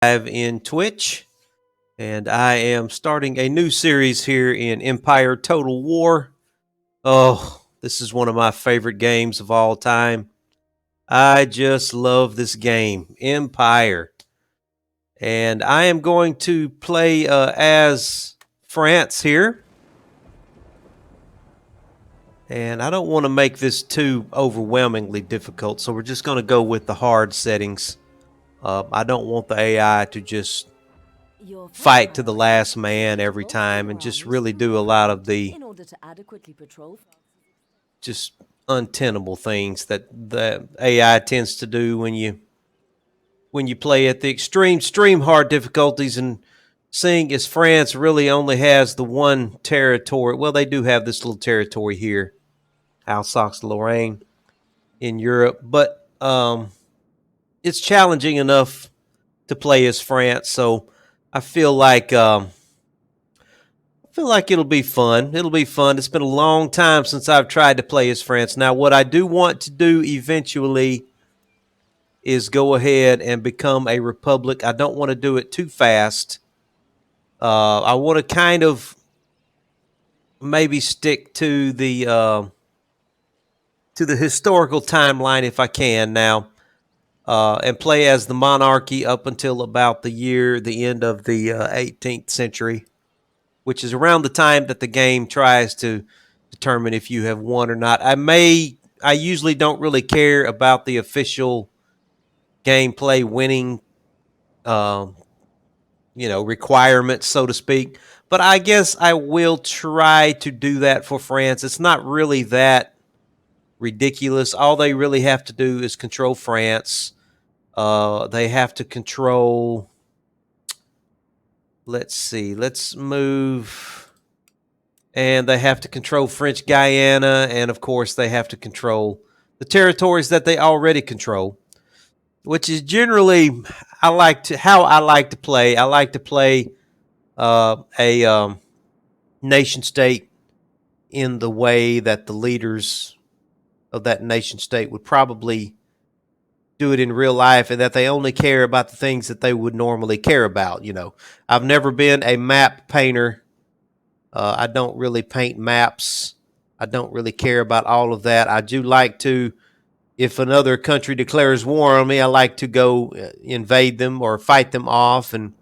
Live in Twitch, and I am starting a new series here in Empire Total War. Oh, this is one of my favorite games of all time. I just love this game, Empire. And I am going to play as France here. And I don't want to make this too overwhelmingly difficult, so we're just going to go with the hard settings. I don't want the AI to just fight to the last man every time and just really do a lot of the just untenable things that the AI tends to do when you play at the extreme hard difficulties. And seeing as France really only has the one territory, well, they do have this little territory here, Alsace-Lorraine in Europe, but it's challenging enough to play as France, so I feel like it'll be fun. It'll be fun. It's been a long time since I've tried to play as France. Now, what I do want to do eventually is go ahead and become a republic. I don't want to do it too fast. I want to kind of maybe stick to the historical timeline if I can now, and play as the monarchy up until about the end of the 18th century, which is around the time that the game tries to determine if you have won or not. I usually don't really care about the official gameplay winning, requirements, so to speak. But I guess I will try to do that for France. It's not really that ridiculous. All they really have to do is control France. They have to control. Let's see. Let's move. And they have to control French Guiana, and of course they have to control the territories that they already control, which is generally how I like to play. I like to play a nation state in the way that the leaders of that nation state would probably do it in real life, and that they only care about the things that they would normally care about. I've never been a map painter. I don't really paint maps. I don't really care about all of that. I do like to, if another country declares war on me, I like to go invade them or fight them off and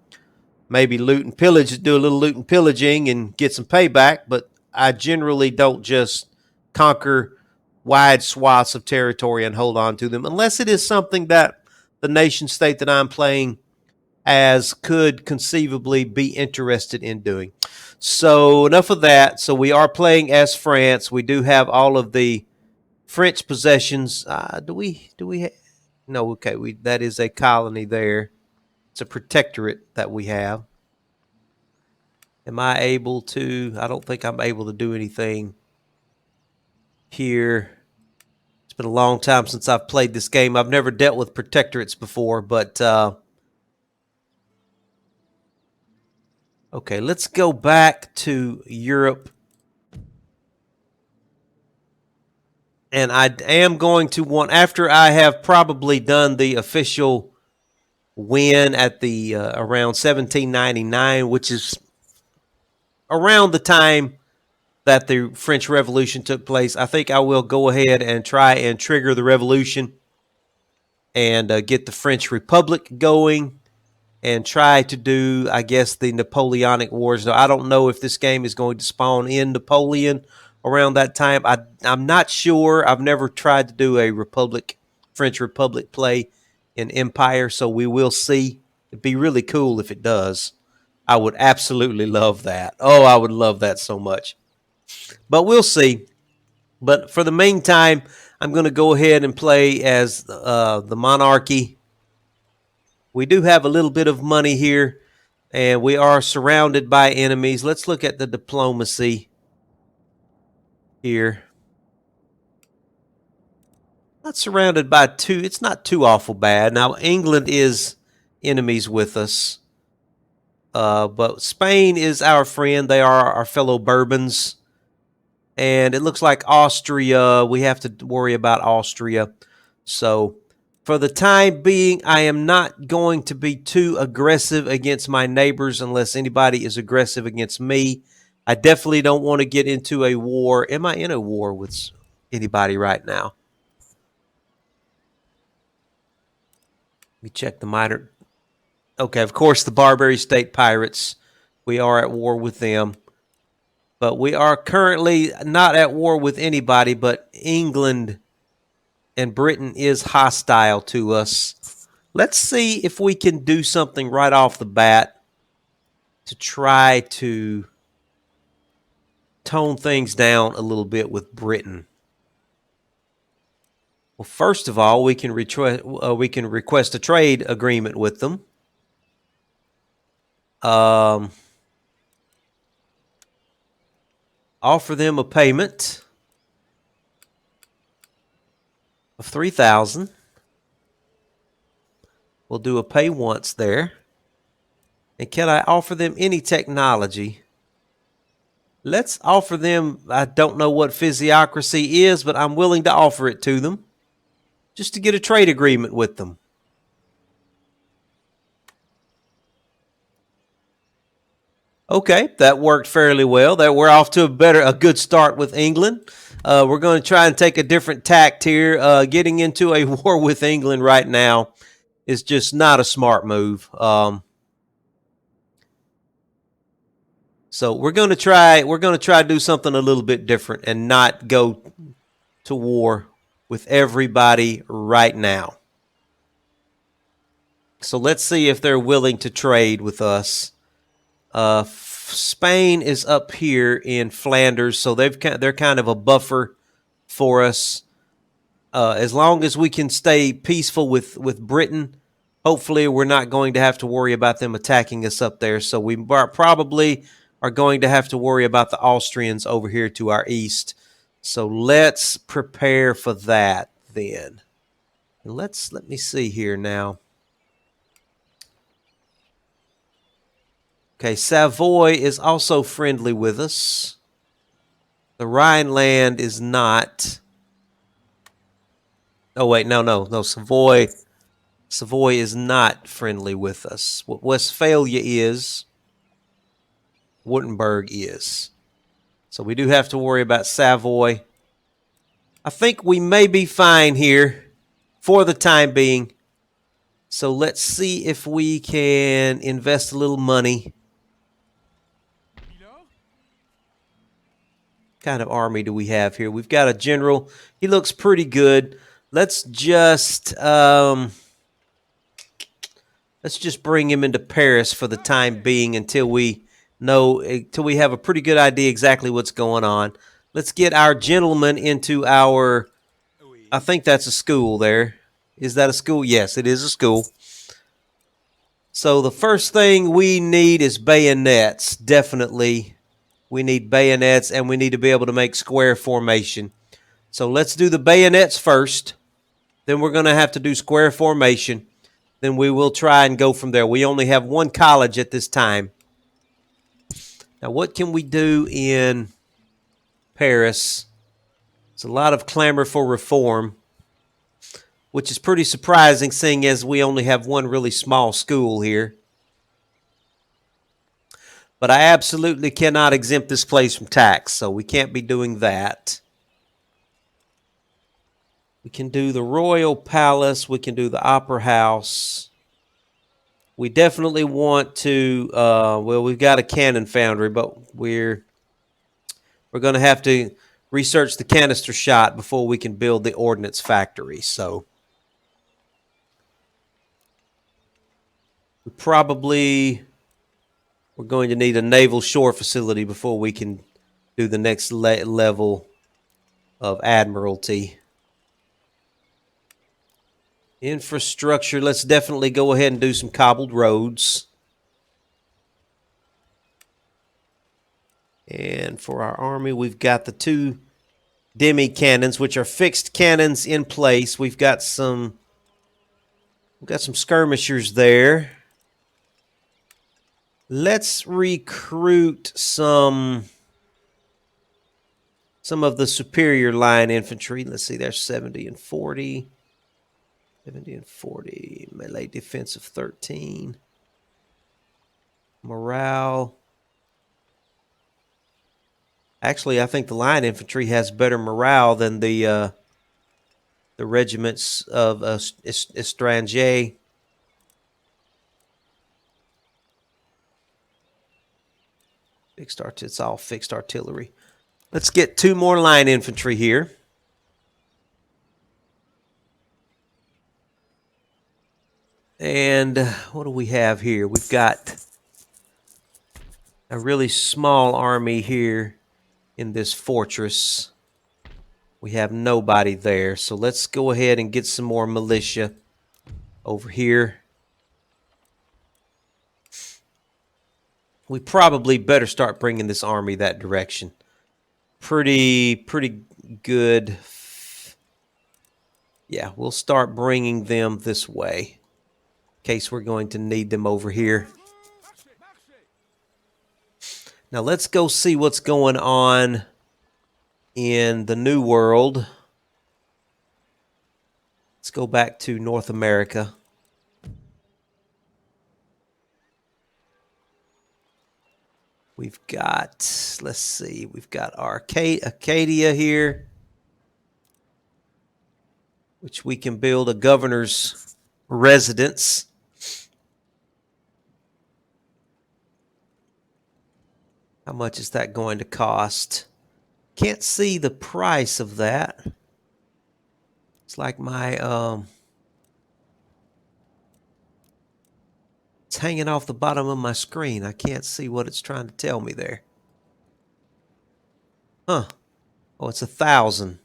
maybe loot and pillage, do a little loot and pillaging and get some payback. But I generally don't just conquer wide swaths of territory and hold on to them, unless it is something that the nation state that I'm playing as could conceivably be interested in doing. So enough of that. So we are playing as France. We do have all of the French possessions. Do we? No. Okay. That is a colony there. It's a protectorate that we have. Am I able to? I don't think I'm able to do anything here. It's been a long time since I've played this game. I've never dealt with protectorates before, but okay, let's go back to Europe. And I am going to want, after I have probably done the official win at the around 1799, which is around the time that the French Revolution took place, I think I will go ahead and try and trigger the revolution and get the French Republic going and try to do, I guess, the Napoleonic Wars. Now, I don't know if this game is going to spawn in Napoleon around that time. I'm not sure. I've never tried to do a French Republic play in Empire, so we will see. It'd be really cool if it does. I would absolutely love that. Oh, I would love that so much. But we'll see. But for the meantime, I'm going to go ahead and play as the monarchy. We do have a little bit of money here, and we are surrounded by enemies. Let's look at the diplomacy here. Not surrounded by two. It's not too awful bad. Now, England is enemies with us. But Spain is our friend. They are our fellow Bourbons. And it looks like Austria, we have to worry about Austria. So For the time being, I am not going to be too aggressive against my neighbors unless anybody is aggressive against me. I definitely don't want to get into a war. Am I in a war with anybody right now? Let me check the minor. Okay, of course, the Barbary State Pirates. We are at war with them. But we are currently not at war with anybody, but England and Britain is hostile to us. Let's see if we can do something right off the bat to try to tone things down a little bit with Britain. Well, first of all, we can request a trade agreement with them. Offer them a payment of 3,000. We'll do a pay once there. And can I offer them any technology? Let's offer them, I don't know what physiocracy is, but I'm willing to offer it to them just to get a trade agreement with them. Okay, that worked fairly well. That we're off to a good start with England. We're going to try and take a different tact here. Getting into a war with England right now is just not a smart move. So we're going to try to do something a little bit different and not go to war with everybody right now. So let's see if they're willing to trade with us. Spain is up here in Flanders, so they're kind of a buffer for us. As long as we can stay peaceful with Britain, hopefully we're not going to have to worry about them attacking us up there. So we probably are going to have to worry about the Austrians over here to our east. So let's prepare for that then. And let me see here now. Okay, Savoy is also friendly with us. The Rhineland is not. Oh wait, no. Savoy is not friendly with us. What Westphalia is, Württemberg is. So we do have to worry about Savoy. I think we may be fine here for the time being. So let's see if we can invest a little money. What kind of army do we have here? We've got a general. He looks pretty good. Let's just bring him into Paris for the time being until we have a pretty good idea exactly what's going on. Let's get our gentleman into our, I think that's a school there. Is that a school? Yes, it is a school. So the first thing we need is bayonets, definitely. We need bayonets, and we need to be able to make square formation. So let's do the bayonets first. Then we're going to have to do square formation. Then we will try and go from there. We only have one college at this time. Now, what can we do in Paris? It's a lot of clamor for reform, which is pretty surprising, seeing as we only have one really small school here. But I absolutely cannot exempt this place from tax, so we can't be doing that. We can do the Royal Palace. We can do the Opera House. We definitely want to, well, we've got a cannon foundry, but we're going to have to research the canister shot before we can build the ordnance factory. So we're going to need a naval shore facility before we can do the next level of admiralty. Infrastructure, let's definitely go ahead and do some cobbled roads. And for our army, we've got the 2 demi cannons, which are fixed cannons in place. We've got some skirmishers there. Let's recruit some of the superior line infantry. Let's see, there's 70 and 40. 70 and 40. Melee defense of 13. Morale. Actually, I think the line infantry has better morale than the regiments of Estranger. It's all fixed artillery. Let's get 2 more line infantry here. And what do we have here? We've got a really small army here in this fortress. We have nobody there. So let's go ahead and get some more militia over here. We probably better start bringing this army that direction. Pretty good. Yeah, we'll start bringing them this way in case we're going to need them over here. Now let's go see what's going on in the New World. Let's go back to North America. We've got, let's see, we've got Acadia here, which we can build a governor's residence. How much is that going to cost? Can't see the price of that. It's like my, it's hanging off the bottom of my screen. I can't see what it's trying to tell me there. Huh. Oh, it's 1,000.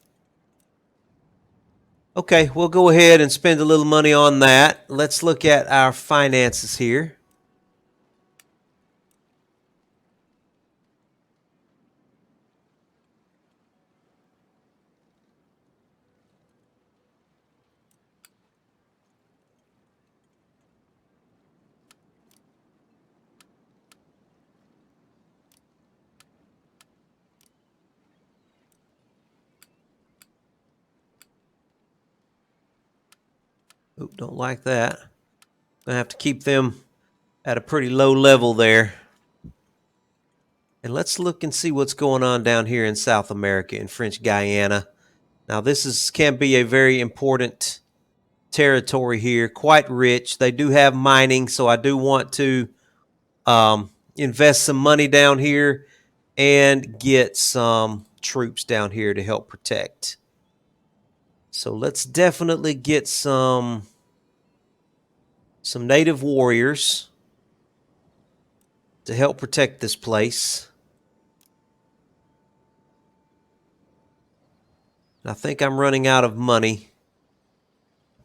Okay, we'll go ahead and spend a little money on that. Let's look at our finances here. Oop, don't like that. Gonna have to keep them at a pretty low level there. And let's look and see what's going on down here in South America, in French Guiana. Now this can be a very important territory here, quite rich. They do have mining, so I do want to invest some money down here and get some troops down here to help protect. So let's definitely get some native warriors to help protect this place. I think I'm running out of money,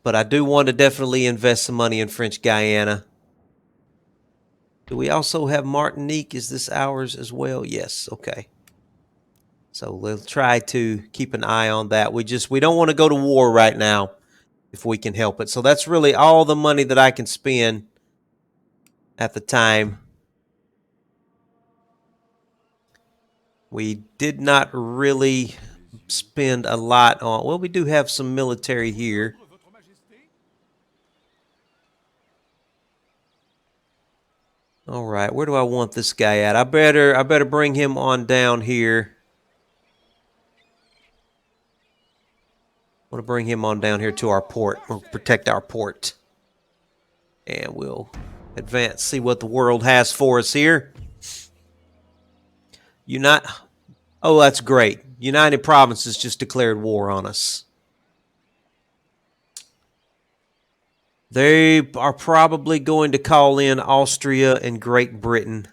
but I do want to definitely invest some money in French Guiana. Do we also have Martinique? Is this ours as well? Yes, okay. So we'll try to keep an eye on that. We don't want to go to war right now if we can help it. So that's really all the money that I can spend at the time. We did not really spend a lot on, well, we do have some military here. All right, where do I want this guy at? I better bring him on down here. I want to bring him on down here to our port. We'll protect our port. And we'll advance, see what the world has for us here. Oh, that's great. United Provinces just declared war on us. They are probably going to call in Austria and Great Britain.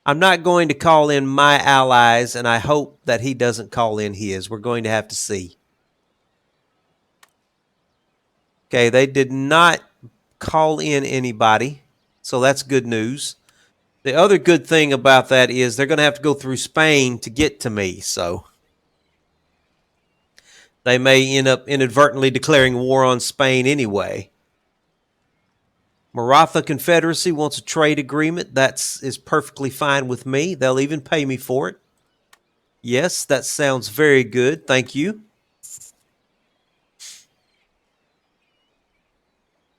I'm not going to call in my allies, and I hope that he doesn't call in his. We're going to have to see. Okay, they did not call in anybody, so that's good news. The other good thing about that is they're going to have to go through Spain to get to me, so they may end up inadvertently declaring war on Spain anyway. Maratha Confederacy wants a trade agreement. That is perfectly fine with me. They'll even pay me for it. Yes, that sounds very good. Thank you.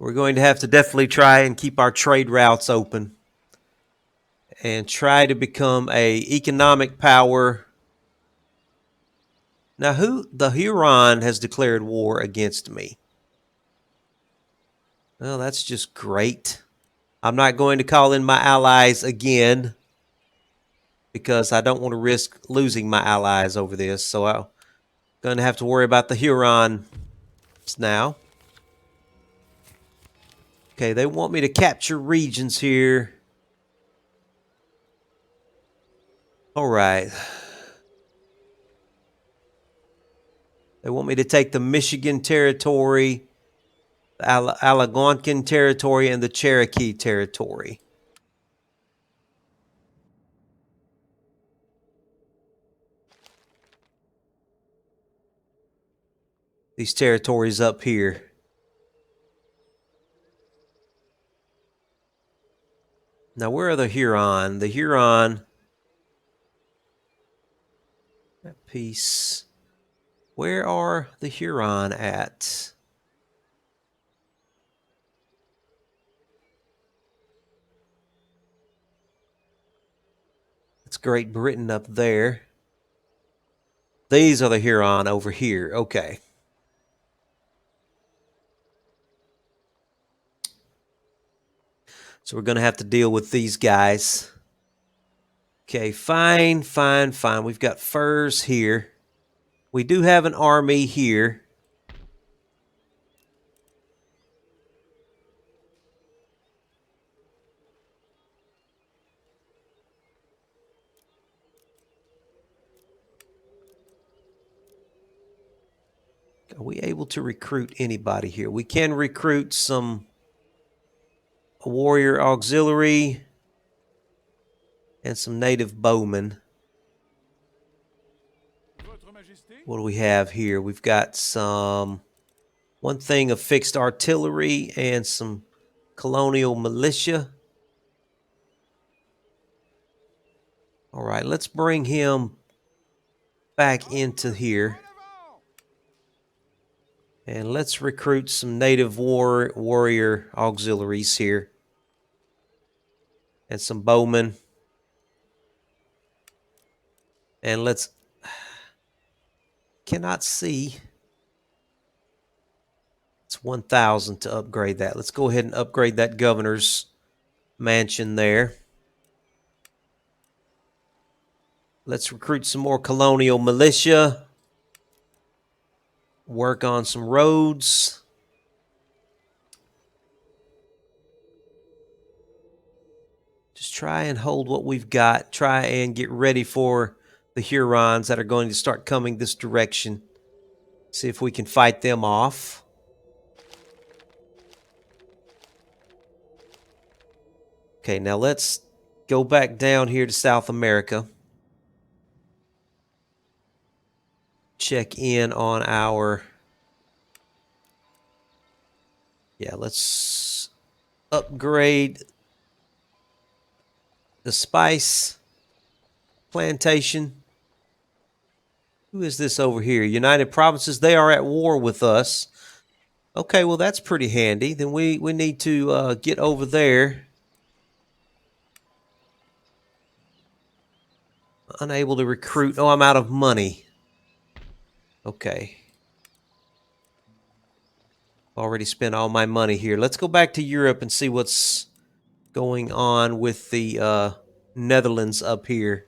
We're going to have to definitely try and keep our trade routes open and try to become a economic power. Now, the Huron has declared war against me. Well, that's just great. I'm not going to call in my allies again because I don't want to risk losing my allies over this. So I'm going to have to worry about the Hurons now. Okay, they want me to capture regions here. All right. They want me to take the Michigan territory, the Algonquin territory, and the Cherokee territory. These territories up here. Now, where are the Huron? The Huron. That piece. Where are the Huron at? It's Great Britain up there. These are the Huron over here. Okay. So we're going to have to deal with these guys. Okay, fine. We've got furs here. We do have an army here. Are we able to recruit anybody here? We can recruit some warrior auxiliary and some native bowmen. What do we have here? We've got one thing of fixed artillery and some colonial militia. All right, let's bring him back into here. And let's recruit some native warrior auxiliaries here. And some bowmen. And let's... Cannot see. It's 1,000 to upgrade that. Let's go ahead and upgrade that governor's mansion there. Let's recruit some more colonial militia. Work on some roads. Just try and hold what we've got. Try and get ready for the Hurons that are going to start coming this direction. See if we can fight them off. Okay, now let's go back down here to South America. Check in on our... Yeah, let's upgrade the spice plantation. Who is this over here? United Provinces. They are at war with us. Okay, well, that's pretty handy. Then we need to get over there. Unable to recruit. Oh, I'm out of money. Okay. Already spent all my money here. Let's go back to Europe and see what's going on with the Netherlands up here.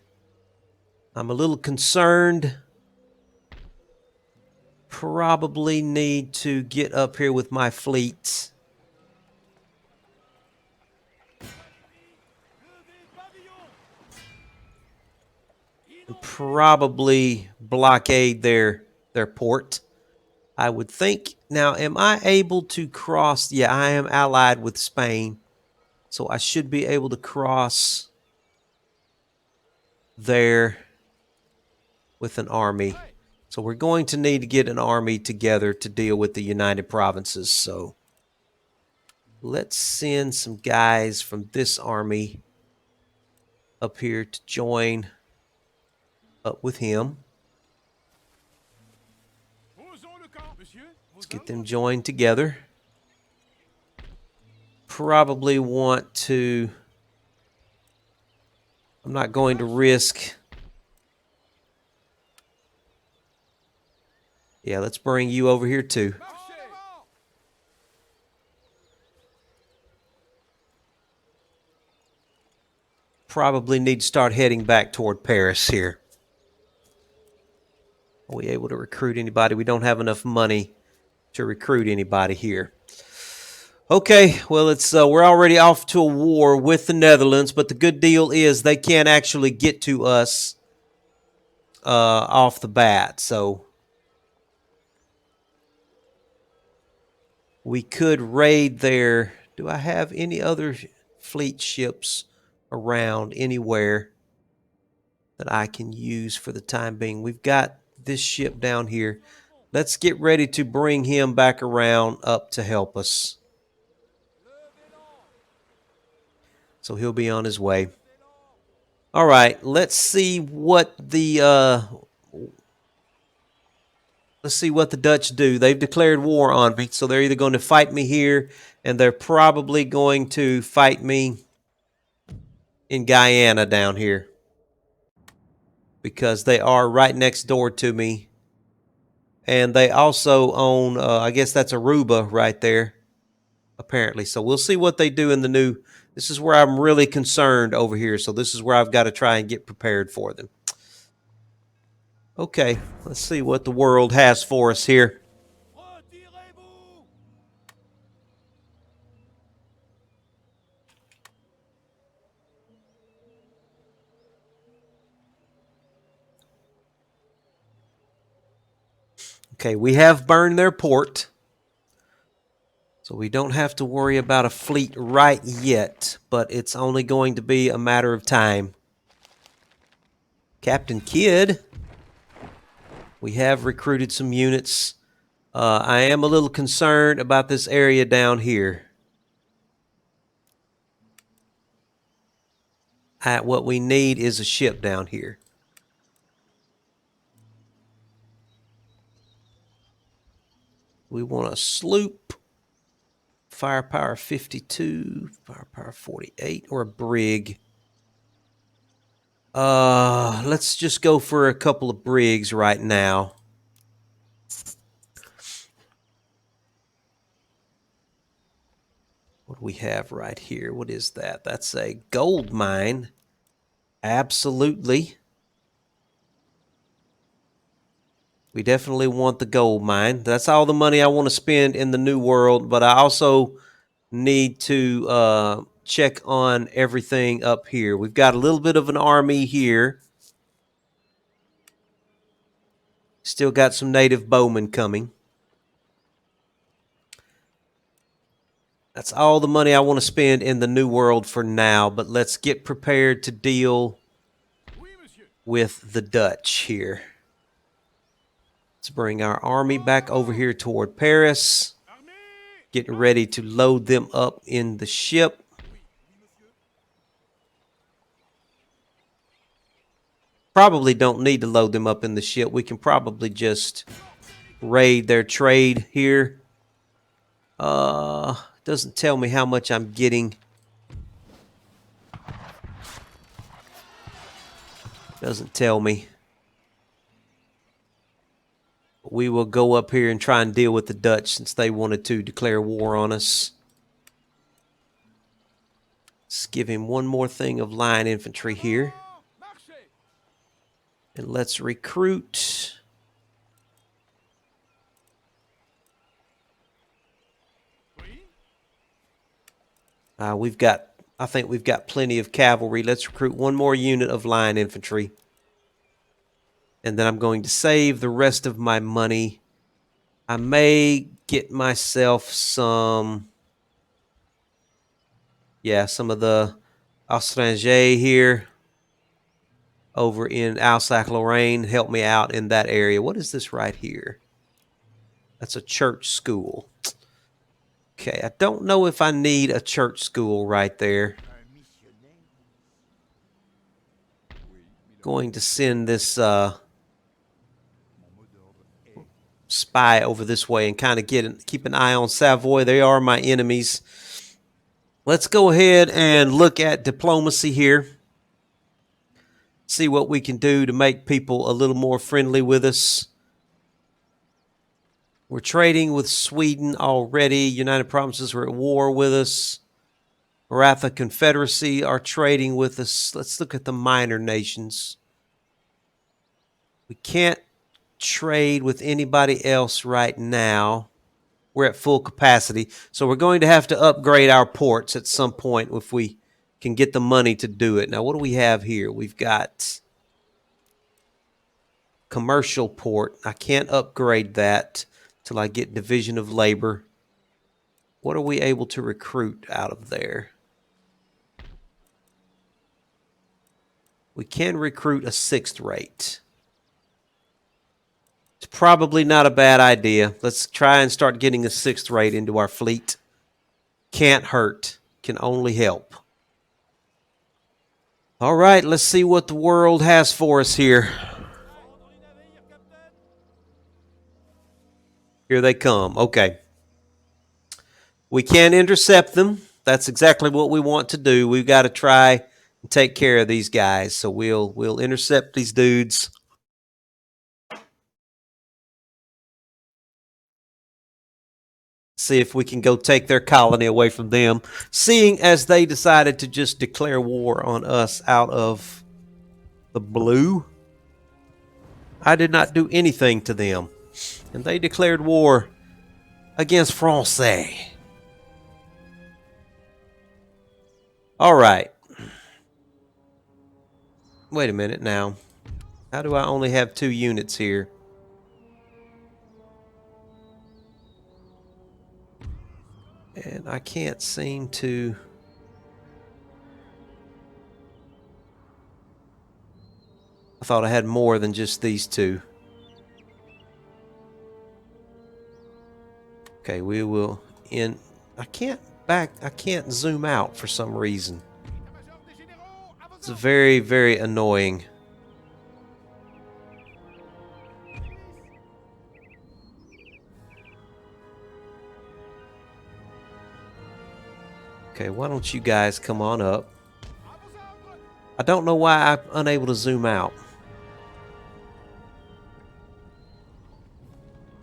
I'm a little concerned. Probably need to get up here with my fleet. Probably blockade their port, I would think. Now, am I able to cross? Yeah, I am allied with Spain, so I should be able to cross there with an army. So we're going to need to get an army together to deal with the United Provinces. So let's send some guys from this army up here to join up with him. Let's get them joined together. probably want to... I'm not going to risk... Yeah, let's bring you over here too. Probably need to start heading back toward Paris here. Are we able to recruit anybody? We don't have enough money to recruit anybody here. Okay, well, it's we're already off to a war with the Netherlands, but the good deal is they can't actually get to us off the bat, so we could raid their... Do I have any other fleet ships around anywhere that I can use for the time being? We've got this ship down here. Let's get ready to bring him back around up to help us. So he'll be on his way. All right, let's see what the Dutch do. They've declared war on me, so they're either going to fight me here, and they're probably going to fight me in Guyana down here, because they are right next door to me. And they also own, I guess that's Aruba right there, apparently. So we'll see what they do in the new... This is where I'm really concerned over here. So this is where I've got to try and get prepared for them. Okay, let's see what the world has for us here. Okay, we have burned their port, so we don't have to worry about a fleet right yet, but it's only going to be a matter of time. Captain Kidd, we have recruited some units. I am a little concerned about this area down here. What we need is a ship down here. We want a sloop, firepower 52, firepower 48, or a brig. Let's just go for a couple of brigs right now. What do we have right here? What is that? That's a gold mine. Absolutely. We definitely want the gold mine. That's all the money I want to spend in the New World, but I also need to check on everything up here. We've got a little bit of an army here. Still got some native bowmen coming. That's all the money I want to spend in the New World for now, but let's get prepared to deal with the Dutch here. Let's bring our army back over here toward Paris. Getting ready to load them up in the ship. Probably don't need to load them up in the ship. We can probably just raid their trade here. Doesn't tell me how much I'm getting. Doesn't tell me. We will go up here and try and deal with the Dutch since they wanted to declare war on us. Let's give him one more thing of line infantry here. And let's recruit. I think we've got plenty of cavalry. Let's recruit one more unit of line infantry. And then I'm going to save the rest of my money. I may get myself some... Yeah, some of the Austranger here over in Alsace-Lorraine. Help me out in that area. What is this right here? That's a church school. Okay, I don't know if I need a church school right there. Going to send this spy over this way and kind of keep an eye on Savoy. They are my enemies. Let's go ahead and look at diplomacy here. See what we can do to make people a little more friendly with us. We're trading with Sweden already. United Provinces are at war with us. Maratha Confederacy are trading with us. Let's look at the minor nations. We can't trade with anybody else right now. We're at full capacity. So we're going to have to upgrade our ports at some point if we can get the money to do it. Now, what do we have here? We've got commercial port. I can't upgrade that till I get division of labor. What are we able to recruit out of there? We can recruit a 6th rate. It's probably not a bad idea. Let's try and start getting a 6th rate into our fleet. Can't hurt, can only help. All right, let's see what the world has for us here. Here they come. Okay. We can intercept them. That's exactly what we want to do. We've got to try and take care of these guys. So we'll intercept these dudes. See if we can go take their colony away from them, seeing as they decided to just declare war on us out of the blue. I did not do anything to them, and they declared war against France. All right. Wait a minute now. How do I only have 2 units here? And I can't seem to... I thought I had more than just these 2. Okay, we will end... I can't zoom out for some reason. It's very, very annoying. Okay, why don't you guys come on up? I don't know why I'm unable to zoom out.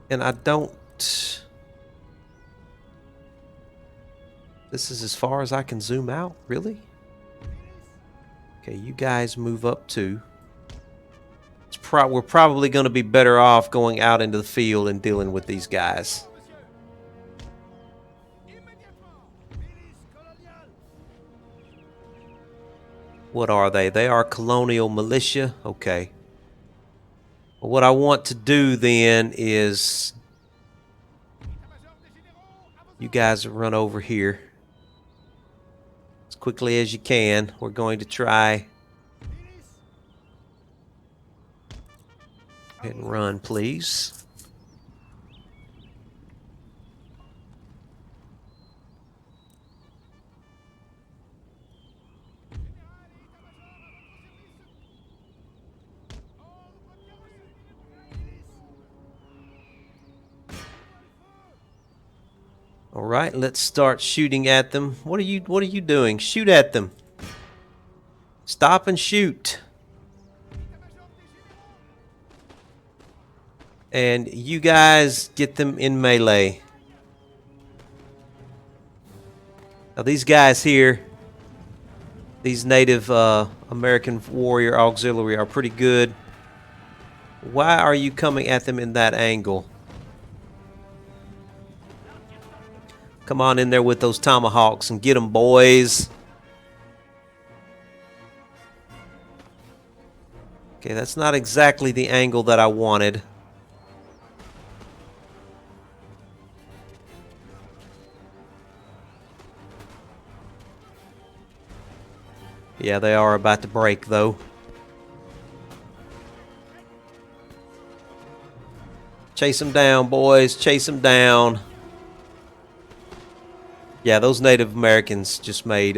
And I don't... This is as far as I can zoom out? Really? Okay, you guys move up too. We're probably going to be better off going out into the field and dealing with these guys. What are they? They are colonial militia. Okay. Well, what I want to do then is you guys run over here as quickly as you can. We're going to try and run, please. All right, let's start shooting at them. What are you doing? Shoot at them. Stop and shoot. And you guys get them in melee. Now these guys here, these Native American Warrior Auxiliary are pretty good. Why are you coming at them in that angle? Come on in there with those tomahawks and get them, boys. Okay, that's not exactly the angle that I wanted. Yeah, they are about to break, though. Chase them down, boys. Chase them down. Yeah, those Native Americans just made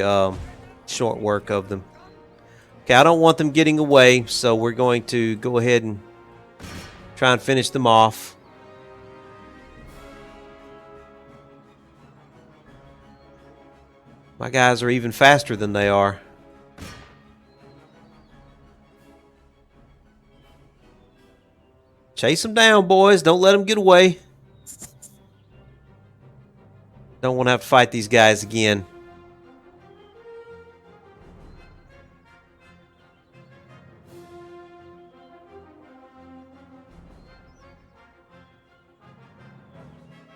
short work of them. Okay, I don't want them getting away, so we're going to go ahead and try and finish them off. My guys are even faster than they are. Chase them down, boys. Don't let them get away. Don't want to have to fight these guys again.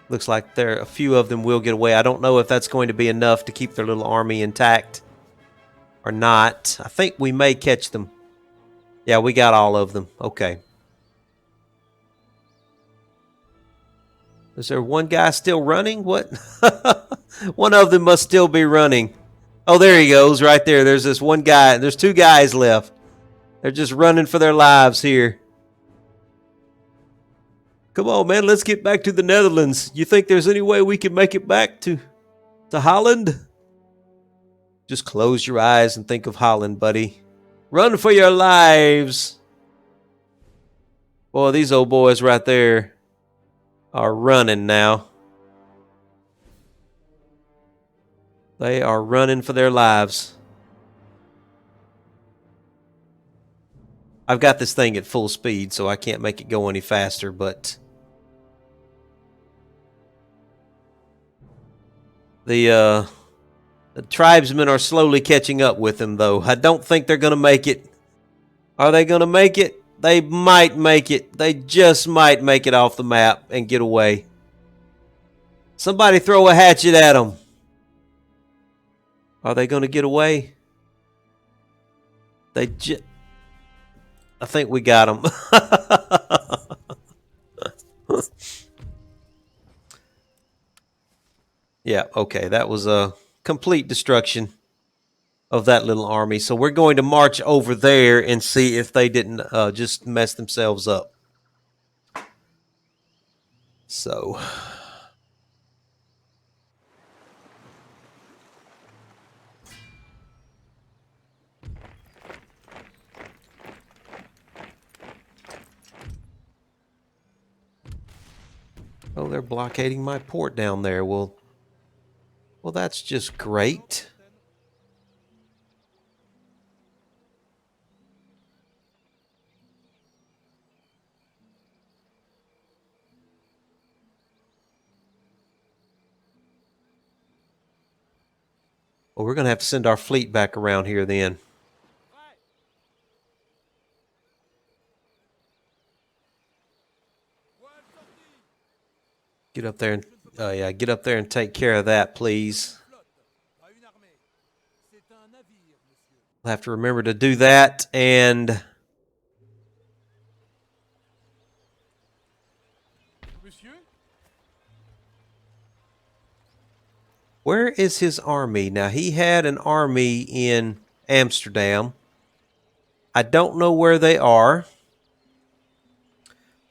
Looks like a few of them will get away. I don't know if that's going to be enough to keep their little army intact or not. I think we may catch them. Yeah, we got all of them. Okay. Is there one guy still running? What? One of them must still be running. Oh, there he goes, right there. There's this one guy. There's two guys left. They're just running for their lives here. Come on, man. Let's get back to the Netherlands. You think there's any way we can make it back to Holland? Just close your eyes and think of Holland, buddy. Run for your lives. Boy, these old boys right there are running now. They are running for their lives. I've got this thing at full speed, so I can't make it go any faster, but the tribesmen are slowly catching up with them, though. I don't think they're going to make it. Are they going to make it? They might make it. They just might make it off the map and get away. Somebody throw a hatchet at them. Are they going to get away? I think we got them. Yeah, okay. That was a complete destruction of that little army. So we're going to march over there and see if they didn't just mess themselves up. So oh, they're blockading my port down there. Well, that's just great. Well, we're going to have to send our fleet back around here then. Get up there and get up there and take care of that, please. We'll have to remember to do that. And where is his army? Now, he had an army in Amsterdam. I don't know where they are,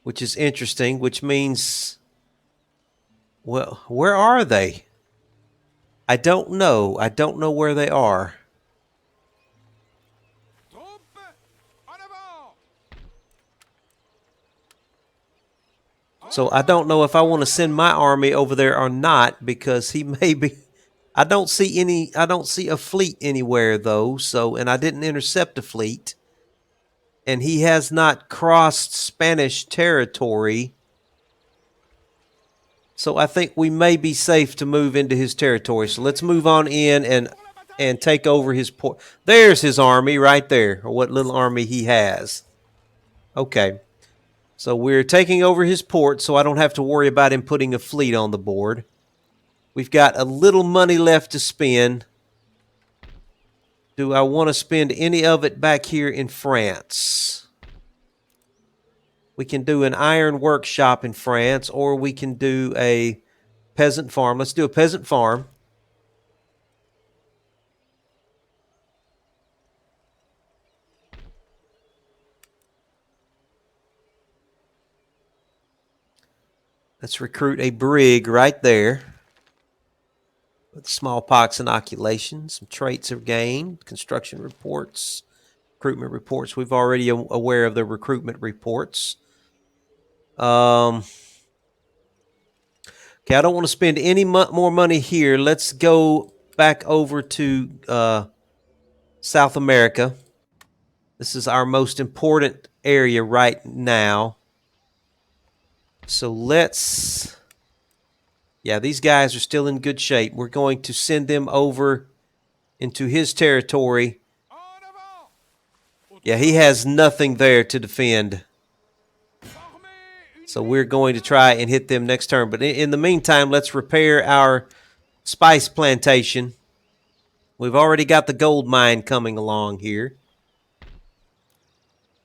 which is interesting, which means, well, where are they? I don't know. I don't know where they are. So I don't know if I want to send my army over there or not, because he may be. I don't see a fleet anywhere though. So, and I didn't intercept a fleet, and he has not crossed Spanish territory. So I think we may be safe to move into his territory. So let's move on in and take over his port. There's his army right there, or what little army he has. Okay. So we're taking over his port, so I don't have to worry about him putting a fleet on the board. We've got a little money left to spend. Do I want to spend any of it back here in France? We can do an iron workshop in France, or we can do a peasant farm. Let's do a peasant farm. Let's recruit a brig right there. With smallpox inoculation, some traits are gained, construction reports, recruitment reports. We've already aware of the recruitment reports. Okay, I don't want to spend any more money here. Let's go back over to South America. This is our most important area right now. So let's... Yeah, these guys are still in good shape. We're going to send them over into his territory. Yeah, he has nothing there to defend. So we're going to try and hit them next turn. But in the meantime, let's repair our spice plantation. We've already got the gold mine coming along here.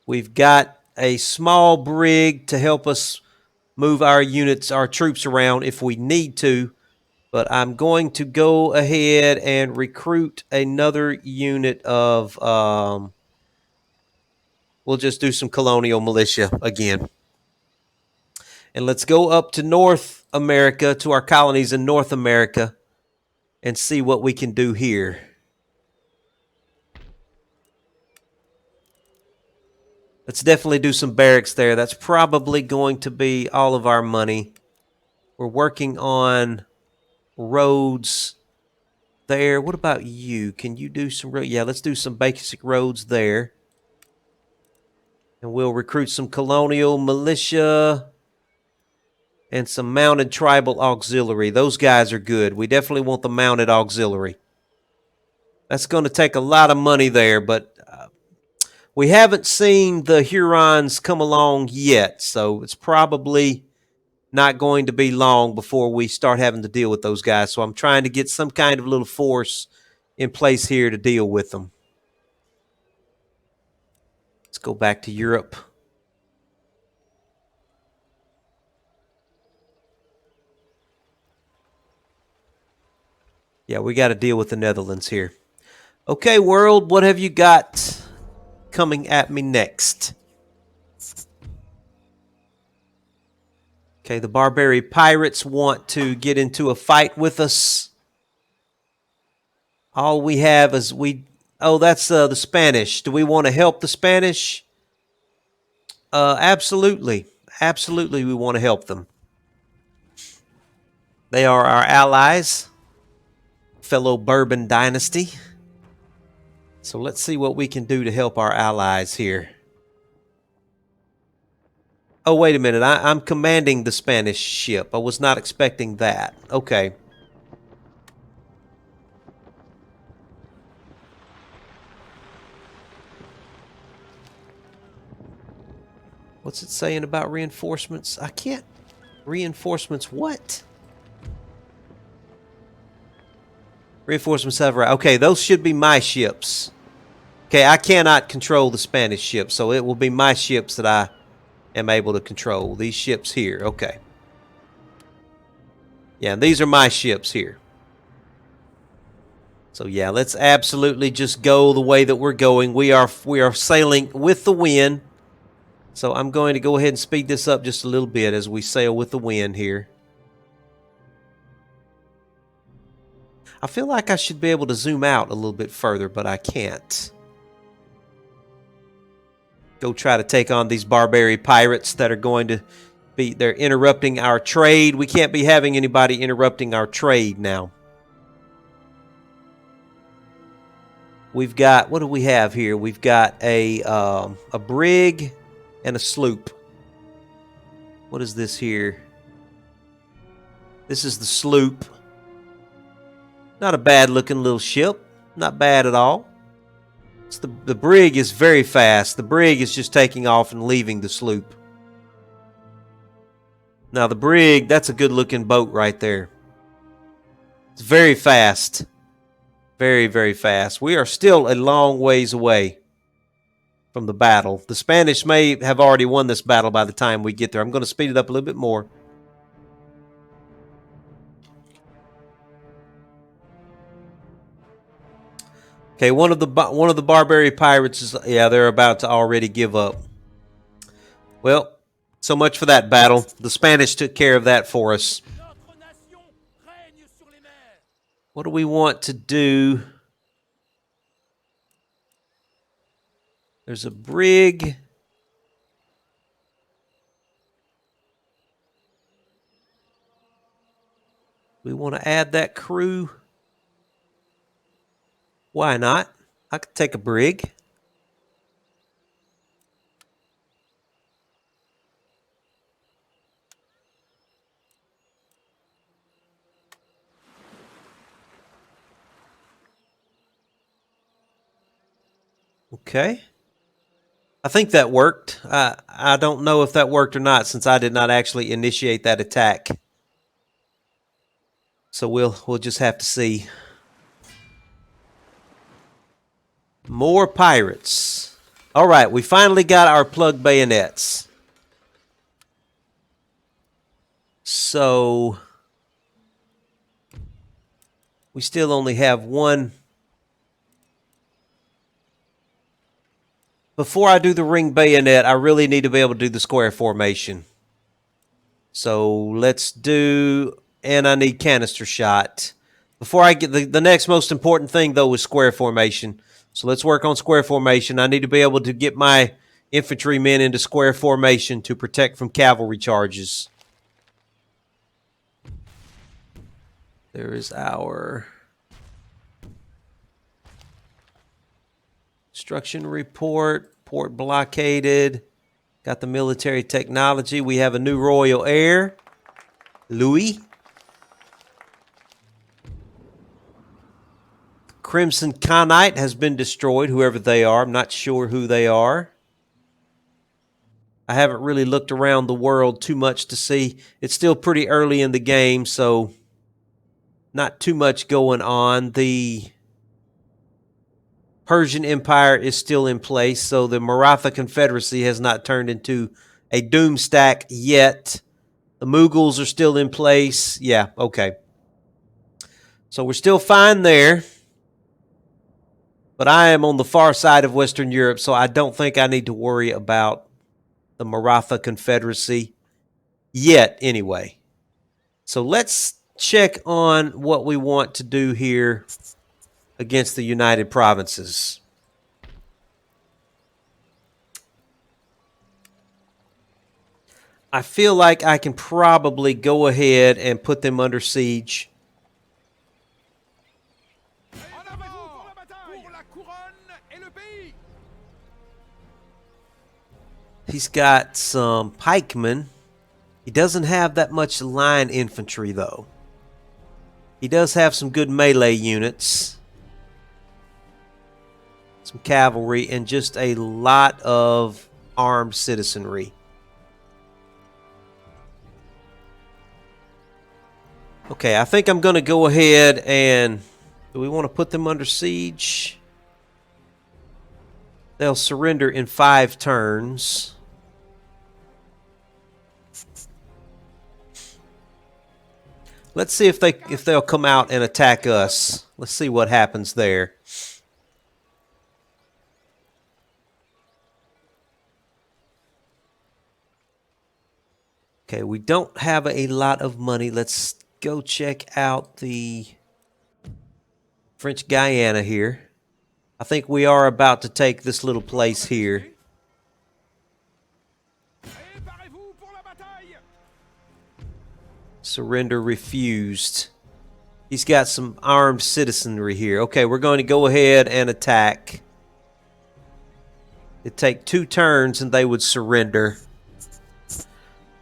We've got a small brig to help us move our units, our troops around if we need to. But I'm going to go ahead and recruit another unit of... we'll just do some colonial militia again. And let's go up to North America, to our colonies in North America, and see what we can do here. Let's definitely do some barracks there. That's probably going to be all of our money. We're working on roads there. What about you? Can you do some roads? Yeah, let's do some basic roads there. And we'll recruit some colonial militia and some mounted tribal auxiliary. Those guys are good. We definitely want the mounted auxiliary. That's going to take a lot of money there, but we haven't seen the Hurons come along yet, so it's probably not going to be long before we start having to deal with those guys. So I'm trying to get some kind of little force in place here to deal with them. Let's go back to Europe. Yeah, we got to deal with the Netherlands here. Okay, world, what have you got coming at me next? Okay, the Barbary pirates want to get into a fight with us. All we have is oh, that's the Spanish. Do we want to help the Spanish? Absolutely. Absolutely, we want to help them. They are our allies, fellow Bourbon dynasty. So let's see what we can do to help our allies here. Oh, wait a minute. I'm commanding the Spanish ship. I was not expecting that. Okay. What's it saying about reinforcements? I can't... Reinforcements what? Reinforcements have... Okay, those should be my ships. Okay, I cannot control the Spanish ships, so it will be my ships that I am able to control. These ships here. Okay. Yeah, and these are my ships here. So yeah, let's absolutely just go the way that we're going. We are sailing with the wind. So I'm going to go ahead and speed this up just a little bit as we sail with the wind here. I feel like I should be able to zoom out a little bit further, but I can't. Go try to take on these Barbary pirates that are going to be... They're interrupting our trade. We can't be having anybody interrupting our trade now. We've got... What do we have here? We've got a brig and a sloop. What is this here? This is the sloop. Not a bad looking little ship. Not bad at all. It's the brig is very fast. The brig is just taking off and leaving the sloop. Now the brig, that's a good looking boat right there. It's very fast. Very, very fast. We are still a long ways away from the battle. The Spanish may have already won this battle by the time we get there. I'm going to speed it up a little bit more. Okay, one of the Barbary pirates is... Yeah, they're about to already give up. Well, so much for that battle. The Spanish took care of that for us. What do we want to do? There's a brig. We want to add that crew. Why not? I could take a brig. Okay. I think that worked. I don't know if that worked or not since I did not actually initiate that attack. So we'll just have to see. More pirates. All right, we finally got our plug bayonets. So we still only have one. Before I do the ring bayonet, I really need to be able to do the square formation. So let's do, and I need canister shot. Before I get the next most important thing though is square formation. So let's work on square formation. I need to be able to get my infantrymen into square formation to protect from cavalry charges. There is our instruction report. Port blockaded. Got the military technology. We have a new royal heir, Louis. Crimson Khanate has been destroyed, whoever they are. I'm not sure who they are. I haven't really looked around the world too much to see. It's still pretty early in the game, so not too much going on. The Persian Empire is still in place, so the Maratha Confederacy has not turned into a doom stack yet. The Mughals are still in place. Yeah, okay. So we're still fine there. But I am on the far side of Western Europe, so I don't think I need to worry about the Maratha Confederacy yet, anyway. So let's check on what we want to do here against the United Provinces. I feel like I can probably go ahead and put them under siege. He's got some pikemen. He doesn't have that much line infantry, though. He does have some good melee units, some cavalry, and just a lot of armed citizenry. Okay, I think I'm going to go ahead and... Do we want to put them under siege? They'll surrender in 5 turns. Let's see if they'll come out and attack us. Let's see what happens there. Okay, we don't have a lot of money. Let's go check out the French Guiana here. I think we are about to take this little place here. Surrender refused. He's got some armed citizenry here. Okay, we're going to go ahead and attack. It'd take 2 turns and they would surrender.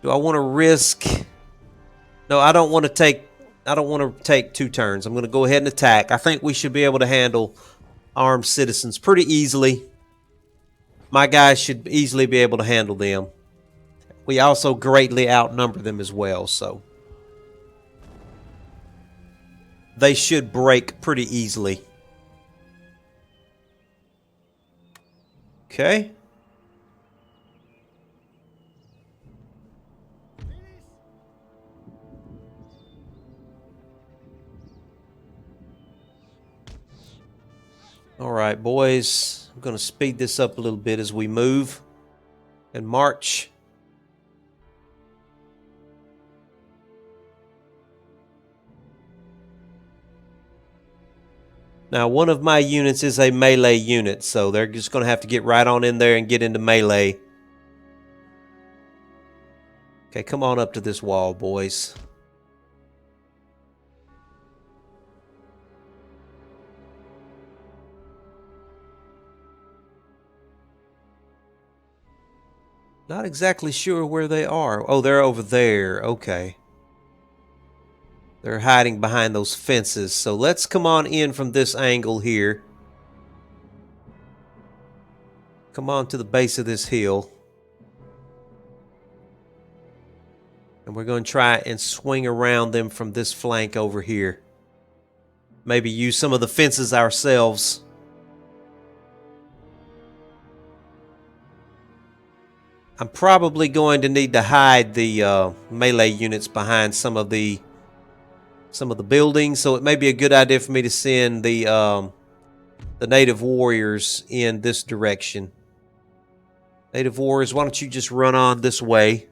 Do I want to risk? No, I don't want to take 2 turns. I'm going to go ahead and attack. I think we should be able to handle armed citizens pretty easily. My guys should easily be able to handle them. We also greatly outnumber them as well, so they should break pretty easily. Okay. All right, boys. I'm going to speed this up a little bit as we move and march. Now, one of my units is a melee unit, so they're just going to have to get right on in there and get into melee. Okay, come on up to this wall, boys. Not exactly sure where they are. Oh, they're over there. Okay. They're hiding behind those fences. So let's come on in from this angle here. Come on to the base of this hill. And we're going to try and swing around them from this flank over here. Maybe use some of the fences ourselves. I'm probably going to need to hide the melee units behind some of the buildings, so it may be a good idea for me to send the native warriors in this direction. Native warriors, why don't you just run on this way?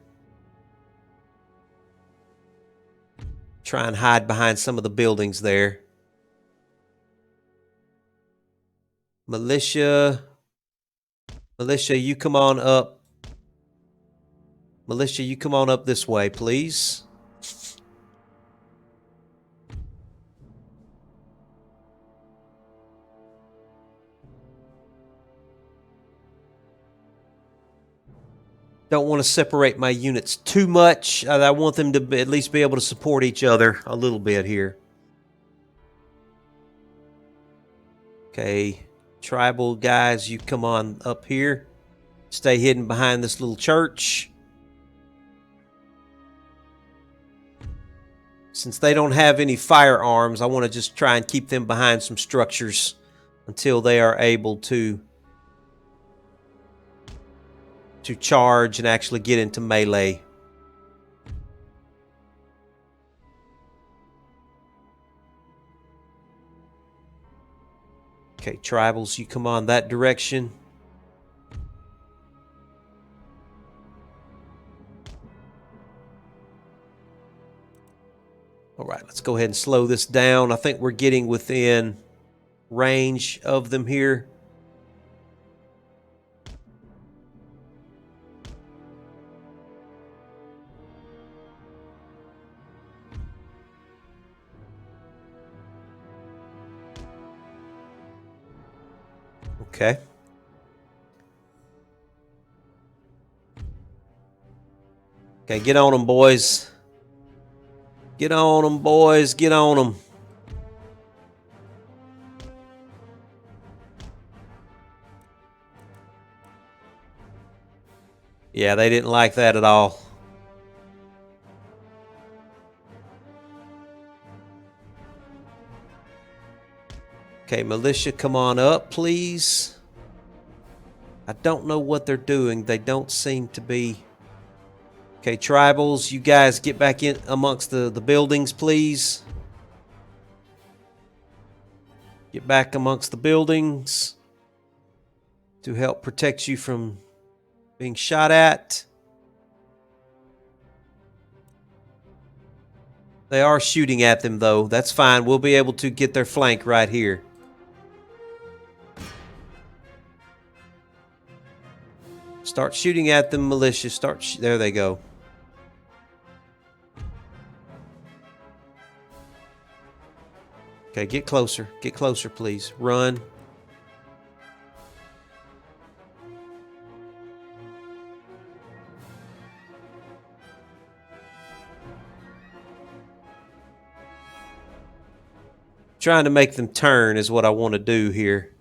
Try and hide behind some of the buildings there. Militia, you come on up. Militia, you come on up this way, please. Don't want to separate my units too much. I want them to at least be able to support each other a little bit here. Okay, tribal guys, you come on up here. Stay hidden behind this little church. Since they don't have any firearms, I want to just try and keep them behind some structures until they are able to charge and actually get into melee. Okay, tribals, you come on that direction. All right, let's go ahead and slow this down. I think we're getting within range of them here. Okay. Okay, get on them, boys. Get on them, boys. Get on them. Yeah, they didn't like that at all. Okay, militia, come on up, please. I don't know what they're doing. They don't seem to be... Okay, tribals, you guys get back in amongst the buildings, please. Get back amongst the buildings to help protect you from being shot at. They are shooting at them, though. That's fine. We'll be able to get their flank right here. Start shooting at them, militia. There they go. Okay, get closer. Get closer, please. Run. Trying to make them turn is what I want to do here.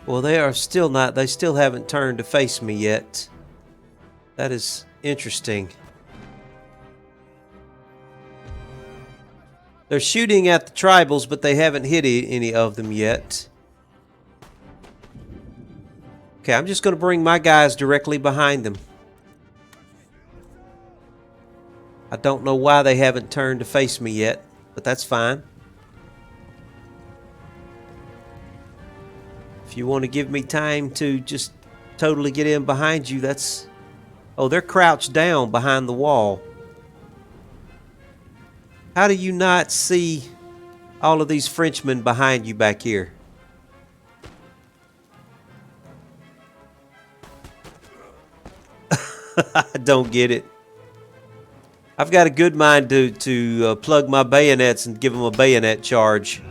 Well, they are still not. They still haven't turned to face me yet. That is interesting. They're shooting at the tribals, but they haven't hit any of them yet. Okay, I'm just going to bring my guys directly behind them. I don't know why they haven't turned to face me yet, but that's fine. If you want to give me time to just totally get in behind you, that's... Oh, they're crouched down behind the wall. How do you not see all of these Frenchmen behind you back here? I don't get it. I've got a good mind to plug my bayonets and give them a bayonet charge.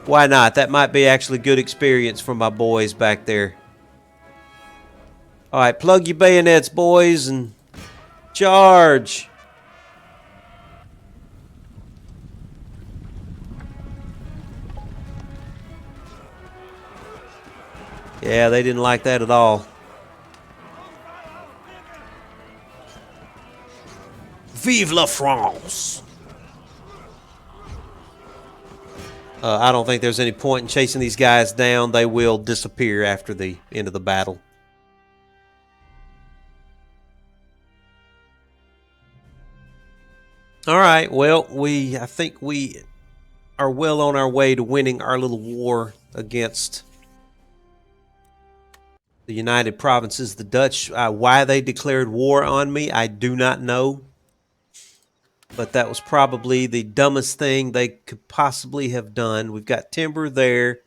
Why not? That might be actually good experience for my boys back there. All right, plug your bayonets, boys, and charge. Yeah, they didn't like that at all. Vive la France! I don't think there's any point in chasing these guys down. They will disappear after the end of the battle. All right, well, I think we are well on our way to winning our little war against the United Provinces, the Dutch. Why they declared war on me, I do not know. But that was probably the dumbest thing they could possibly have done. We've got timber there.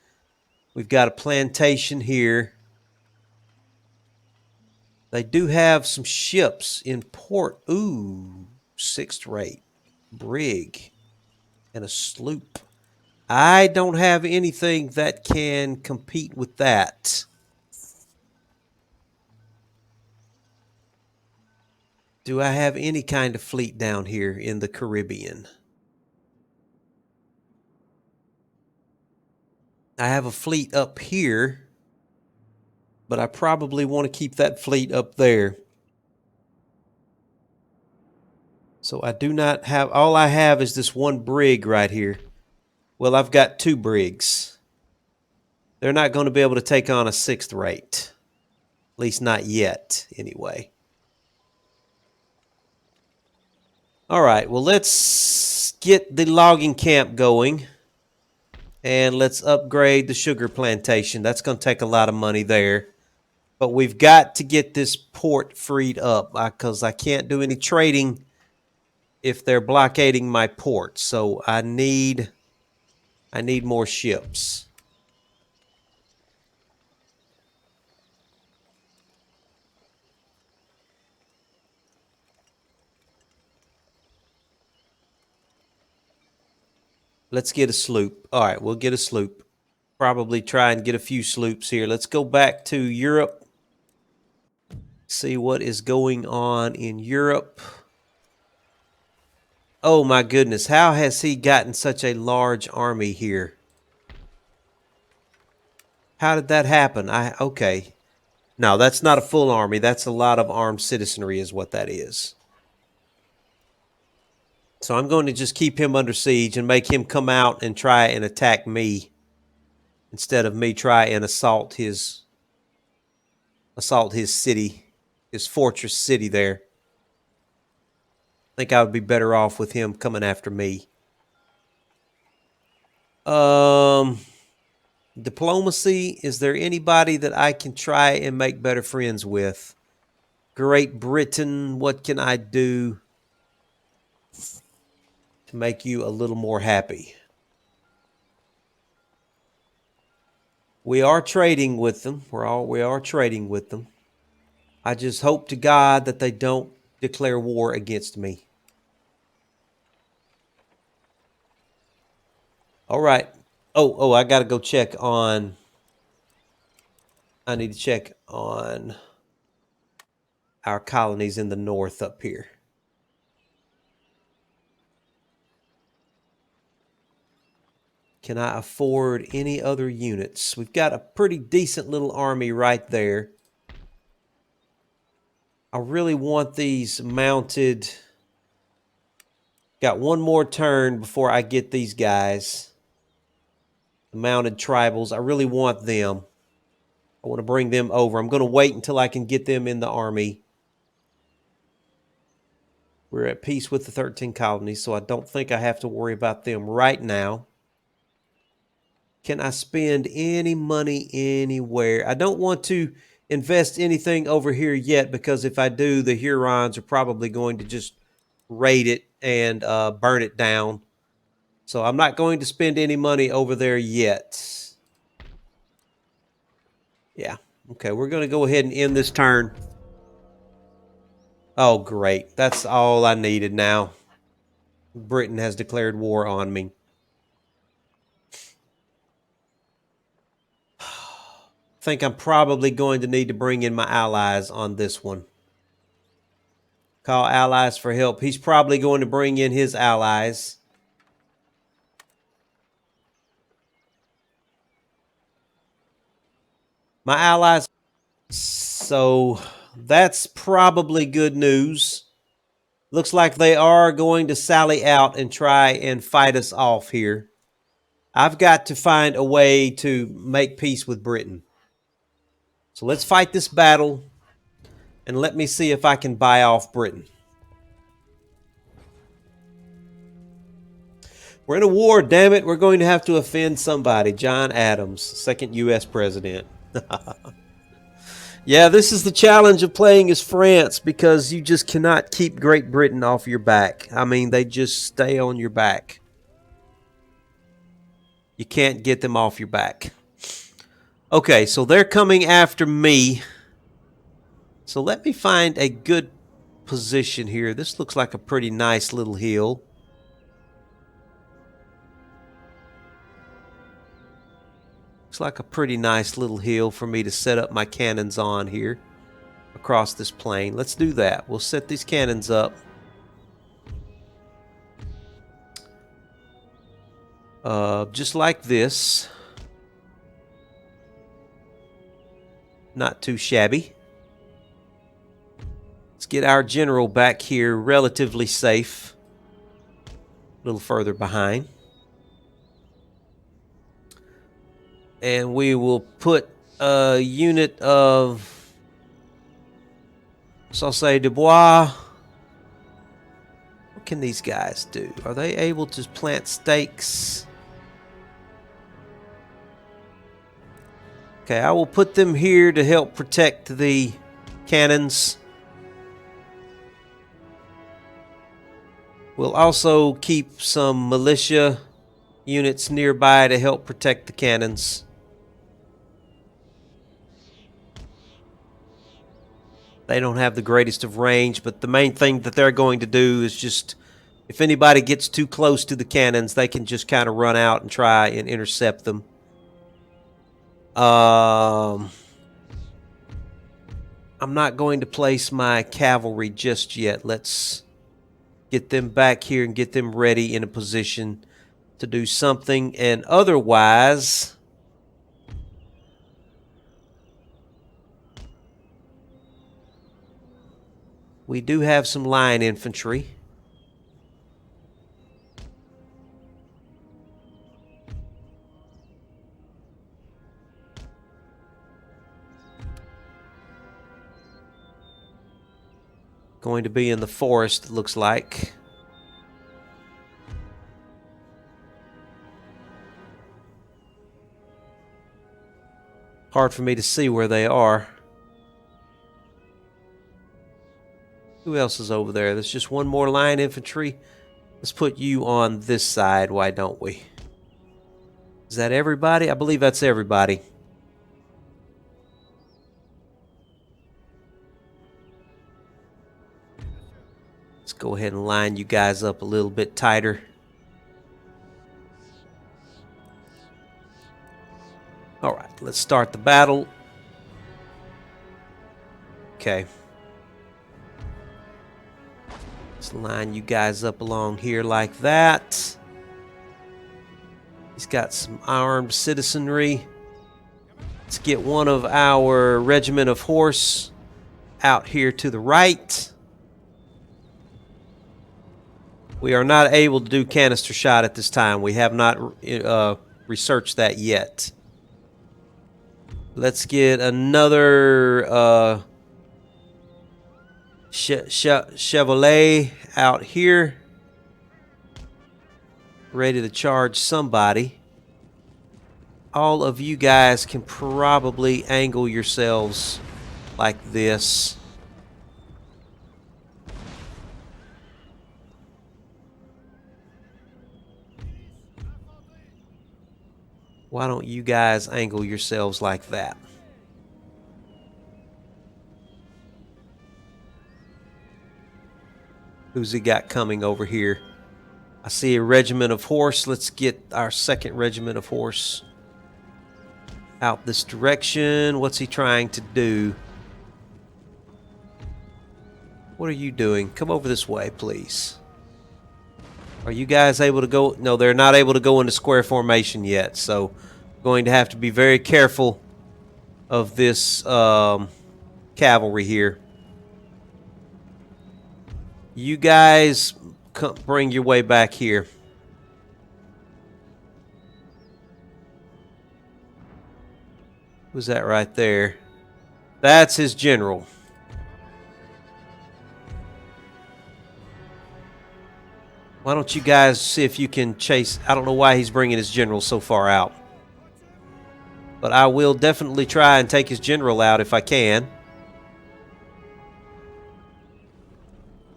We've got a plantation here. They do have some ships in port. Ooh, 6th rate brig and a sloop. I don't have anything that can compete with that. Do I have any kind of fleet down here in the Caribbean? I have a fleet up here, but I probably want to keep that fleet up there. So I do not have, all I have is this one brig right here. Well, I've got 2 brigs. They're not going to be able to take on a 6th rate. At least not yet, anyway. All right, well, let's get the logging camp going. And let's upgrade the sugar plantation. That's going to take a lot of money there. But we've got to get this port freed up because I can't do any trading if they're blockading my port. So I need more ships. Let's get a sloop. All right, we'll get a sloop. Probably try and get a few sloops here. Let's go back to Europe. See what is going on in Europe. Oh my goodness, how has he gotten such a large army here? How did that happen? Okay. No, that's not a full army. That's a lot of armed citizenry is what that is. So I'm going to just keep him under siege and make him come out and try and attack me instead of me try and assault his city, his fortress city there. I think I would be better off with him coming after me. Diplomacy, is there anybody that I can try and make better friends with? Great Britain, what can I do to make you a little more happy? We are trading with them. We are trading with them. I just hope to God that they don't declare war against me. All right. Oh, I got to go check on. I need to check on our colonies in the north up here. Can I afford any other units? We've got a pretty decent little army right there. I really want these mounted. Got one more turn before I get these guys. The mounted tribals. I really want them. I want to bring them over. I'm going to wait until I can get them in the army. We're at peace with the 13 colonies, so I don't think I have to worry about them right now. Can I spend any money anywhere? I don't want to invest anything over here yet because if I do, the Hurons are probably going to just raid it and burn it down. So I'm not going to spend any money over there yet. Yeah. Okay, we're going to go ahead and end this turn. Oh, great. That's all I needed now. Britain has declared war on me. I think I'm probably going to need to bring in my allies on this one. Call allies for help. He's probably going to bring in his allies. My allies. So that's probably good news. Looks like they are going to sally out and try and fight us off here. I've got to find a way to make peace with Britain. So let's fight this battle and let me see if I can buy off Britain. We're in a war, damn it. We're going to have to offend somebody. John Adams, second U.S. president. Yeah, this is the challenge of playing as France because you just cannot keep Great Britain off your back. I mean, they just stay on your back. You can't get them off your back. Okay, so they're coming after me. So let me find a good position here. This looks like a pretty nice little hill. Looks like a pretty nice little hill for me to set up my cannons on here across this plain. Let's do that. We'll set these cannons up. Just like this. Not too shabby. Let's get our general back here relatively safe. A little further behind. And we will put a unit of Sauce de Bois. What can these guys do? Are they able to plant stakes? Okay, I will put them here to help protect the cannons. We'll also keep some militia units nearby to help protect the cannons. They don't have the greatest of range, but the main thing that they're going to do is just, if anybody gets too close to the cannons, they can just kind of run out and try and intercept them. I'm not going to place my cavalry just yet. Let's get them back here and get them ready in a position to do something. And otherwise, we do have some line infantry. Going to be in the forest, it looks like. Hard for me to see where they are. Who else is over there? There's just one more line infantry. Let's put you on this side, why don't we? Is that everybody? I believe that's everybody. Let's go ahead and line you guys up a little bit tighter. All right, let's start the battle. Okay. Let's line you guys up along here like that. He's got some armed citizenry. Let's get one of our regiment of horse out here to the right. We are not able to do canister shot at this time. We have not researched that yet. Let's get another Chevrolet out here, ready to charge somebody. All of you guys can probably angle yourselves like this. Why don't you guys angle yourselves like that? Who's he got coming over here? I see a regiment of horse. Let's get our second regiment of horse out this direction. What's he trying to do? What are you doing? Come over this way, please. Are you guys able to go? No, they're not able to go into square formation yet, so going to have to be very careful of this cavalry here. You guys come, bring your way back here. Who's that right there? That's his general. Why don't you guys see if you can chase? I don't know why he's bringing his general so far out. But I will definitely try and take his general out if I can.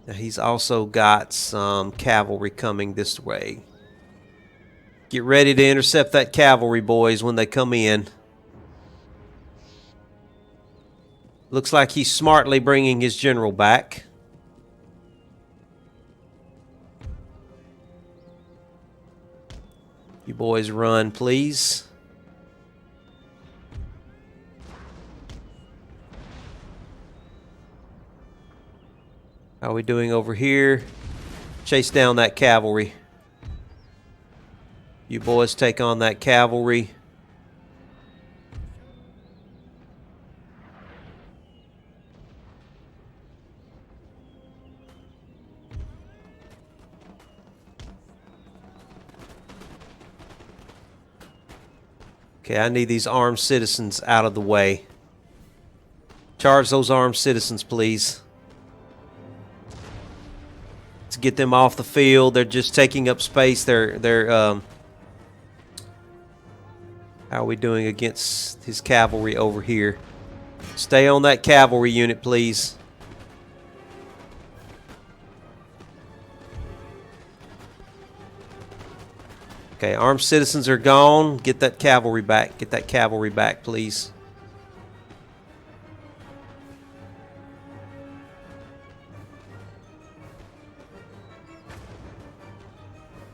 Now he's also got some cavalry coming this way. Get ready to intercept that cavalry, boys, when they come in. Looks like he's smartly bringing his general back. You boys run, please. How are we doing over here? Chase down that cavalry. You boys take on that cavalry. Okay, I need these armed citizens out of the way. Charge those armed citizens, please. To get them off the field. They're just taking up space. How are we doing against his cavalry over here? Stay on that cavalry unit, please. Okay, armed citizens are gone. Get that cavalry back. Get that cavalry back, please.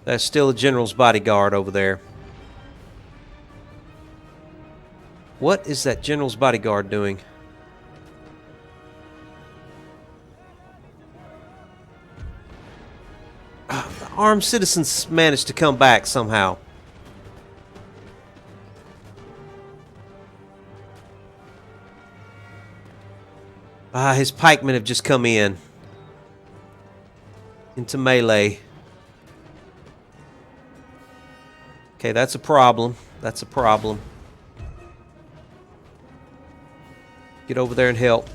That's still a general's bodyguard over there. What is that general's bodyguard doing? The armed citizens managed to come back somehow. His pikemen have just come in. Into melee. Okay, that's a problem. That's a problem. Get over there and help.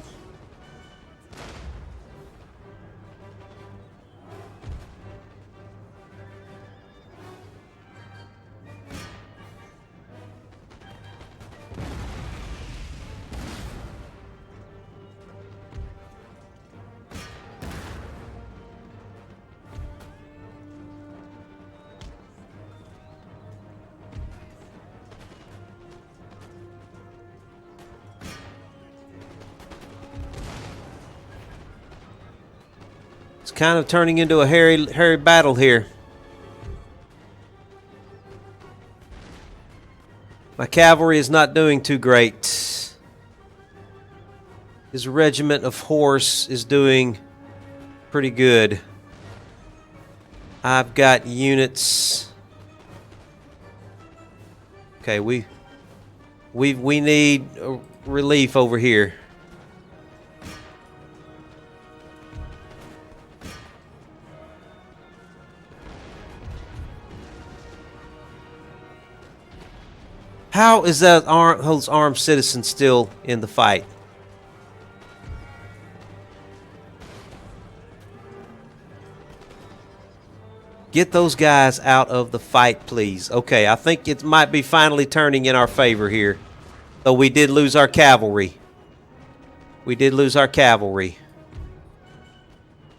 It's kind of turning into a hairy battle here. My cavalry is not doing too great. His regiment of horse is doing pretty good. I've got units. Okay, we need relief over here. How is that those armed citizens still in the fight? Get those guys out of the fight, please. Okay, I think it might be finally turning in our favor here. Though we did lose our cavalry. We did lose our cavalry.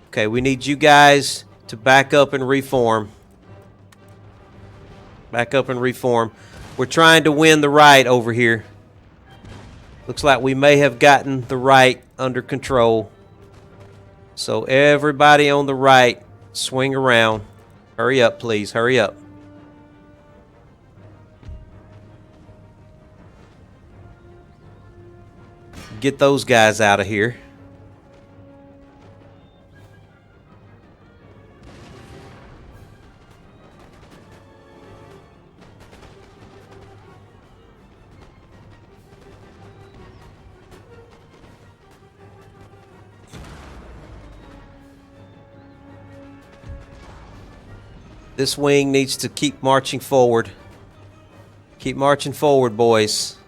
Okay, we need you guys to back up and reform. Back up and reform. We're trying to win the right over here. Looks like we may have gotten the right under control. So everybody on the right, swing around. Hurry up, please. Hurry up. Get those guys out of here. This wing needs to keep marching forward. Keep marching forward, boys.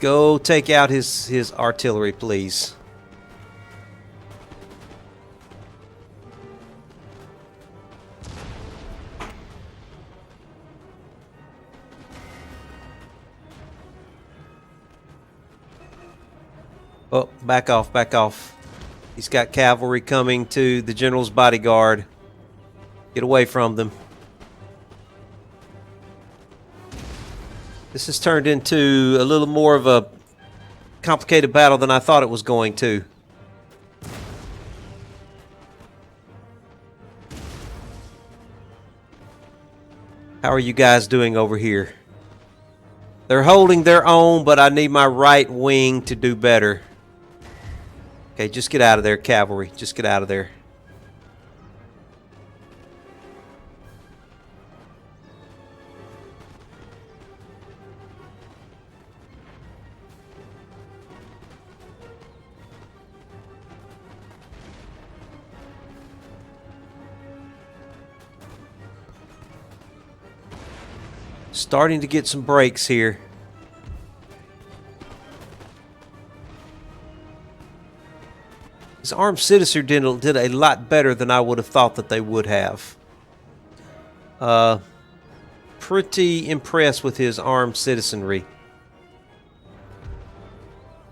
Go take out his artillery, please. Oh, back off, back off. He's got cavalry coming to the general's bodyguard. Get away from them. This has turned into a little more of a complicated battle than I thought it was going to. How are you guys doing over here? They're holding their own, but I need my right wing to do better. Okay, just get out of there, cavalry. Just get out of there. Starting to get some breaks here. His armed citizen did a lot better than I would have thought that they would have. Pretty impressed with his armed citizenry.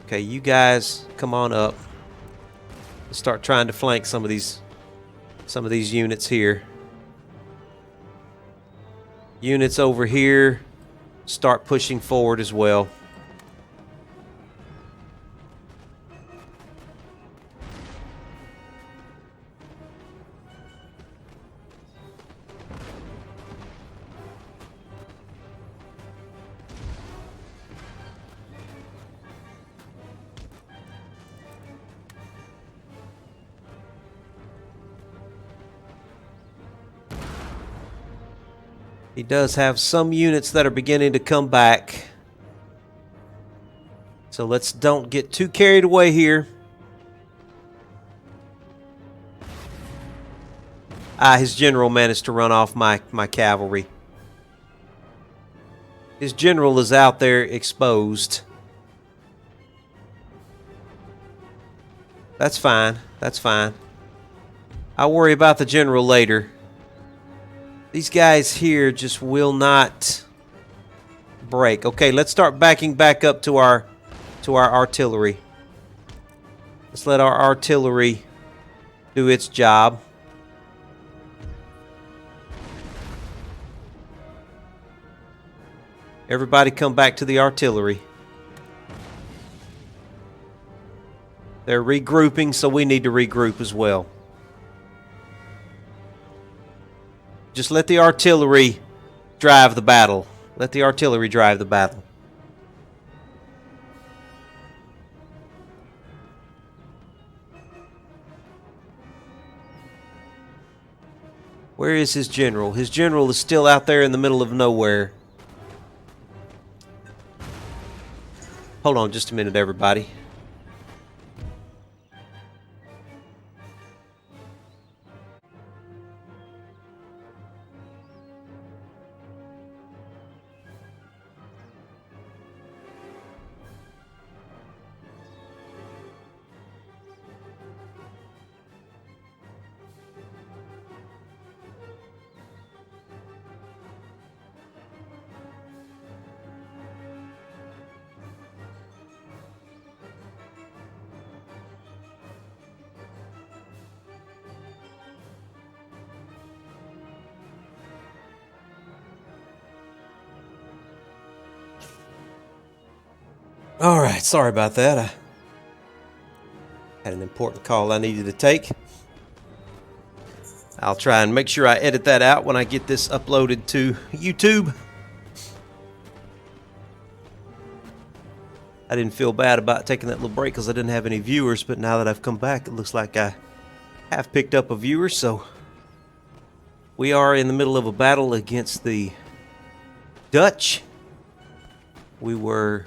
Okay, you guys, come on up. Let's start trying to flank some of these units here. Units over here, start pushing forward as well. He does have some units that are beginning to come back. So let's don't get too carried away here. His general managed to run off my cavalry. His general is out there exposed. That's fine. That's fine. I'll worry about the general later. These guys here just will not break. Okay, let's start backing back up to our artillery. Let's let our artillery do its job. Everybody come back to the artillery. They're regrouping, so we need to regroup as well. Just let the artillery drive the battle. Let the artillery drive the battle. Where is his general? His general is still out there in the middle of nowhere. Hold on just a minute, everybody. All right, sorry about that. I had an important call I needed to take. I'll try and make sure I edit that out when I get this uploaded to YouTube. I didn't feel bad about taking that little break because I didn't have any viewers, but now that I've come back, it looks like I have picked up a viewer, so we are in the middle of a battle against the Dutch. We were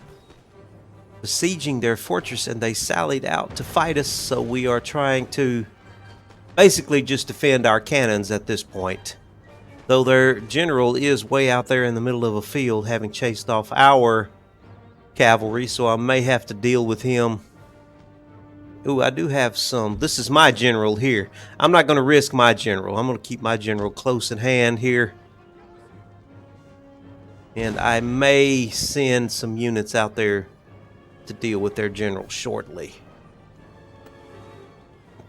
besieging their fortress and they sallied out to fight us, so we are trying to basically just defend our cannons at this point. Though their general is way out there in the middle of a field having chased off our cavalry, so I may have to deal with him. Ooh, I do have some. This is my general here. I'm not going to risk my general. I'm going to keep my general close in hand here. And I may send some units out there to deal with their general shortly.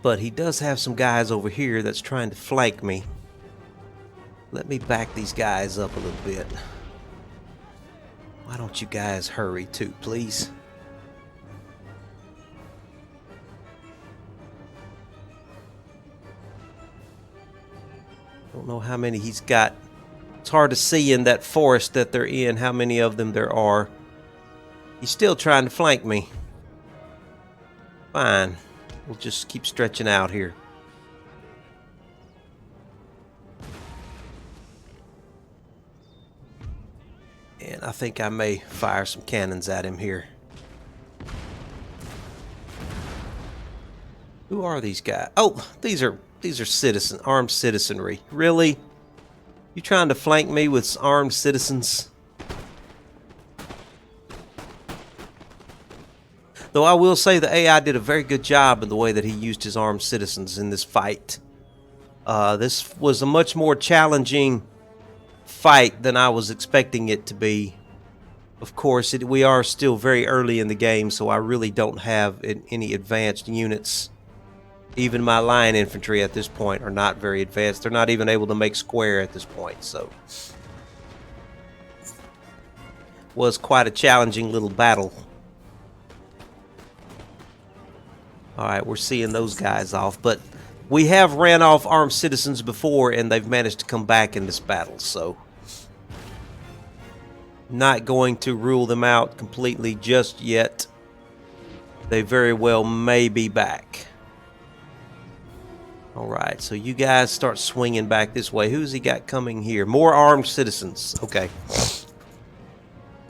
But he does have some guys over here that's trying to flank me. Let me back these guys up a little bit. Why don't you guys hurry too, please? Don't know how many he's got. It's hard to see in that forest that they're in how many of them there are. He's still trying to flank me. Fine. We'll just keep stretching out here. And I think I may fire some cannons at him here. Who are these guys? Oh, these are armed citizenry. Really? You trying to flank me with armed citizens? Though I will say the AI did a very good job in the way that he used his armed citizens in this fight. This was a much more challenging fight than I was expecting it to be. Of course, we are still very early in the game, so I really don't have any advanced units. Even my line infantry at this point are not very advanced. They're not even able to make square at this point, so was quite a challenging little battle. Alright, we're seeing those guys off, but we have ran off armed citizens before and they've managed to come back in this battle, so not going to rule them out completely just yet. They very well may be back. Alright, so you guys start swinging back this way. Who's he got coming here? More armed citizens. Okay.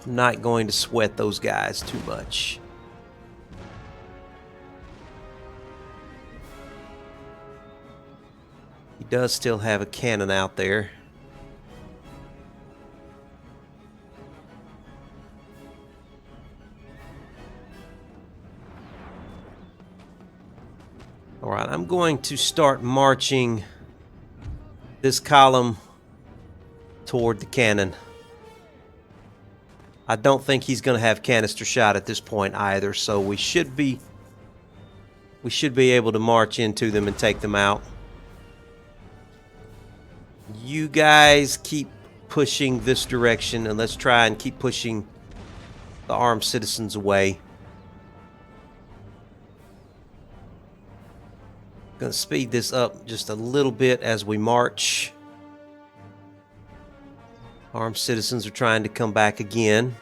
I'm not going to sweat those guys too much. He does still have a cannon out there. Alright, I'm going to start marching this column toward the cannon. I don't think he's going to have canister shot at this point either, so we should be able to march into them and take them out. You guys keep pushing this direction, and let's try and keep pushing the armed citizens away. Gonna speed this up just a little bit as we march. Armed citizens are trying to come back again.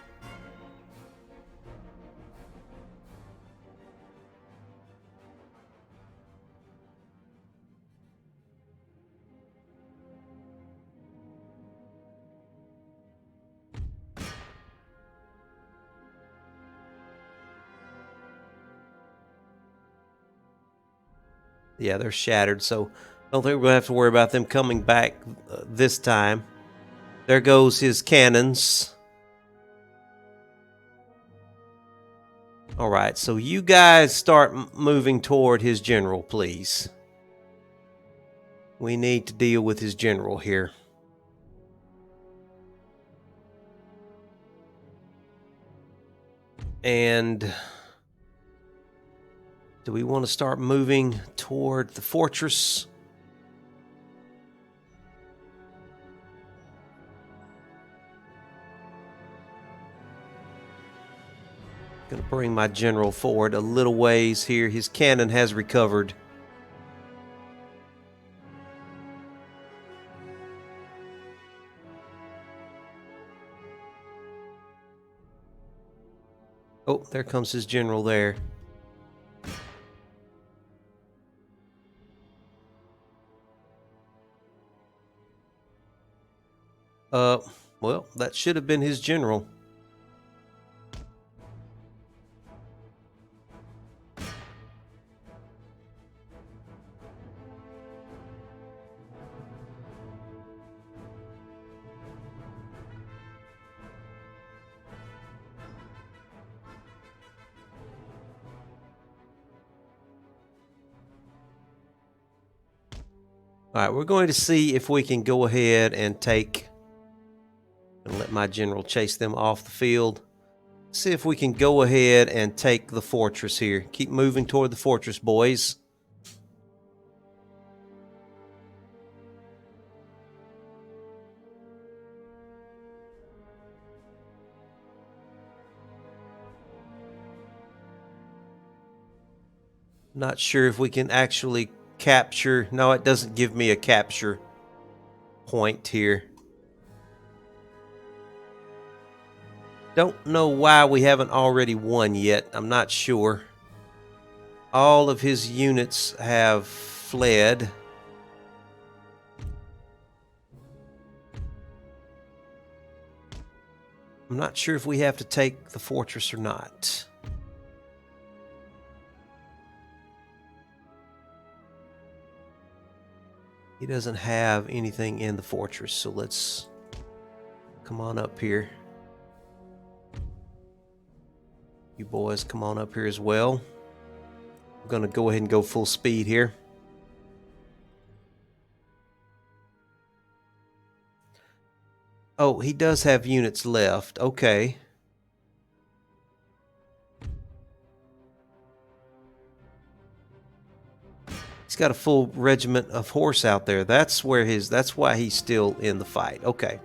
Yeah, they're shattered, so I don't think we're going to have to worry about them coming back this time. There goes his cannons. Alright, so you guys start moving toward his general, please. We need to deal with his general here. And do we want to start moving toward the fortress? Gonna bring my general forward a little ways here. His cannon has recovered. Oh, there comes his general there. Well, that should have been his general. All right, we're going to see if we can go ahead and take and let my general chase them off the field. See if we can go ahead and take the fortress here. Keep moving toward the fortress, boys. Not sure if we can actually capture. No, it doesn't give me a capture point here. Don't know why we haven't already won yet. I'm not sure. All of his units have fled. I'm not sure if we have to take the fortress or not. He doesn't have anything in the fortress, so let's come on up here. You boys come on up here as well. I'm going to go ahead and go full speed here. Oh, he does have units left. Okay. He's got a full regiment of horse out there. That's why he's still in the fight. Okay.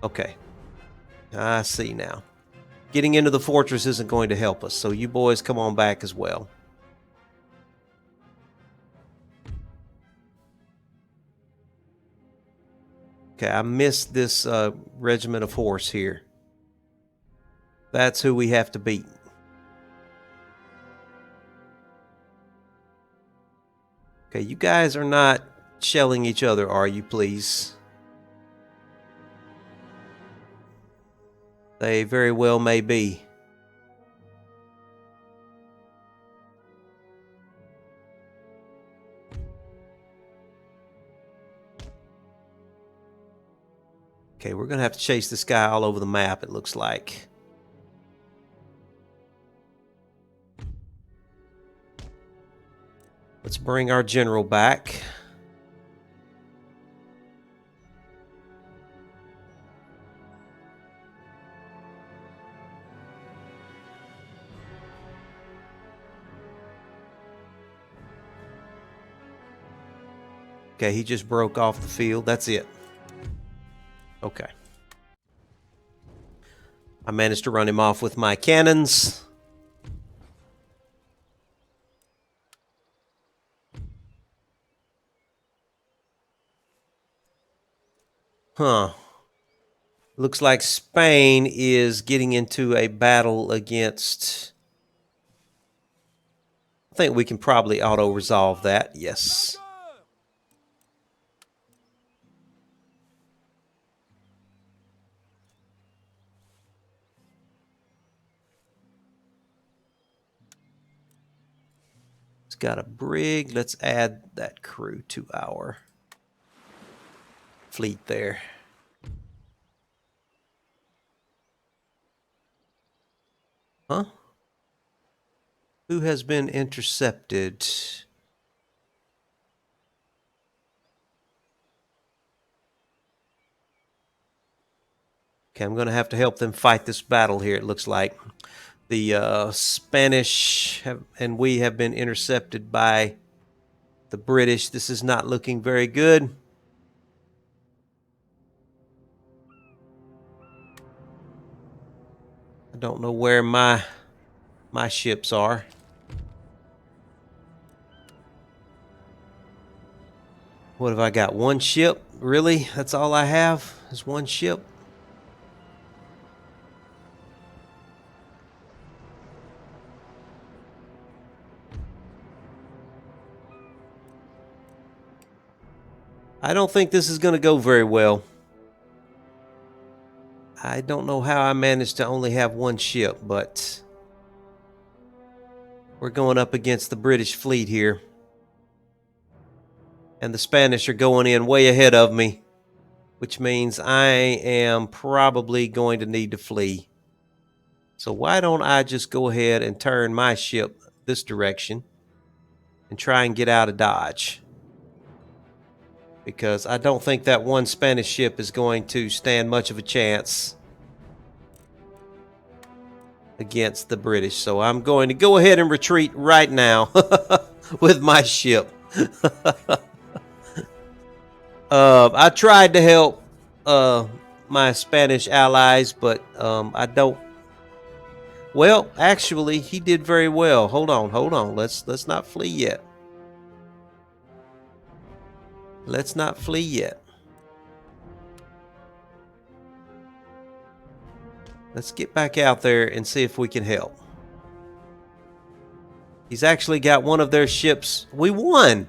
Okay. I see now. Getting into the fortress isn't going to help us, so you boys come on back as well. Okay, I missed this regiment of horse here. That's who we have to beat. Okay, you guys are not shelling each other, are you, please? They very well may be. Okay, we're going to have to chase this guy all over the map, it looks like. Let's bring our general back. Okay, he just broke off the field. That's it. Okay. I managed to run him off with my cannons. Huh. Looks like Spain is getting into a battle against... I think we can probably auto-resolve that. Yes. It's got a brig. Let's add that crew to our fleet there. Huh? Who has been intercepted? Okay, I'm going to have to help them fight this battle here, it looks like. The Spanish and we have been intercepted by the British. This is not looking very good. I don't know where my my ships are. What have I got? One ship? Really? That's all I have? Is one ship? I don't think this is going to go very well. I don't know how I managed to only have one ship, but we're going up against the British fleet here. And the Spanish are going in way ahead of me, which means I am probably going to need to flee. So why don't I just go ahead and turn my ship this direction and try and get out of Dodge? Because I don't think that one Spanish ship is going to stand much of a chance against the British. So I'm going to go ahead and retreat right now with my ship. I tried to help my Spanish allies, but I don't. Well, actually, he did very well. Hold on. Let's not flee yet. Let's not flee yet. Let's get back out there and see if we can help. He's actually got one of their ships. We won.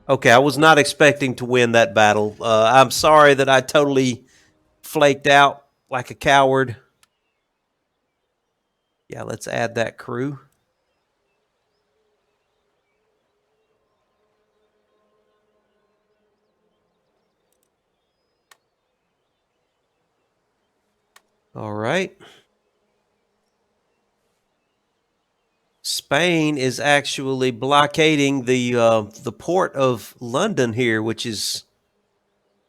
Okay, I was not expecting to win that battle. I'm sorry that I totally flaked out like a coward. Yeah, let's add that crew. All right. Spain is actually blockading the port of London here, which is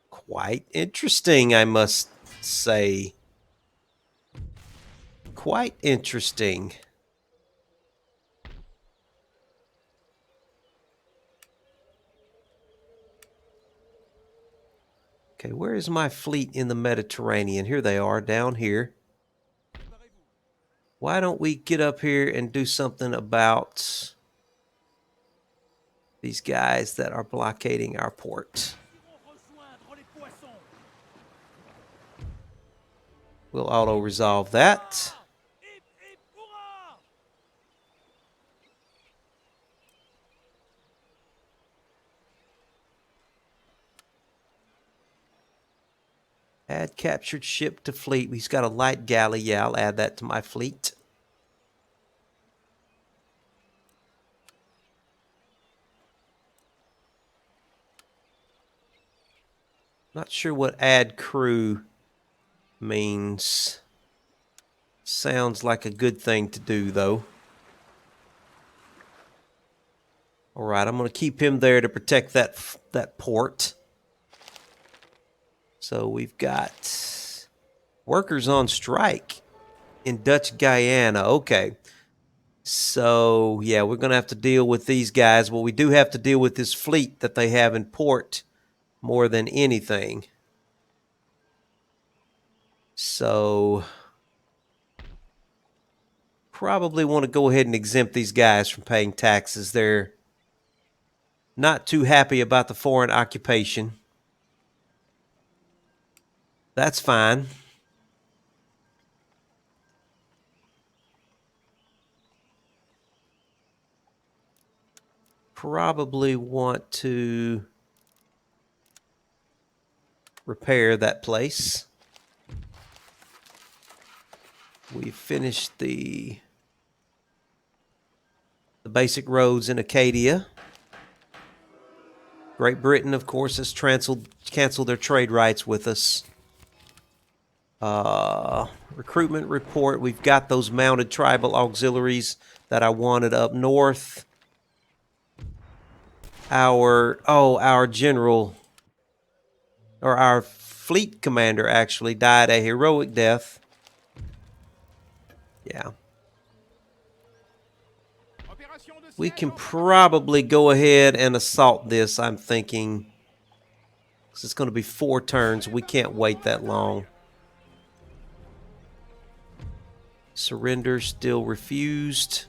quite interesting, I must say. Quite interesting. Okay, where is my fleet in the Mediterranean? Here they are, down here. Why don't we get up here and do something about these guys that are blockading our port? We'll auto-resolve that. Add captured ship to fleet. He's got a light galley. Yeah, I'll add that to my fleet. Not sure what add crew means. Sounds like a good thing to do, though. All right, I'm going to keep him there to protect that port. So we've got workers on strike in Dutch Guyana. Okay. So, yeah, we're going to have to deal with these guys. Well, we do have to deal with this fleet that they have in port more than anything. So, probably want to go ahead and exempt these guys from paying taxes. They're not too happy about the foreign occupation. That's fine. Probably want to repair that place. We finished the basic roads in Acadia. Great Britain, of course, has canceled their trade rights with us. Recruitment report. We've got those mounted tribal auxiliaries that I wanted up north. Our general, or our fleet commander, actually died a heroic death. Yeah. We can probably go ahead and assault this, I'm thinking. Because it's going to be 4 turns. We can't wait that long. Surrender still refused.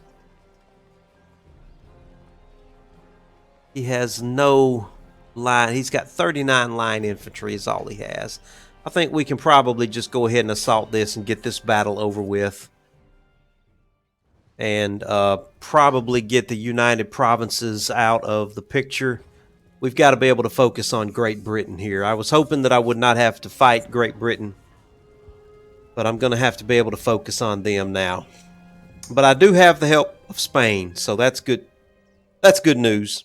He has no line. He's got 39 line infantry is all he has. I think we can probably just go ahead and assault this and get this battle over with. And probably get the United Provinces out of the picture. We've got to be able to focus on Great Britain here. I was hoping that I would not have to fight Great Britain, but I'm going to have to be able to focus on them now. But I do have the help of Spain, so that's good. That's good news.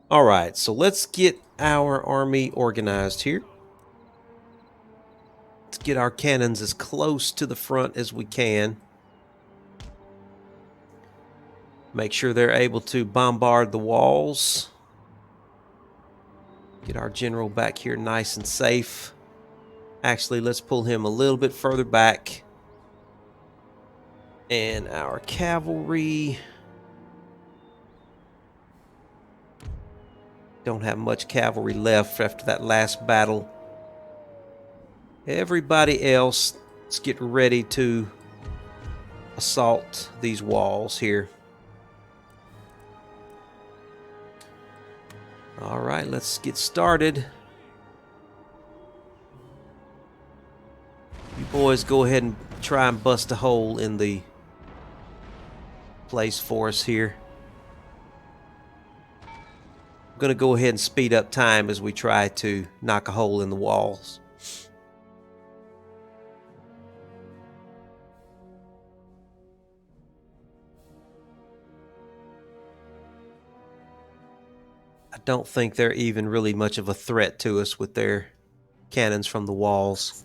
All right, so let's get our army organized here. Let's get our cannons as close to the front as we can. Make sure they're able to bombard the walls. Get our general back here nice and safe. Actually, let's pull him a little bit further back. And our cavalry. Don't have much cavalry left after that last battle. Everybody else, let's get ready to assault these walls here. All right, let's get started. You boys go ahead and try and bust a hole in the place for us here. I'm going to go ahead and speed up time as we try to knock a hole in the walls. I don't think they're even really much of a threat to us with their cannons from the walls.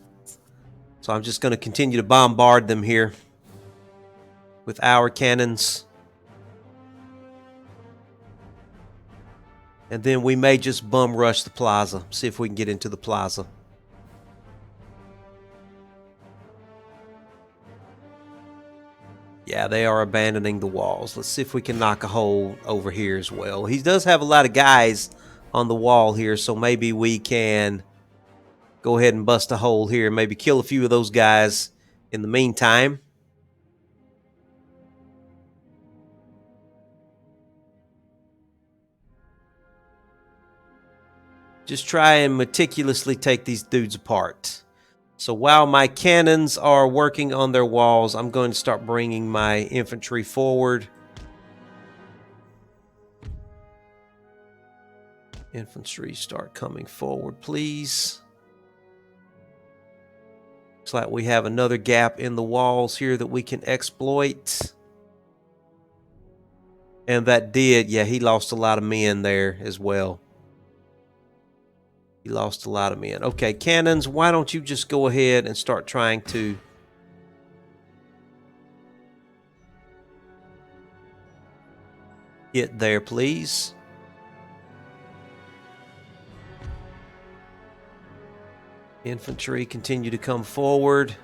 So I'm just going to continue to bombard them here with our cannons. And then we may just bum rush the plaza. See if we can get into the plaza. Yeah, they are abandoning the walls. Let's see if we can knock a hole over here as well. He does have a lot of guys on the wall here, so maybe we can go ahead and bust a hole here. Maybe kill a few of those guys in the meantime. Just try and meticulously take these dudes apart. So while my cannons are working on their walls, I'm going to start bringing my infantry forward. Infantry, start coming forward, please. Looks like we have another gap in the walls here that we can exploit. And that did, yeah, he lost a lot of men there as well. He lost a lot of men. Okay, cannons, why don't you just go ahead and start trying to hit there, please. Infantry, continue to come forward.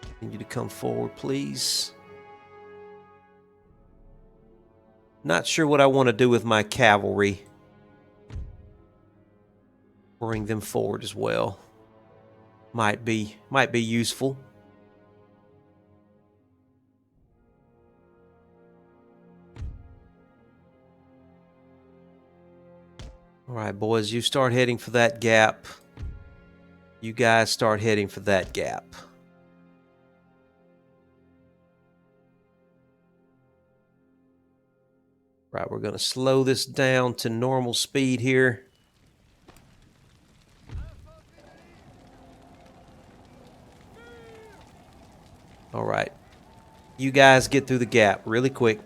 Continue to come forward, please. Not sure what I want to do with my cavalry. Bring them forward as well. Might be useful. All right, boys, you start heading for that gap. You guys start heading for that gap. Right, we're going to slow this down to normal speed here. All right. You guys get through the gap really quick.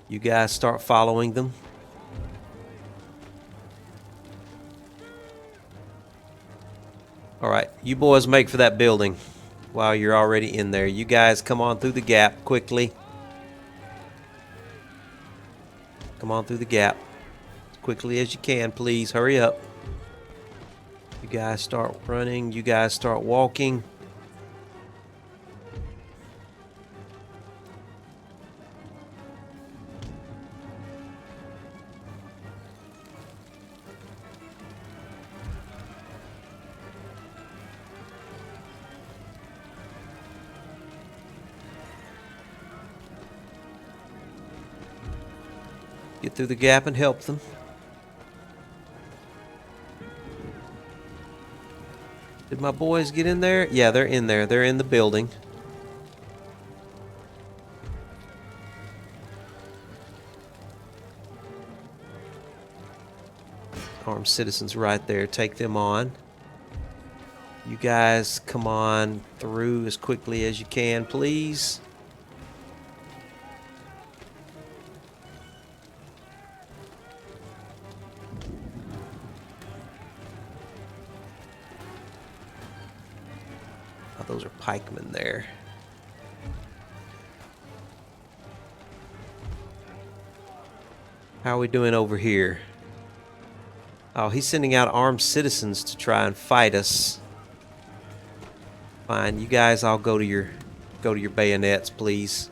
You guys start following them. All right, you boys make for that building while you're already in there. You guys come on through the gap quickly. Come on through the gap as quickly as you can, please. Hurry up. You guys start running. You guys start walking. Get through the gap and help them. Did my boys get in there? Yeah, they're in there. They're in the building. Armed citizens right there. Take them on. You guys come on through as quickly as you can, please. Oh, those are pikemen there. How are we doing over here? Oh, he's sending out armed citizens to try and fight us. Fine, you guys all go to your bayonets, please.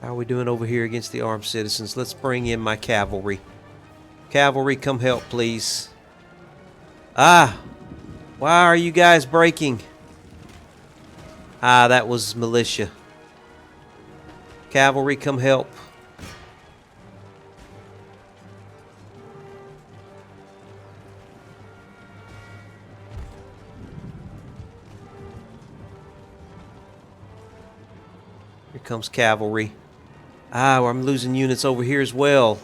How are we doing over here against the armed citizens? Let's bring in my cavalry. Cavalry, come help, please. Ah! Why are you guys breaking? Ah, that was militia. Cavalry, come help. Here comes cavalry. Ah, I'm losing units over here as well.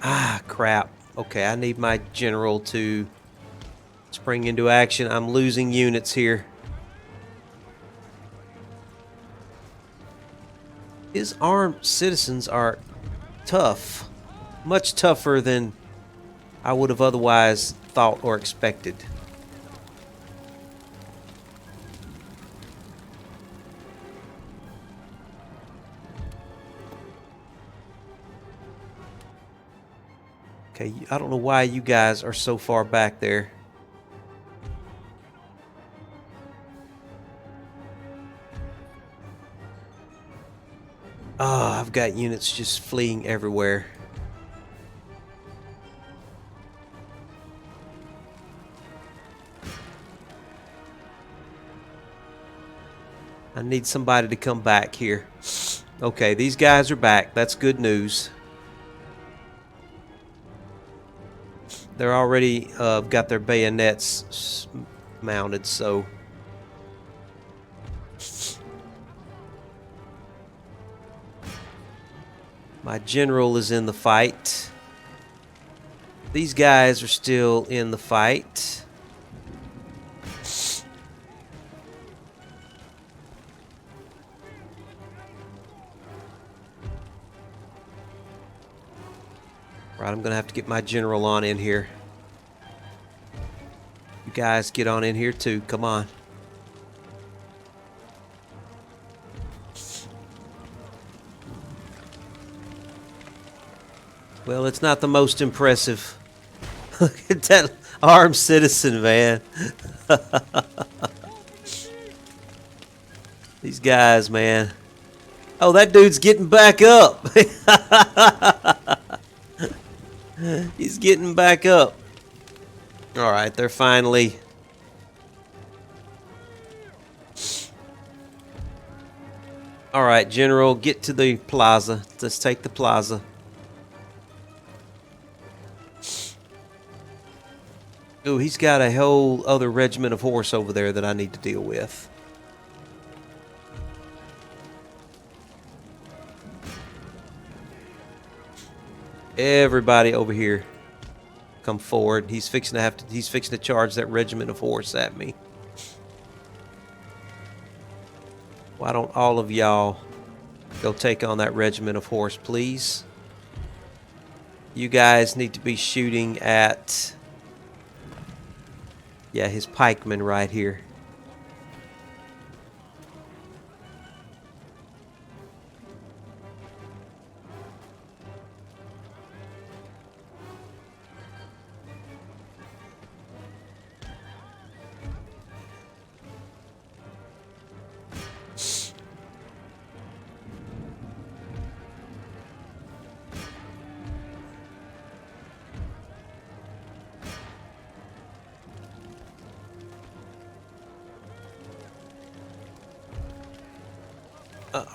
Ah, crap. Okay, I need my general to spring into action. I'm losing units here. His armed citizens are tough. Much tougher than I would have otherwise thought or expected. Okay, I don't know why you guys are so far back there. Ah, I've got units just fleeing everywhere. I need somebody to come back here. Okay, these guys are back. That's good news. They're already got their bayonets mounted, so... My general is in the fight. These guys are still in the fight. Right, I'm gonna have to get my general on in here. You guys get on in here too. Come on. Well, it's not the most impressive. Look at that armed citizen, man. These guys, man. Oh, that dude's getting back up. He's getting back up. All right, they're finally... All right, General, get to the plaza. Let's take the plaza. Ooh, he's got a whole other regiment of horse over there that I need to deal with. Everybody over here, come forward. He's fixing to charge that regiment of horse at me. Why don't all of y'all go take on that regiment of horse, please? You guys need to be shooting at Yeah, his pikemen right here.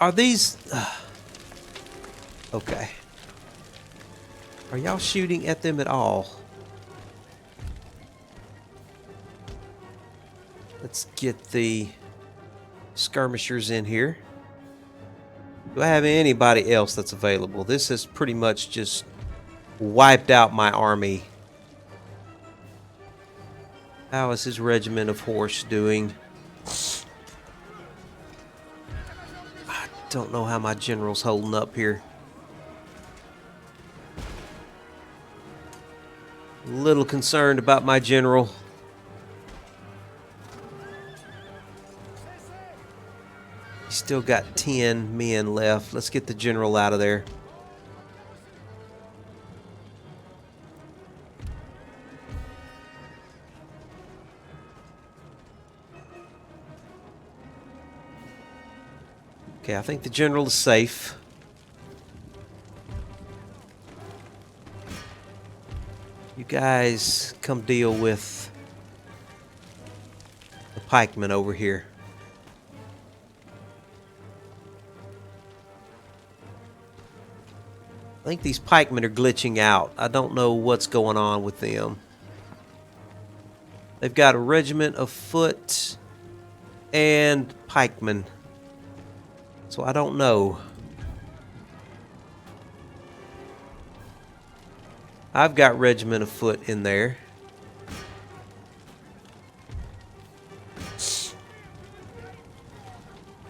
Are these... okay. Are y'all shooting at them at all? Let's get the skirmishers in here. Do I have anybody else that's available? This has pretty much just wiped out my army. How is his regiment of horse doing? I don't know how my general's holding up here. A little concerned about my general. He's still got 10 men left. Let's get the general out of there. Okay, I think the general is safe. You guys come deal with the pikemen over here. I think these pikemen are glitching out. I don't know what's going on with them. They've got a regiment of foot and pikemen. So I don't know. I've got regiment of foot in there.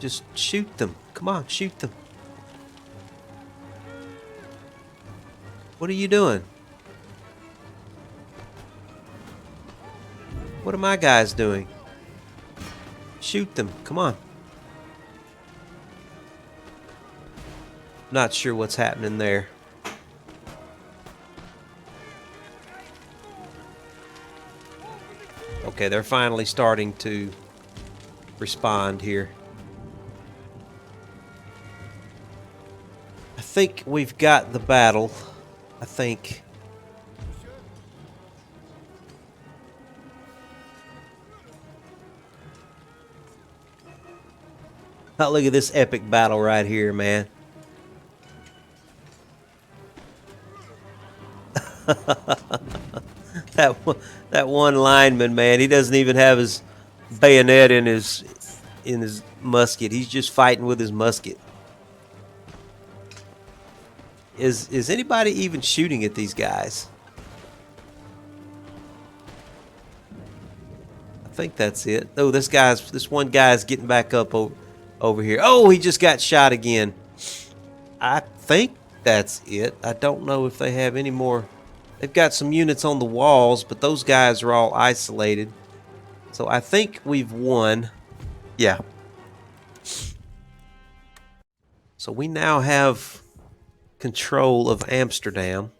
Just shoot them. Come on, shoot them. What are you doing? What are my guys doing? Shoot them. Come on. Not sure what's happening there. Okay, they're finally starting to respond here. I think we've got the battle. I think. Oh, look at this epic battle right here, man. that one lineman, man, he doesn't even have his bayonet in his musket. He's just fighting with his musket. Is anybody even shooting at these guys? I think that's it. Oh, this one guy's getting back up over here. Oh, he just got shot again. I think that's it. I don't know if they have any more. They've got some units on the walls, but those guys are all isolated. So I think we've won. Yeah. So we now have control of Amsterdam.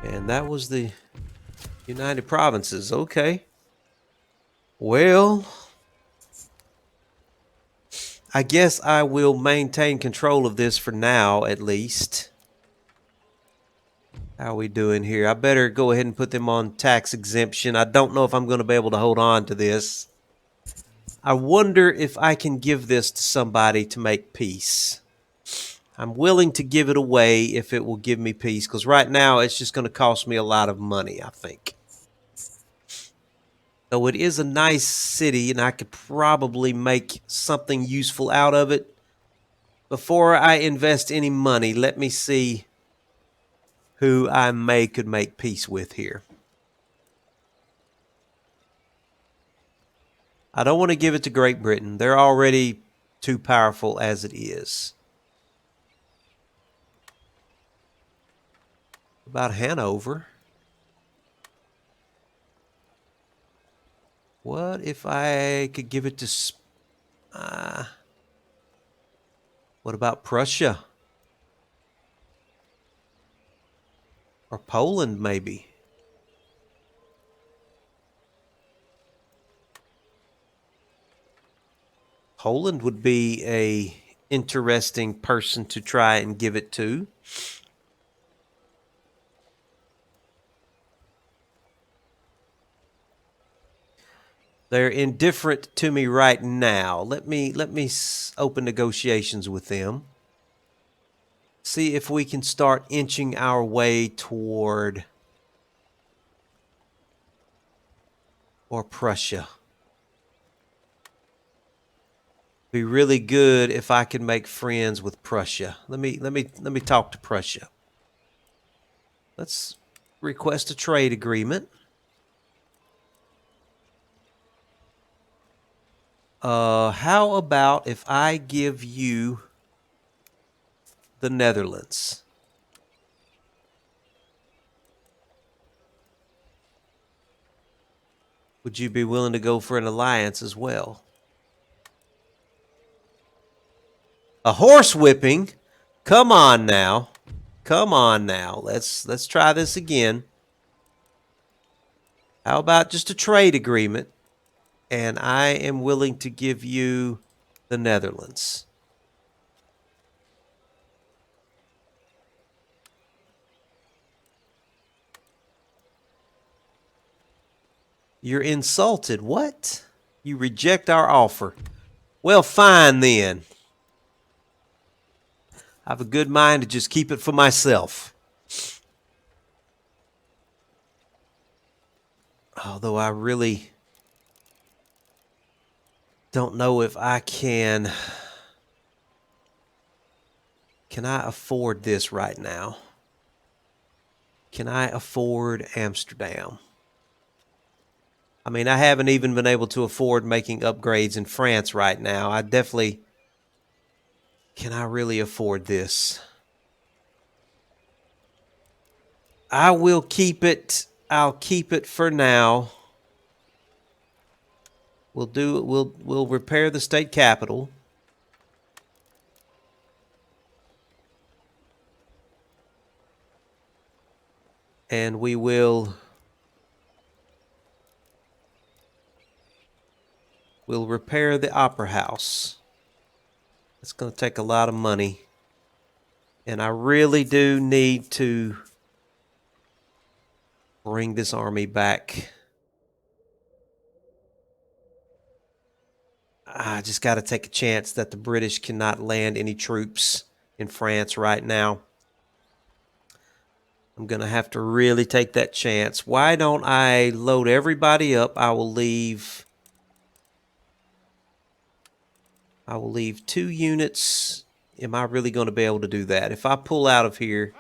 And that was the United Provinces. Okay. Well, I guess I will maintain control of this for now, at least. How are we doing here? I better go ahead and put them on tax exemption. I don't know if I'm going to be able to hold on to this. I wonder if I can give this to somebody to make peace. I'm willing to give it away if it will give me peace, because right now it's just going to cost me a lot of money, I think. Though it is a nice city, and I could probably make something useful out of it. Before I invest any money, let me see who I could make peace with here. I don't want to give it to Great Britain. They're already too powerful as it is. about Hanover? What if I could give it to... what about Prussia? Or Poland, maybe? Poland would be a interesting person to try and give it to. They're indifferent to me right now. Let me open negotiations with them. See if we can start inching our way toward Prussia. Be really good if I can make friends with Prussia. Let me talk to Prussia. Let's request a trade agreement. How about if I give you the Netherlands? Would you be willing to go for an alliance as well? A horse whipping? Come on now. Come on now. Let's try this again. How about just a trade agreement? And I am willing to give you the Netherlands. You're insulted. What? You reject our offer. Well, fine then. I have a good mind to just keep it for myself. Although I really don't know if I can. Can I afford this right now? Can I afford Amsterdam? I mean, I haven't even been able to afford making upgrades in France right now. I definitely... Can I really afford this? I will keep it. I'll keep it for now. We'll repair the state capital. And we'll repair the opera house. It's going to take a lot of money. And I really do need to bring this army back. I just got to take a chance that the British cannot land any troops in France right now. I'm going to have to really take that chance. Why don't I load everybody up? I will leave 2 units. Am I really going to be able to do that? If I pull out of here,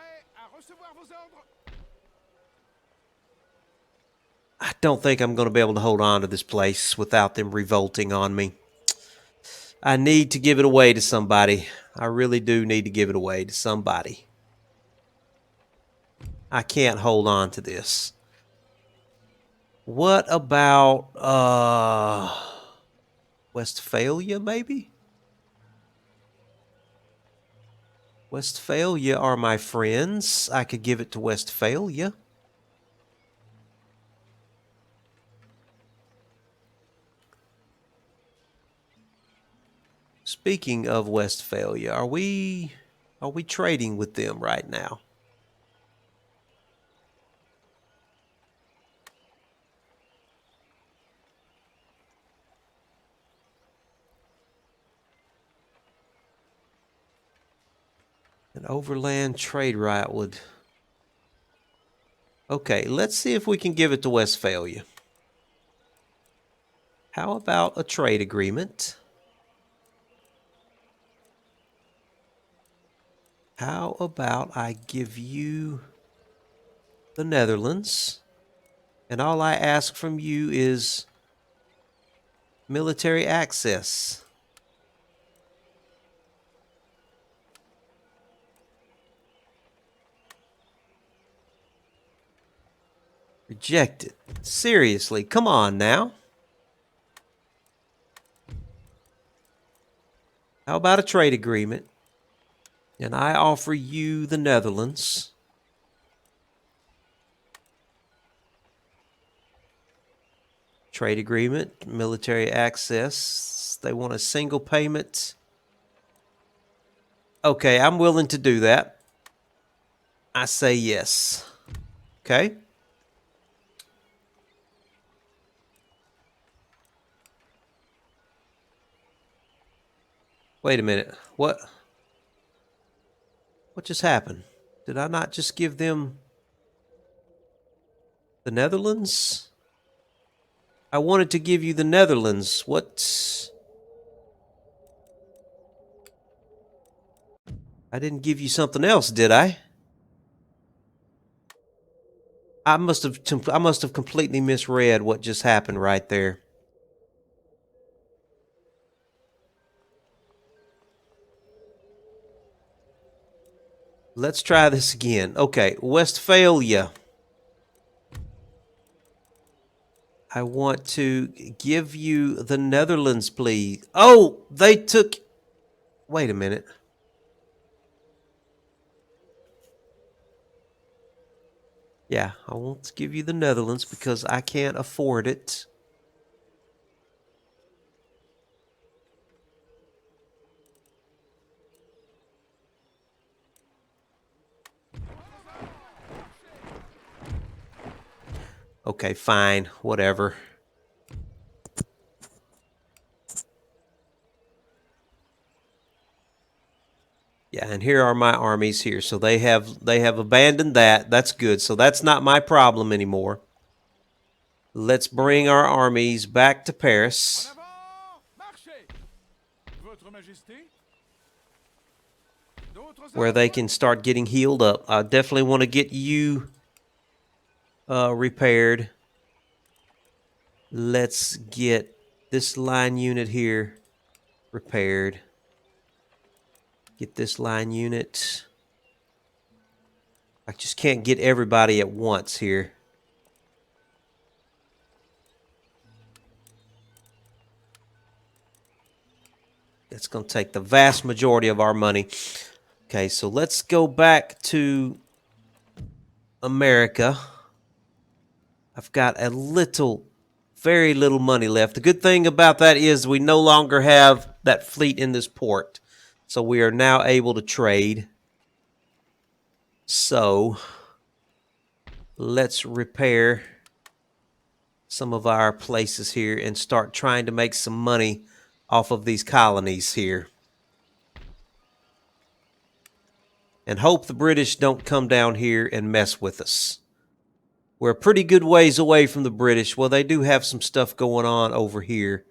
I don't think I'm going to be able to hold on to this place without them revolting on me. I need to give it away to somebody. I really do need to give it away to somebody. I can't hold on to this. What about Westphalia, maybe? Westphalia are my friends. I could give it to Westphalia. Speaking of Westphalia, are we trading with them right now? An overland trade route would... Okay, let's see if we can give it to Westphalia. How about a trade agreement? How about I give you the Netherlands, and all I ask from you is military access. Rejected. Seriously, come on now. How about a trade agreement? And I offer you the Netherlands. Trade agreement, military access. They want a single payment. Okay, I'm willing to do that. I say yes. Okay. Wait a minute. What just happened? Did I not just give them the Netherlands? I wanted to give you the Netherlands. What? I didn't give you something else, did I? I must have completely misread what just happened right there. Let's try this again. Okay, Westphalia. I want to give you the Netherlands, please. Oh, they took... Wait a minute. Yeah, I want to give you the Netherlands because I can't afford it. Okay, fine. Whatever. Yeah, and here are my armies here. So they have abandoned that. That's good. So that's not my problem anymore. Let's bring our armies back to Paris, where they can start getting healed up. I definitely want to get you repaired. Let's get this line unit here repaired. Get this line unit. I just can't get everybody at once here. That's going to take the vast majority of our money. Okay, so let's go back to America. I've got very little money left. The good thing about that is we no longer have that fleet in this port. So we are now able to trade. So let's repair some of our places here and start trying to make some money off of these colonies here. And hope the British don't come down here and mess with us. We're a pretty good ways away from the British. Well, they do have some stuff going on over here.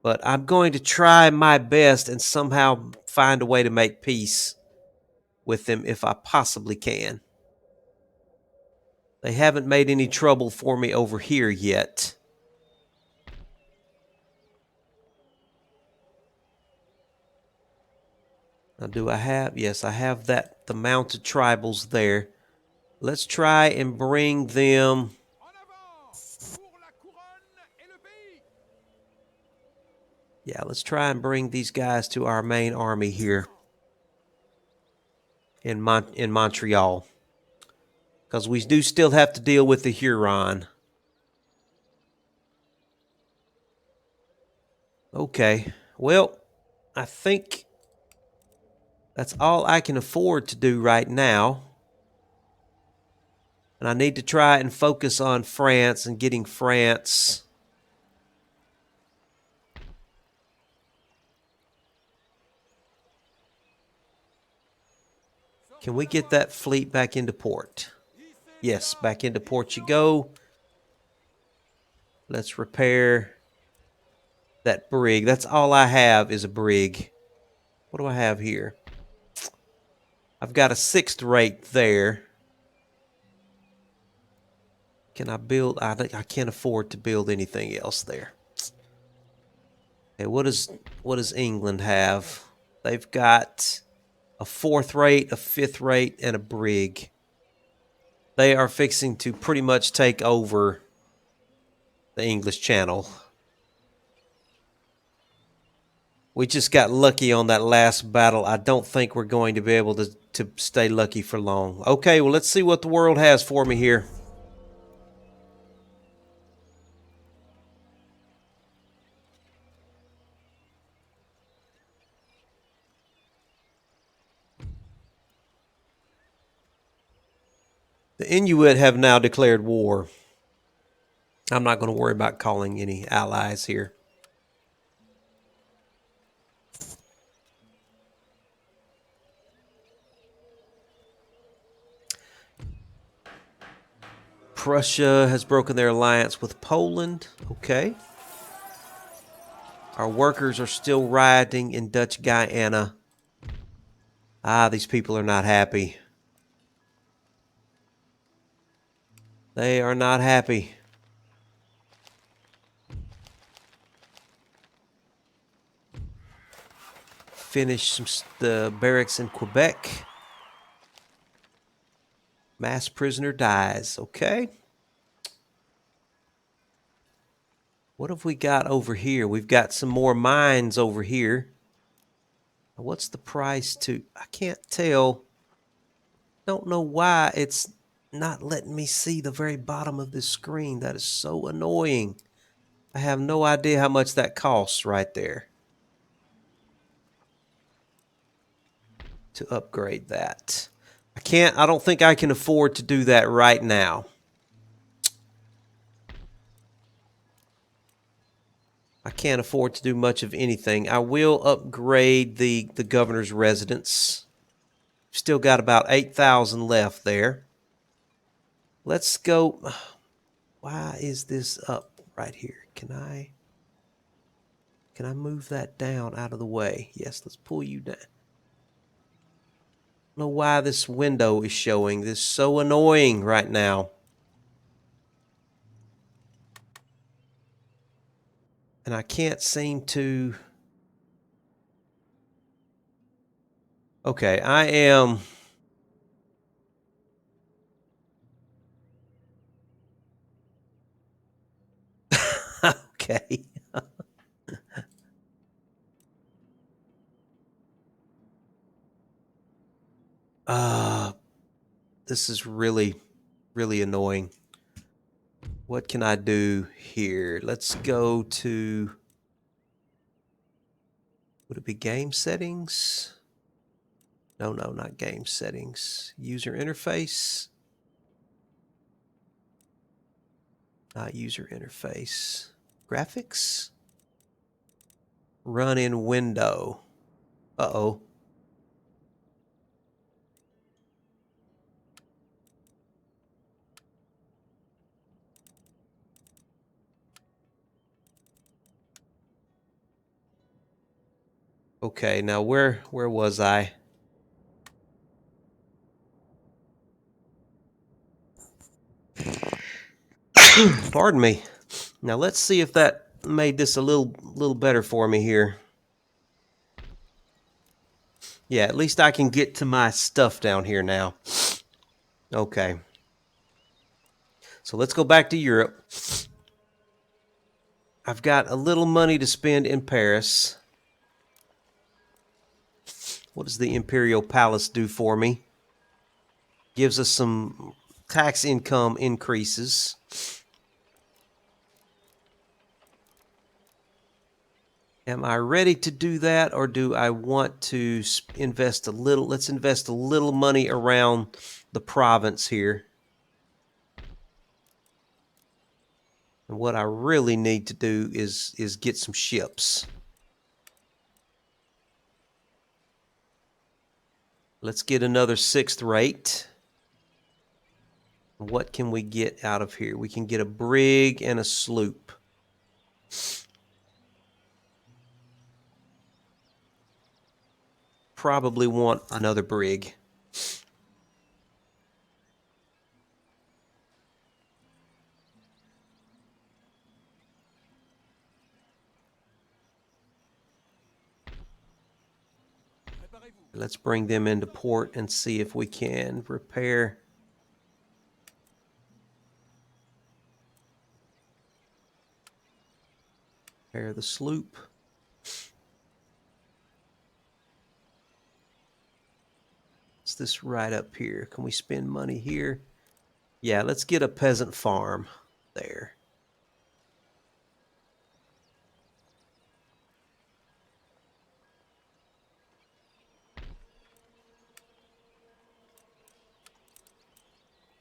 But I'm going to try my best and somehow find a way to make peace with them if I possibly can. They haven't made any trouble for me over here yet. Now, do I have... Yes, I have the mounted tribals there. Let's try and bring them... Yeah, let's try and bring these guys to our main army here in Montreal. Because we do still have to deal with the Huron. Okay, well, I think that's all I can afford to do right now. And I need to try and focus on France and getting France. Can we get that fleet back into port? Yes, back into port you go. Let's repair that brig. That's all I have is a brig. What do I have here? I've got a 6th rate there. Can I build? I can't afford to build anything else there. Okay, what does England have? They've got a 4th rate, a 5th rate, and a brig. They are fixing to pretty much take over the English Channel. We just got lucky on that last battle. I don't think we're going to be able to stay lucky for long. Okay, well, let's see what the world has for me here. The Inuit have now declared war. I'm not going to worry about calling any allies here. Prussia has broken their alliance with Poland. Okay. Our workers are still rioting in Dutch Guyana. Ah, these people are not happy. They are not happy. Finish the barracks in Quebec. Mass prisoner dies. Okay. What have we got over here? We've got some more mines over here. What's the price to... I can't tell. Don't know why it's not letting me see the very bottom of this screen. That is so annoying. I have no idea how much that costs right there to upgrade that. I don't think I can afford to do that right now. I can't afford to do much of anything. I will upgrade the governor's residence. Still got about 8,000 left there. Let's go. Why is this up right here? Can I move that down out of the way? Yes, let's pull you down. I don't know why this window is showing. This is so annoying right now. And I can't seem to... Okay, I am... Okay. This is really, really annoying. What can I do here? Let's go to... Would it be game settings? No, not game settings. User interface. Not user interface. Graphics. Run in window. Uh-oh. Okay, now where was I? Pardon me. Now let's see if that made this a little better for me here. Yeah, at least I can get to my stuff down here now. Okay. So let's go back to Europe. I've got a little money to spend in Paris. What does the Imperial Palace do for me? Gives us some tax income increases. Am I ready to do that, or do I want to invest a little? Let's invest a little money around the province here. And what I really need to do is get some ships. Let's get another 6th rate. What can we get out of here? We can get a brig and a sloop. Probably want another brig. Let's bring them into port and see if we can repair. Repair the sloop. What's this right up here? Can we spend money here? Yeah, let's get a peasant farm there.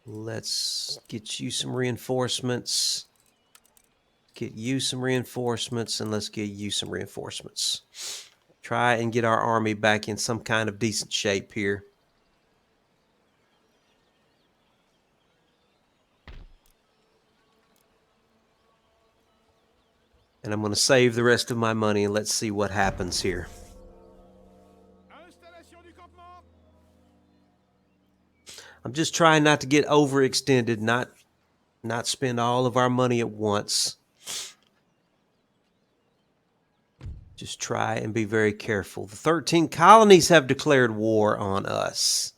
Let's get you some reinforcements. Get you some reinforcements, and let's get you some reinforcements. Try and get our army back in some kind of decent shape here. And I'm going to save the rest of my money, and let's see what happens here. I'm just trying not to get overextended, not spend all of our money at once. Just try and be very careful. The 13 colonies have declared war on us.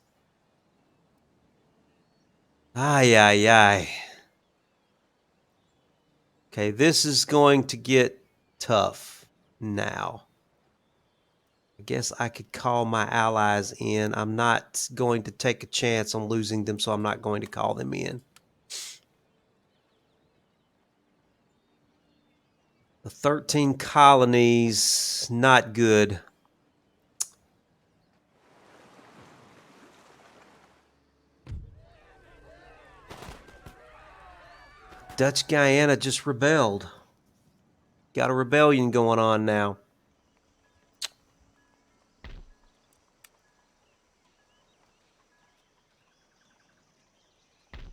Ay, ay, ay. Okay, this is going to get tough now. I guess I could call my allies in. I'm not going to take a chance on losing them, so I'm not going to call them in. The 13 colonies, not good. Dutch Guyana just rebelled. Got a rebellion going on now.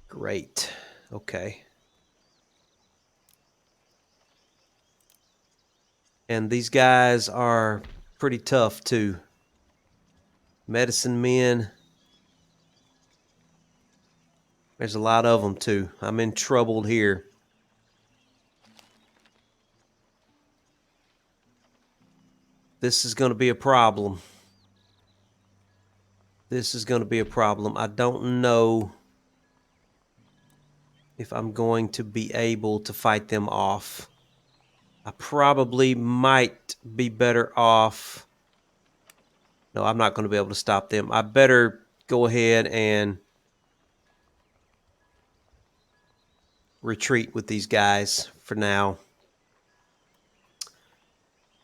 Great. Okay. And these guys are pretty tough too. Medicine men. There's a lot of them too. I'm in trouble here. This is going to be a problem. This is going to be a problem. I don't know if I'm going to be able to fight them off. I probably might be better off. No, I'm not going to be able to stop them. I better go ahead and retreat with these guys for now.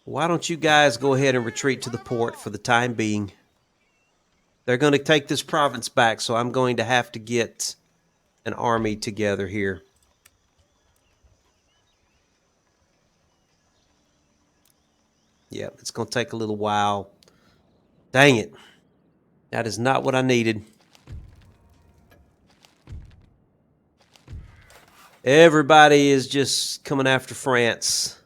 Why don't you guys go ahead and retreat to the port for the time being? They're going to take this province back, so I'm going to have to get an army together here. Yep, it's going to take a little while. Dang it. That is not what I needed. Everybody is just coming after France.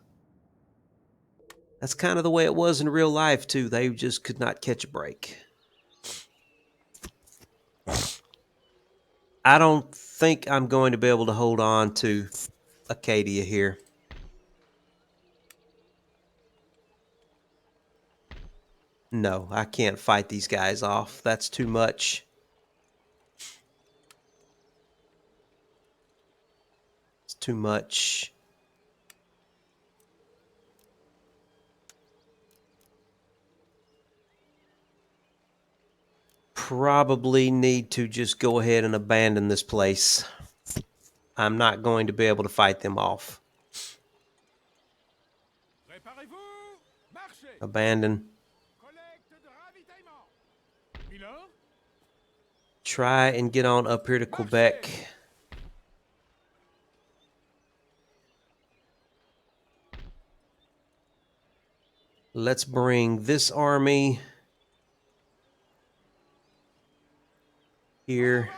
That's kind of the way it was in real life, too. They just could not catch a break. I don't think I'm going to be able to hold on to Acadia here. No, I can't fight these guys off. That's too much. It's too much. Probably need to just go ahead and abandon this place. I'm not going to be able to fight them off. Abandon. Try and get on up here to Quebec. Let's bring this army here.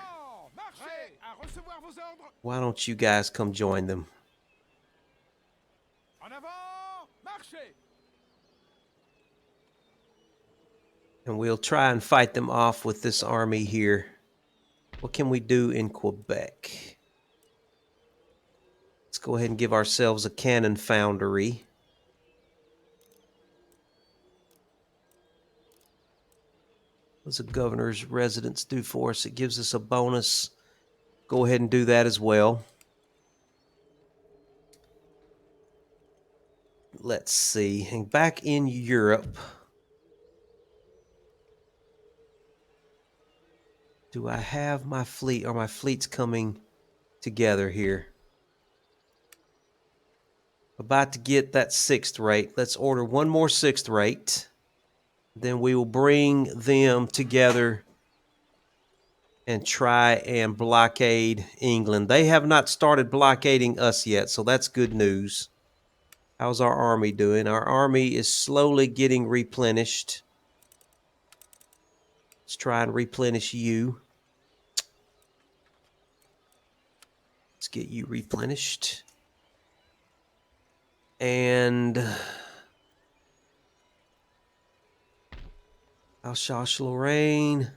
Why don't you guys come join them? And we'll try and fight them off with this army here. What can we do in Quebec? Let's go ahead and give ourselves a cannon foundry. What does a governor's residence do for us? It gives us a bonus. Go ahead and do that as well. let's see. And back in Europe, do I have my fleet, or my fleet's coming together here? About to get that 6th rate. Let's order one more 6th rate. Then we will bring them together and try and blockade England. They have not started blockading us yet, so that's good news. How's our army doing? Our army is slowly getting replenished. Let's try and replenish you. Let's get you replenished. And Alsace-Lorraine.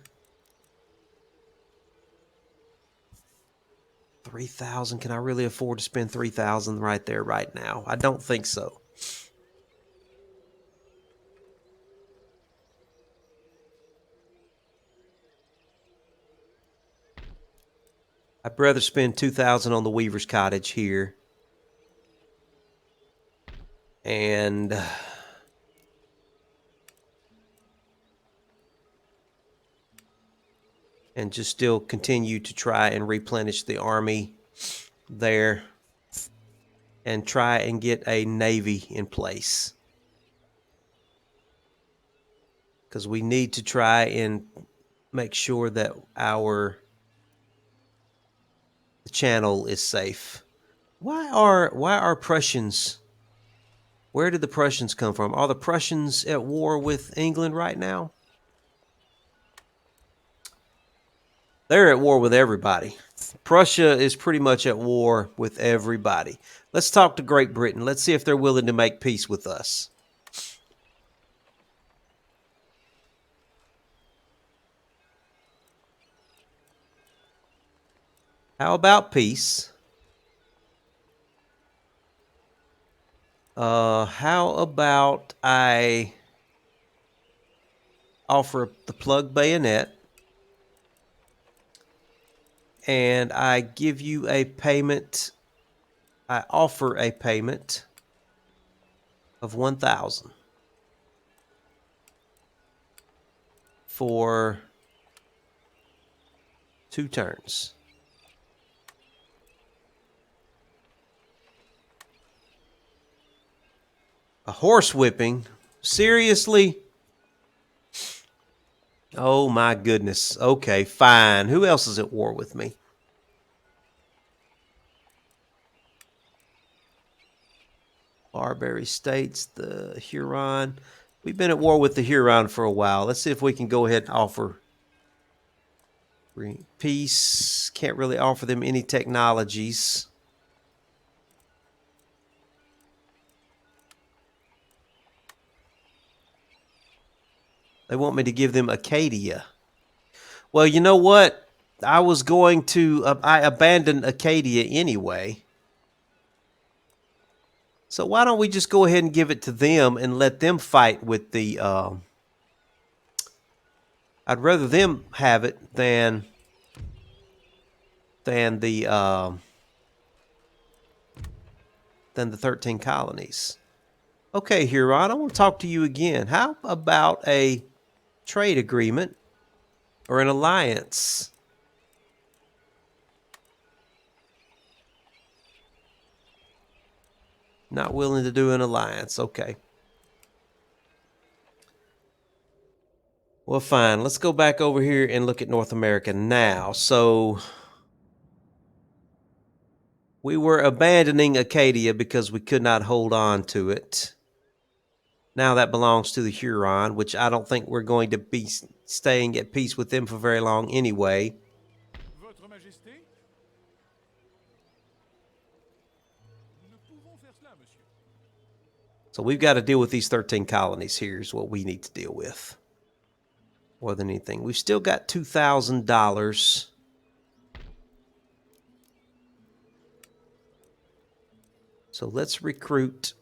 3,000. Can I really afford to spend 3,000 right there right now? I don't think so. I'd rather spend 2,000 on the Weaver's Cottage here. And just still continue to try and replenish the army there, and try and get a navy in place, because we need to try and make sure that the channel is safe. Why are Prussians? Where did the Prussians come from? Are the Prussians at war with England right now? They're at war with everybody. Prussia is pretty much at war with everybody. Let's talk to Great Britain. Let's see if they're willing to make peace with us. How about peace? How about I offer the plug bayonet, and I give you a payment. I offer a payment of 1,000 for 2 turns. A horse whipping? Seriously? Oh my goodness. Okay, fine. Who else is at war with me? Barbary States, the Huron. We've been at war with the Huron for a while. Let's see if we can go ahead and offer peace. Can't really offer them any technologies. They want me to give them Acadia. Well, you know what? I was going to, I abandoned Acadia anyway. So why don't we just go ahead and give it to them and let them fight with the, I'd rather them have it than the 13 colonies. Okay, Huron, I want to talk to you again. How about a trade agreement or an alliance? Not willing to do an alliance. Okay. Well, fine. Let's go back over here and look at North America now. So we were abandoning Acadia because we could not hold on to it. Now that belongs to the Huron, which I don't think we're going to be staying at peace with them for very long anyway. Votre Majesté? Nous ne pouvons faire cela, monsieur. So we've got to deal with these 13 colonies. Here's what we need to deal with. More than anything. We've still got $2,000. So let's recruit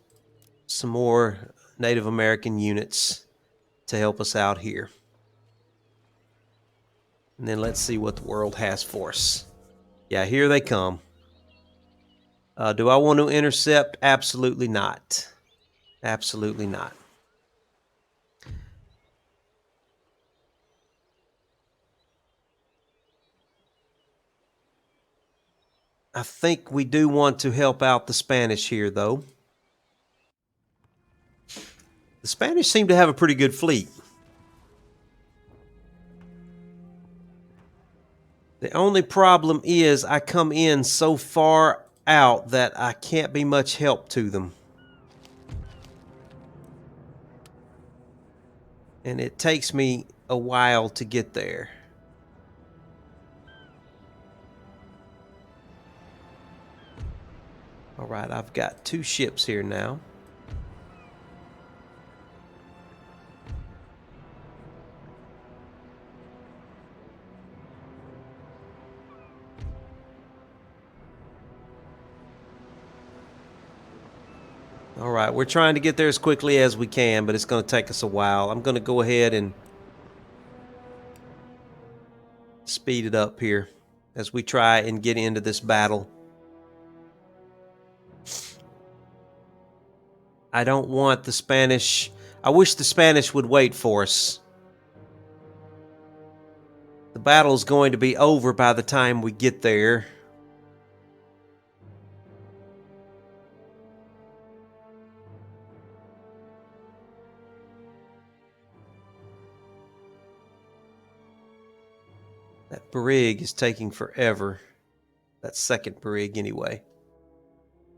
some more Native American units to help us out here. And then let's see what the world has for us. Yeah, here they come. Do I want to intercept? Absolutely not. Absolutely not. I think we do want to help out the Spanish here, though. The Spanish seem to have a pretty good fleet. The only problem is I come in so far out that I can't be much help to them. And it takes me a while to get there. All right, I've got 2 ships here now. All right, we're trying to get there as quickly as we can, but it's going to take us a while. I'm going to go ahead and speed it up here as we try and get into this battle. I don't want the Spanish. I wish the Spanish would wait for us. The battle's going to be over by the time we get there. That brig is taking forever. That second brig, anyway.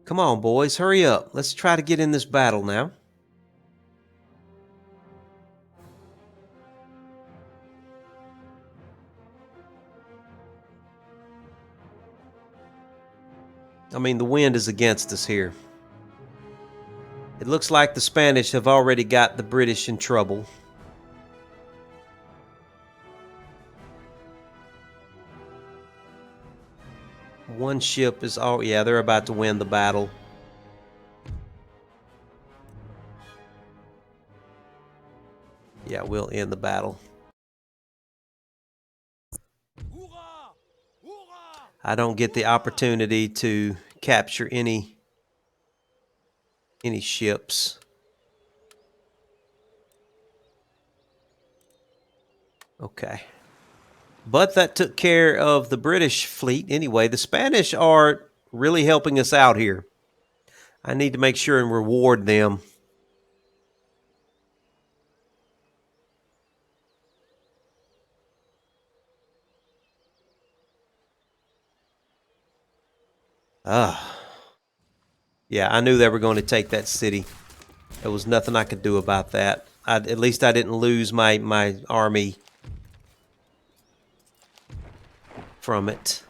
Come on, boys, hurry up. Let's try to get in this battle now. I mean, the wind is against us here. It looks like the Spanish have already got the British in trouble. One ship is all... Yeah, they're about to win the battle. Yeah, we'll end the battle. I don't get the opportunity to capture any ships. Okay. But that took care of the British fleet anyway. The Spanish are really helping us out here. I need to make sure and reward them. Yeah, I knew they were going to take that city. There was nothing I could do about that. At least I didn't lose my army from it.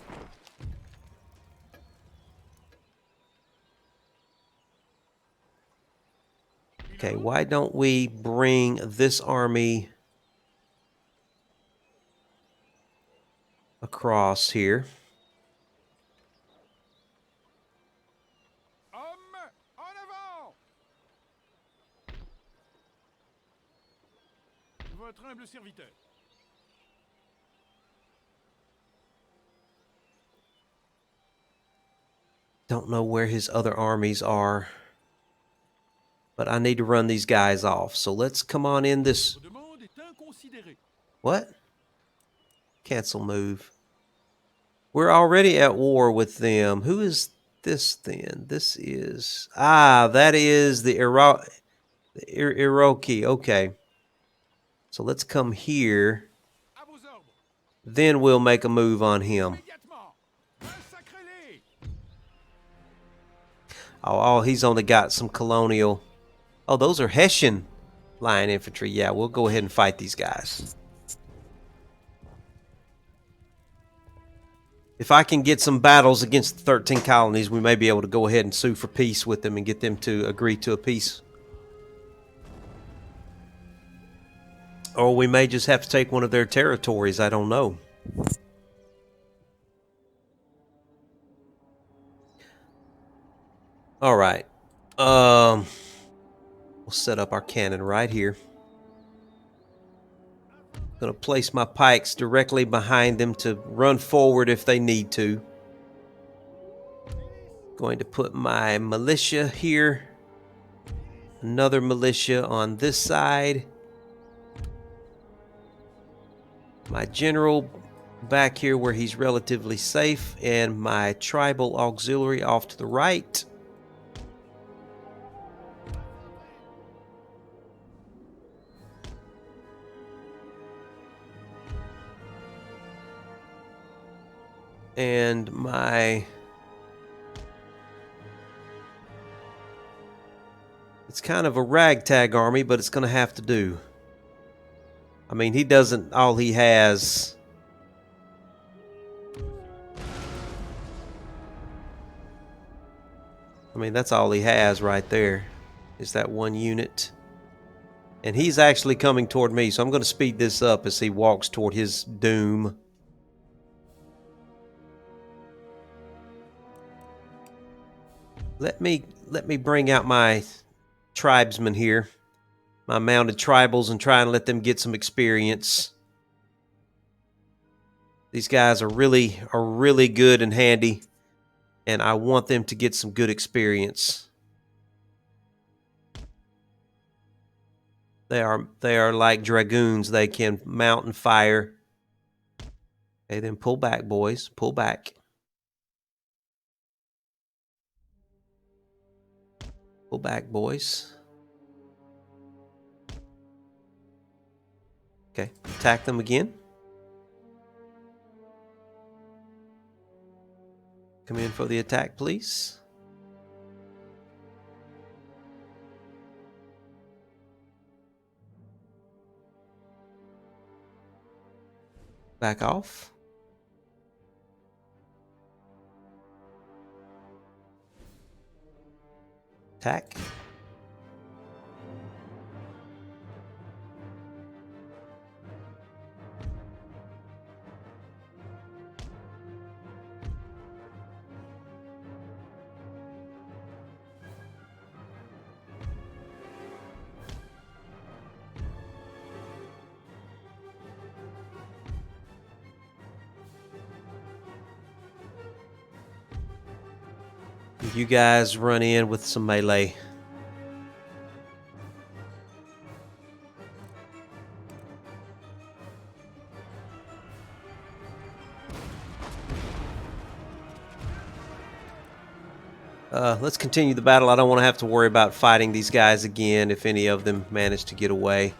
Okay, why don't we bring this army across here? Votre humble serviteur. Don't know where his other armies are, but I need to run these guys off. So let's come on in this... What? Cancel move. We're already at war with them. Who is this then? This is... that is the Iroquois. Okay. So let's come here. Then we'll make a move on him. Oh, he's only got some colonial... Oh, those are Hessian line infantry. Yeah, we'll go ahead and fight these guys. If I can get some battles against the 13 colonies, we may be able to go ahead and sue for peace with them and get them to agree to a peace. Or we may just have to take one of their territories. I don't know. All right. We'll set up our cannon right here. Going to place my pikes directly behind them to run forward if they need to. Going to put my militia here. another militia on this side. My general back here where he's relatively safe, and my tribal auxiliary off to the right. And my... It's kind of a ragtag army, but it's going to have to do. I mean, he doesn't... All he has... I mean, that's all he has right there, is that one unit. And he's actually coming toward me, so I'm going to speed this up as he walks toward his doom. Let me bring out my tribesmen here, my mounted tribals, and try and let them get some experience. These guys are really good and handy, and I want them to get some good experience. They are like dragoons. They can mount and fire. Okay, then pull back, boys. Pull back. Pull back, boys. Okay, attack them again. Come in for the attack, please. Back off. Attack. You guys run in with some melee. Let's continue the battle. I don't want to have to worry about fighting these guys again if any of them manage to get away.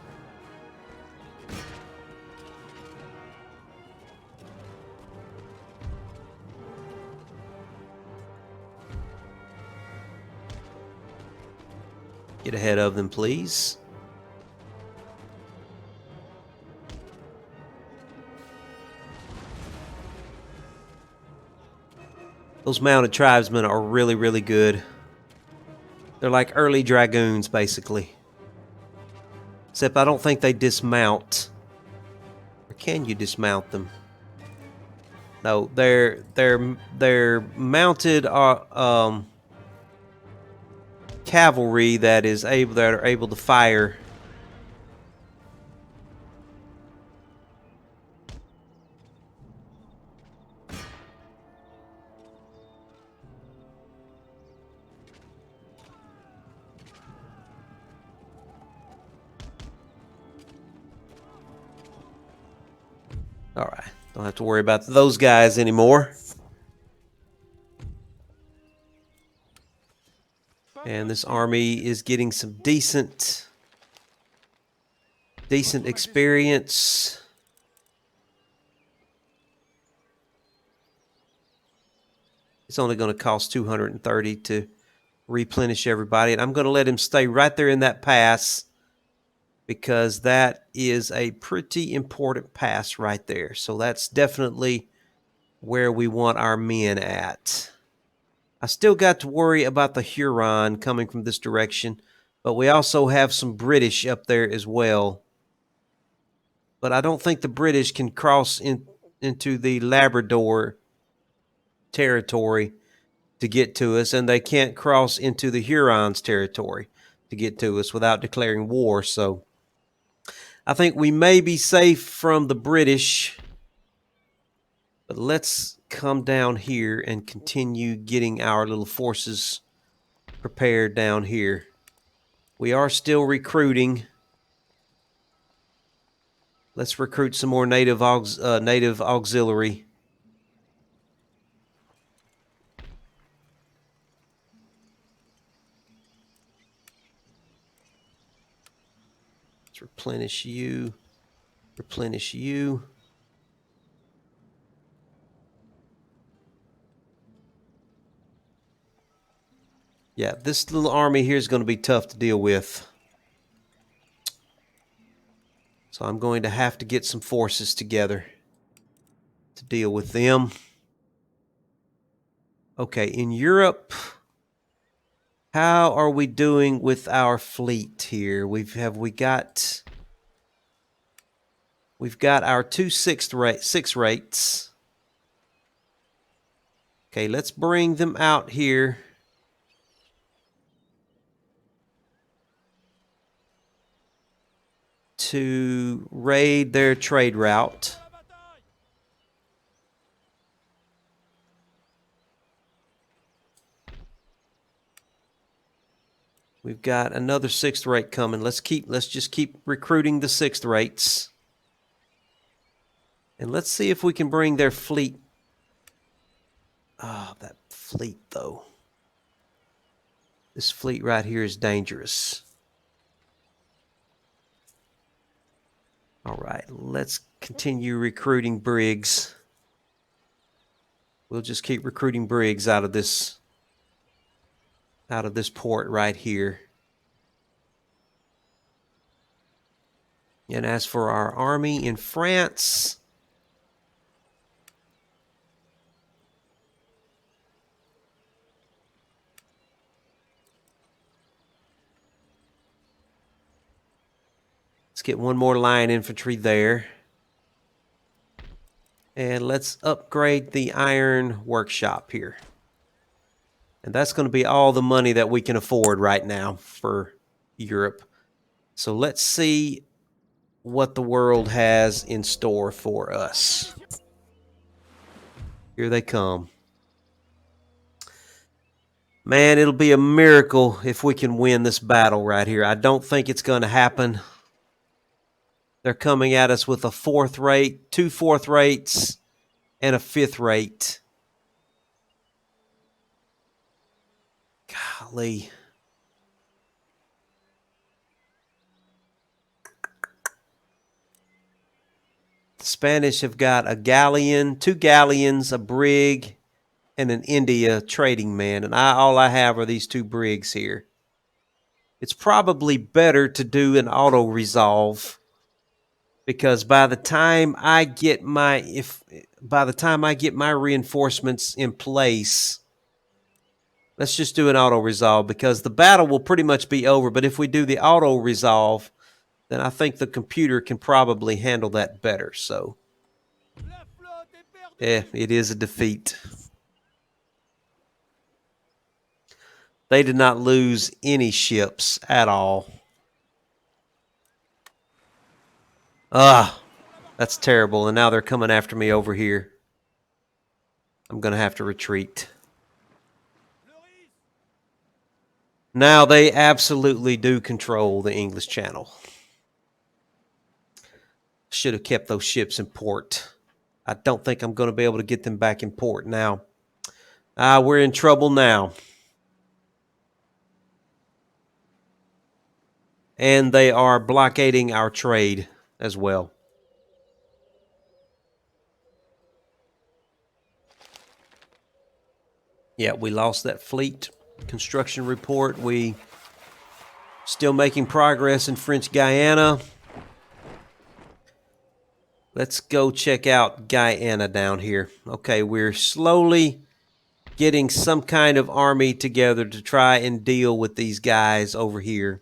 Get ahead of them, please. Those mounted tribesmen are really good. They're like early dragoons, basically. Except I don't think they dismount. Or can you dismount them? No, they're mounted cavalry that are able to fire. All right, don't have to worry about those guys anymore. And this army is getting some decent experience. It's only going to cost 230 to replenish everybody, and I'm going to let him stay right there in that pass because that is a pretty important pass right there. So that's definitely where we want our men at. I still got to worry about the Huron coming from this direction, but we also have some British up there as well. But I don't think the British can cross into the Labrador territory to get to us, and they can't cross into the Hurons' territory to get to us without declaring war. So I think we may be safe from the British, but let's come down here and continue getting our little forces prepared down here. We are still recruiting. Let's recruit some more native auxiliary. Let's replenish you. Replenish you. Yeah, this little army here is going to be tough to deal with. So I'm going to have to get some forces together to deal with them. Okay, in Europe, how are we doing with our fleet here? We've got our 2 6 rates. Okay, let's bring them out here. To raid their trade route. We've got another 6th rate coming. Let's just keep recruiting the 6th rates. And let's see if we can bring their fleet. Ah, that fleet though. This fleet right here is dangerous. All right, let's continue recruiting brigs. We'll just keep recruiting brigs out of this port right here. And as for our army in France, let's get one more line infantry there. And let's upgrade the iron workshop here. And that's going to be all the money that we can afford right now for Europe. So let's see what the world has in store for us. Here they come. Man, it'll be a miracle if we can win this battle right here. I don't think it's going to happen. They're coming at us with a 4th rate, 2 4th rates, and a 5th rate. Golly. The Spanish have got a galleon, 2 galleons, a brig, and an India trading man. And all I have are these 2 brigs here. It's probably better to do an auto-resolve. Because by the time I get my reinforcements in place, let's just do an auto-resolve because the battle will pretty much be over. But if we do the auto-resolve, then I think the computer can probably handle that better. So, it is a defeat. They did not lose any ships at all. That's terrible. And now they're coming after me over here. I'm going to have to retreat. Now they absolutely do control the English Channel. Should have kept those ships in port. I don't think I'm going to be able to get them back in port now. We're in trouble now. And they are blockading our trade as well. Yeah, we lost that fleet construction report. We still making progress in French Guiana. Let's go check out Guyana down here. Okay, we're slowly getting some kind of army together to try and deal with these guys over here.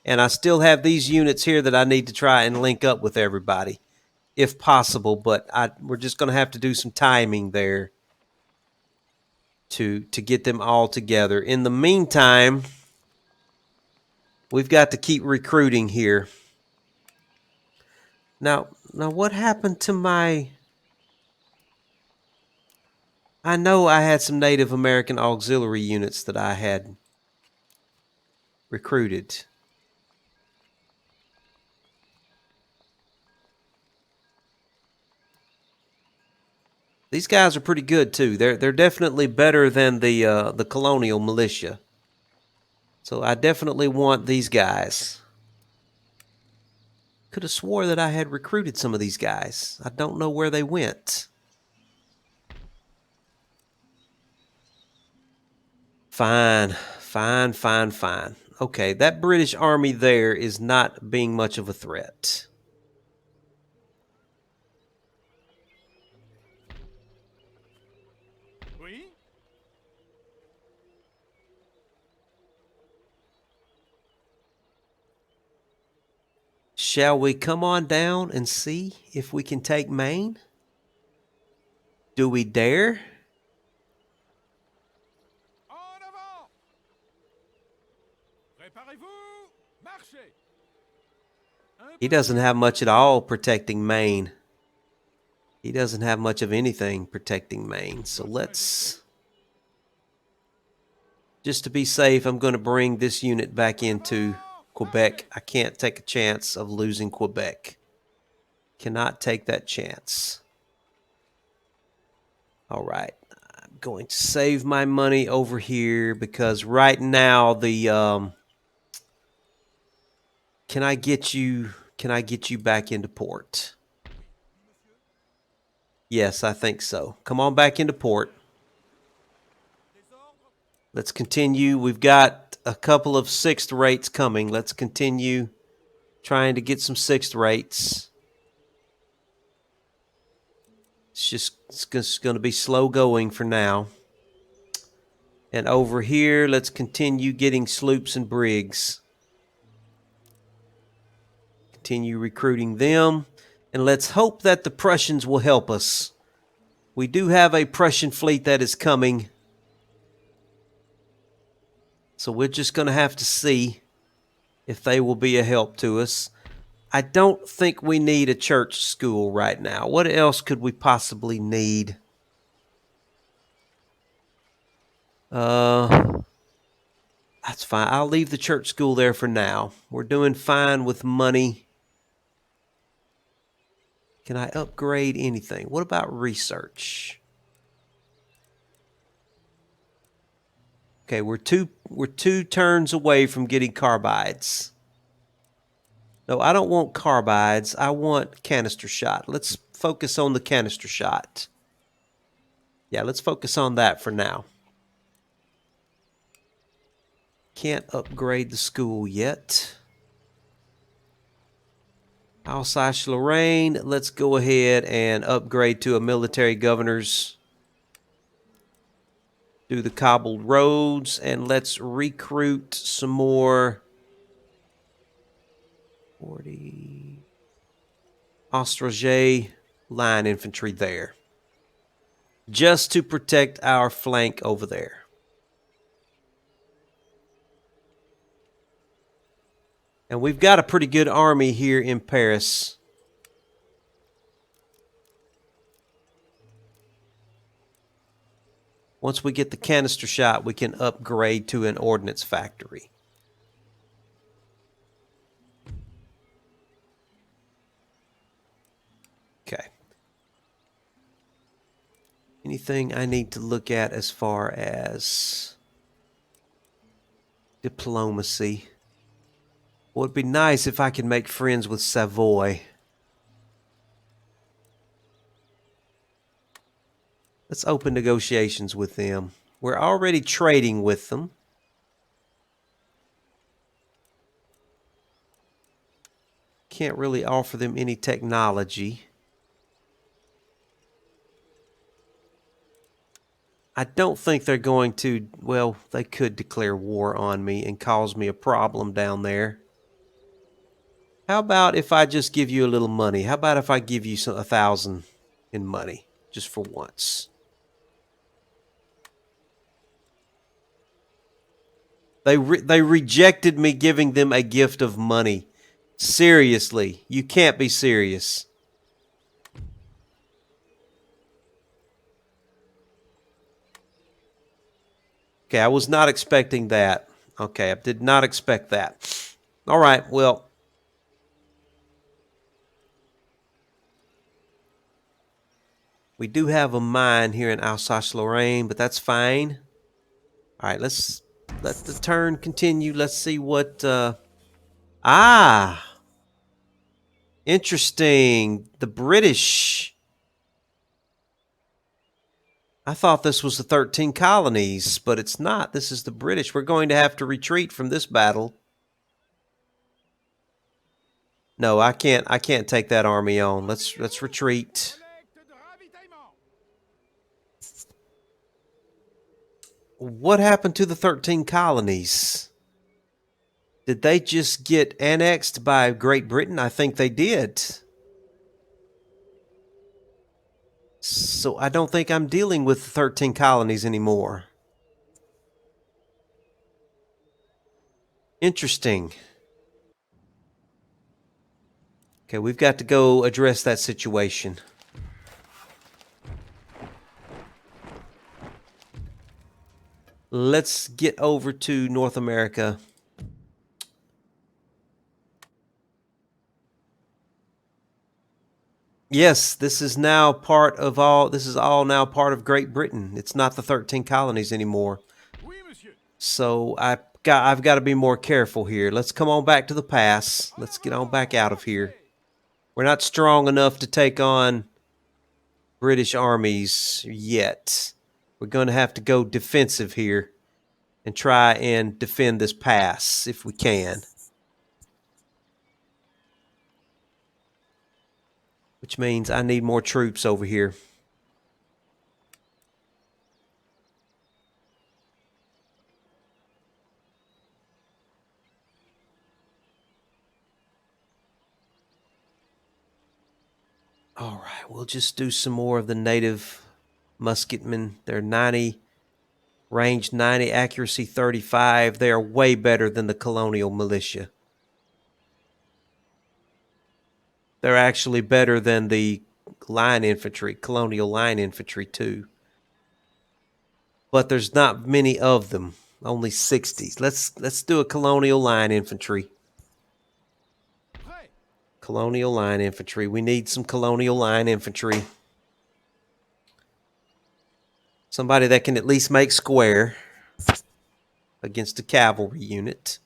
And I still have these units here that I need to try and link up with everybody, if possible. But we're just going to have to do some timing there to get them all together. In the meantime, we've got to keep recruiting here. Now what happened to my... I know I had some Native American auxiliary units that I had recruited. These guys are pretty good too. They're definitely better than the colonial militia. So I definitely want these guys. Could have swore that I had recruited some of these guys. I don't know where they went. Fine. Okay, that British army there is not being much of a threat. Oui? Shall we come on down and see if we can take Maine? Do we dare? En avant! Préparez-vous! Marchez! He doesn't have much at all protecting Maine. He doesn't have much of anything protecting Maine. So let's... Just to be safe, I'm going to bring this unit back into Quebec. I can't take a chance of losing Quebec. Cannot take that chance. All right. I'm going to save my money over here because right now the... Can I get you back into port? Yes, I think so. Come on back into port. Let's continue. We've got a couple of sixth rates coming. Let's continue trying to get some sixth rates. It's just going to be slow going for now. And over here, let's continue getting sloops and brigs. Continue recruiting them. And let's hope that the Prussians will help us. We do have a Prussian fleet that is coming. So we're just going to have to see if they will be a help to us. I don't think we need a church school right now. What else could we possibly need? That's fine. I'll leave the church school there for now. We're doing fine with money. Can I upgrade anything? What about research? Okay, we're two turns away from getting carbides. No, I don't want carbides. I want canister shot. Let's focus on the canister shot. Yeah, let's focus on that for now. Can't upgrade the school yet. Alsace-Lorraine, let's go ahead and upgrade to a military governor's. Do the cobbled roads, and let's recruit some more 40 Ostrogé line infantry there. Just to protect our flank over there. And we've got a pretty good army here in Paris. Once we get the canister shot, we can upgrade to an ordnance factory. Okay. Anything I need to look at as far as diplomacy? Well, it'd be nice if I could make friends with Savoy. Let's open negotiations with them. We're already trading with them. Can't really offer them any technology. I don't think they're going to, well, they could declare war on me and cause me a problem down there. How about if I just give you a little money? How about if I give you 1,000 in money, just for once? They rejected me giving them a gift of money. Seriously, you can't be serious. Okay, I was not expecting that. Okay, I did not expect that. All right, well, we do have a mine here in Alsace-Lorraine, but that's fine. All right, let's let the turn continue. Let's see what... interesting. The British... I thought this was the 13 colonies, but it's not. This is the British. We're going to have to retreat from this battle. No, I can't take that army on. Let's retreat. Collecte de ravitaillement. What happened to the 13 colonies? Did they just get annexed by Great Britain? I think they did. So I don't think I'm dealing with the 13 colonies anymore. Interesting. Okay, we've got to go address that situation. Let's get over to North America. Yes, this is now part of all. This is all now part of Great Britain. It's not the 13 colonies anymore. Oui, monsieur. So I've got to be more careful here. Let's come on back to the pass. Let's get on back out of here. We're not strong enough to take on British armies yet. We're going to have to go defensive here and try and defend this pass if we can. Which means I need more troops over here. All right, we'll just do some more of the native musketmen. They're 90, range 90, accuracy 35. They are way better than the colonial militia. They're actually better than the line infantry, colonial line infantry too. But there's not many of them, only 60s. Let's do a colonial line infantry. Prêt. Colonial line infantry. We need some colonial line infantry. Somebody that can at least make square against a cavalry unit.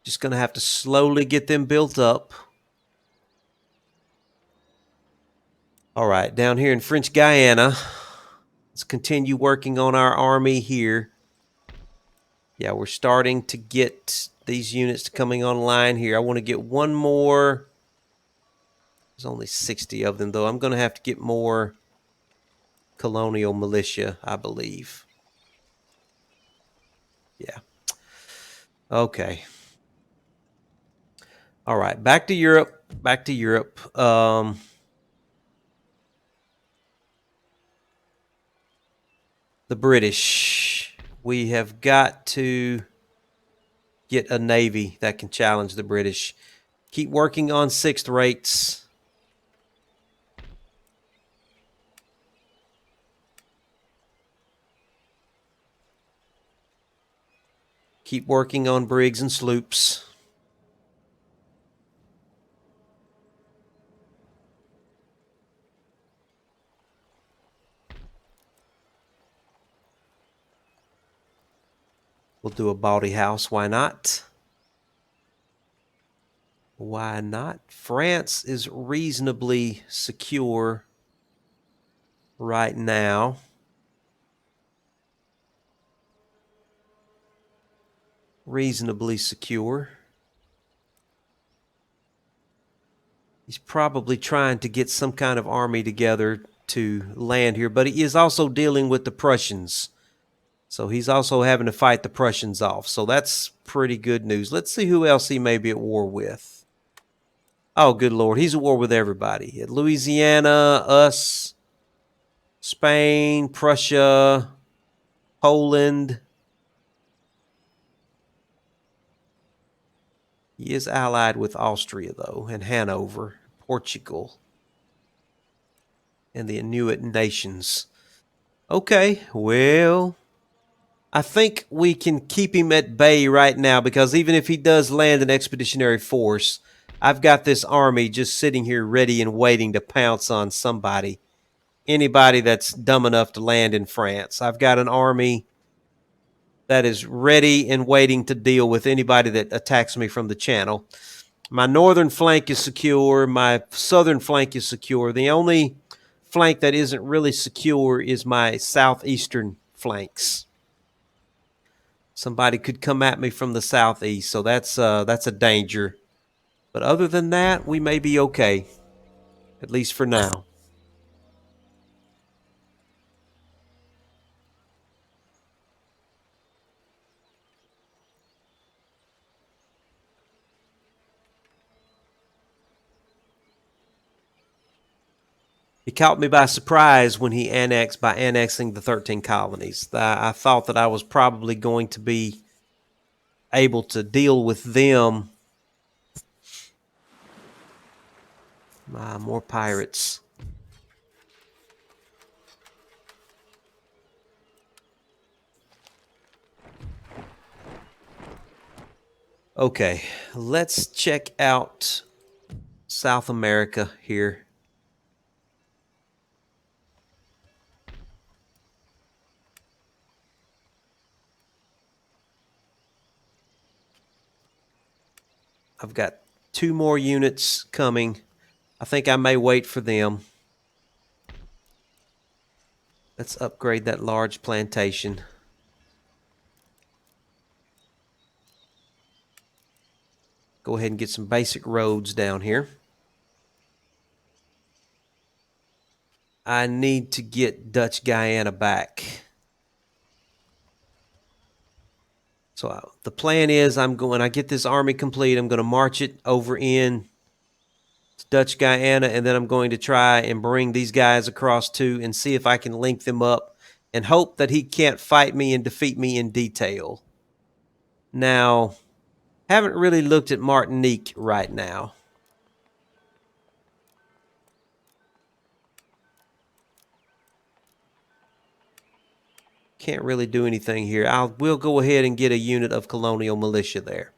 Just going to have to slowly get them built up. All right, down here in French Guiana, let's continue working on our army here. Yeah, we're starting to get these units coming online here. I want to get one more. There's only 60 of them, though. I'm going to have to get more colonial militia, I believe. Yeah. Okay. All right, back to Europe. Back to Europe. The British. We have got to get a navy that can challenge the British. Keep working on sixth rates. Keep working on brigs and sloops. We'll do a bawdy house. Why not? Why not? France is reasonably secure right now. Reasonably secure. He's probably trying to get some kind of army together to land here, but he is also dealing with the Prussians. So he's also having to fight the Prussians off. So that's pretty good news. Let's see who else he may be at war with. Oh, good Lord. He's at war with everybody. At Louisiana, us, Spain, Prussia, Poland. He is allied with Austria, though, and Hanover, Portugal, and the Inuit nations. Okay, well, I think we can keep him at bay right now, because even if he does land an expeditionary force, I've got this army just sitting here ready and waiting to pounce on somebody. Anybody that's dumb enough to land in France. I've got an army that is ready and waiting to deal with anybody that attacks me from the channel. My northern flank is secure. My southern flank is secure. The only flank that isn't really secure is my southeastern flanks. Somebody could come at me from the southeast, so that's a danger. But other than that, we may be okay, at least for now. He caught me by surprise when he annexing the 13 colonies. I thought that I was probably going to be able to deal with them. More pirates. Okay, let's check out South America here. I've got 2 more units coming. I think I may wait for them. Let's upgrade that large plantation. Go ahead and get some basic roads down here. I need to get Dutch Guyana back. So the plan is, when I get this army complete, I'm going to march it over in to Dutch Guyana, and then I'm going to try and bring these guys across too and see if I can link them up and hope that he can't fight me and defeat me in detail. Now, haven't really looked at Martinique right now. Can't really do anything here. We'll go ahead and get a unit of colonial militia there,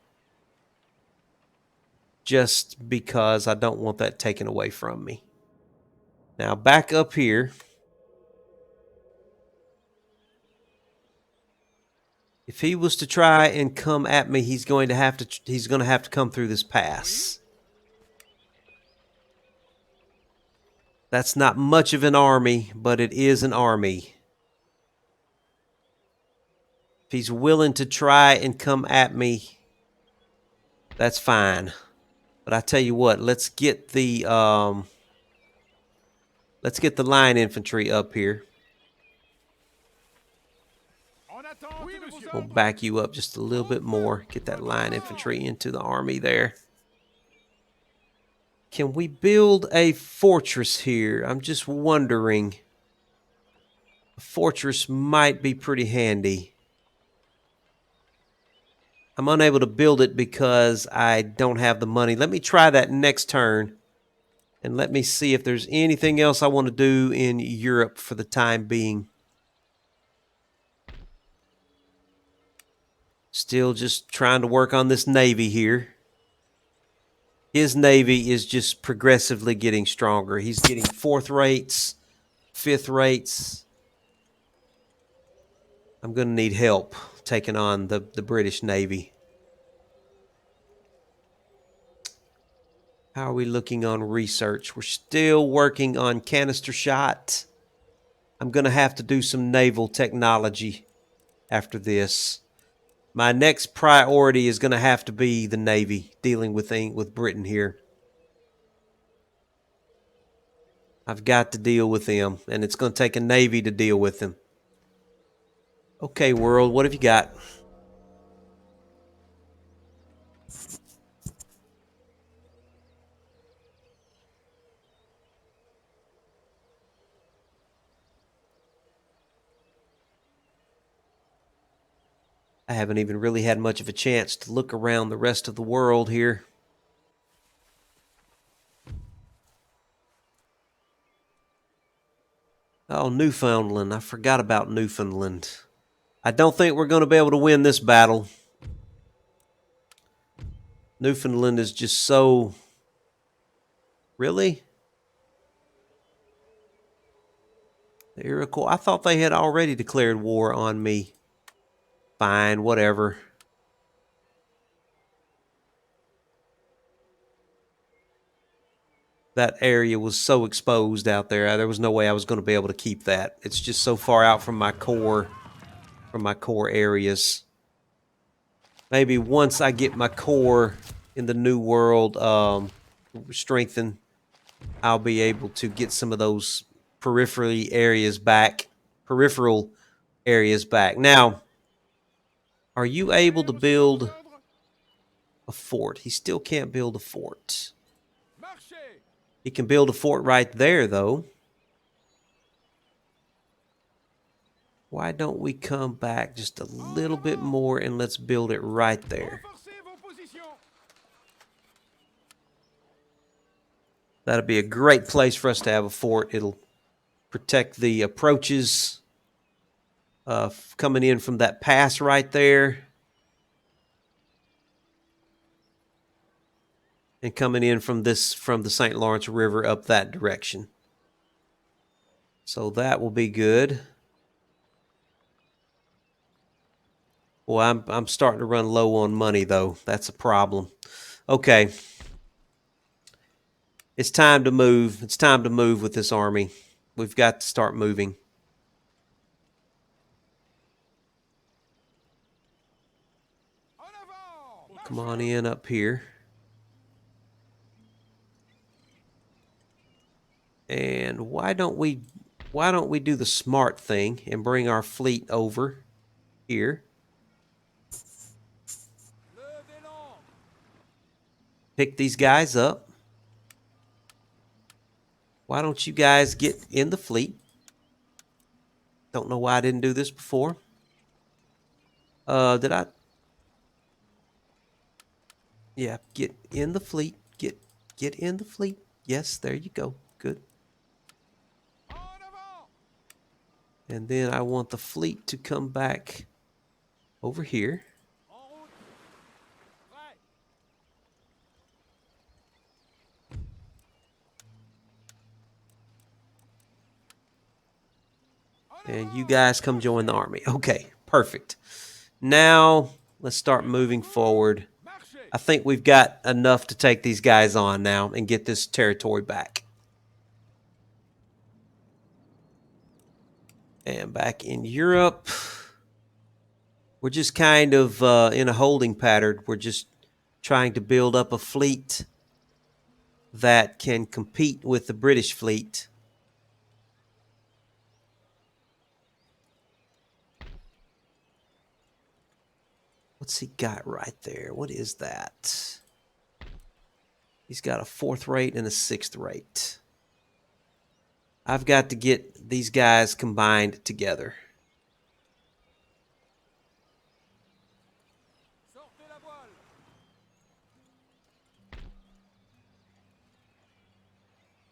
just because I don't want that taken away from me. Now back up here. If he was to try and come at me, he's going to have to come through this pass. That's not much of an army, but it is an army. If he's willing to try and come at me, that's fine. But I tell you what, let's get the line infantry up here. We'll back you up just a little bit more. Get that line infantry into the army there. Can we build a fortress here? I'm just wondering. A fortress might be pretty handy. I'm unable to build it because I don't have the money. Let me try that next turn. And let me see if there's anything else I want to do in Europe for the time being. Still just trying to work on this navy here. His navy is just progressively getting stronger. He's getting 4th rates, 5th rates. I'm going to need help taking on the British Navy. How are we looking on research? We're still working on canister shot. I'm going to have to do some naval technology after this. My next priority is going to have to be the Navy, dealing with Britain here. I've got to deal with them, and it's going to take a Navy to deal with them. Okay, world, what have you got? I haven't even really had much of a chance to look around the rest of the world here. Oh, Newfoundland. I forgot about Newfoundland. I don't think we're going to be able to win this battle. Newfoundland is just so... Really? The Iroquois? I thought they had already declared war on me. Fine, whatever. That area was so exposed out there. There was no way I was going to be able to keep that. It's just so far out from my core areas. Maybe once I get my core in the New World strengthened, I'll be able to get some of those peripheral areas back. Now, are you able to build a fort? He still can't build a fort. Marchez! He can build a fort right there, though. Why don't we come back just a little bit more and let's build it right there. Renforcez vos positions! That'll be a great place for us to have a fort. It'll protect the approaches coming in from that pass right there. And coming in from the St. Lawrence River up that direction. So that will be good. Well, I'm starting to run low on money, though. That's a problem. Okay. It's time to move. It's time to move with this army. We've got to start moving. En avant! Come on in up here. And why don't we do the smart thing and bring our fleet over here? Levez l'ancre! Pick these guys up. Why don't you guys get in the fleet? Don't know why I didn't do this before. Did I? Yeah, get in the fleet. Get in the fleet. Yes, there you go. Good. En avant! And then I want the fleet to come back over here. En route! Prêt! And you guys come join the army. Okay, perfect. Now, let's start moving forward. Marchez! I think we've got enough to take these guys on now and get this territory back. And back in Europe, we're just kind of in a holding pattern. We're just trying to build up a fleet that can compete with the British fleet. What's he got right there? What is that? He's got a 4th rate and a 6th rate. I've got to get these guys combined together. Sortez la voile!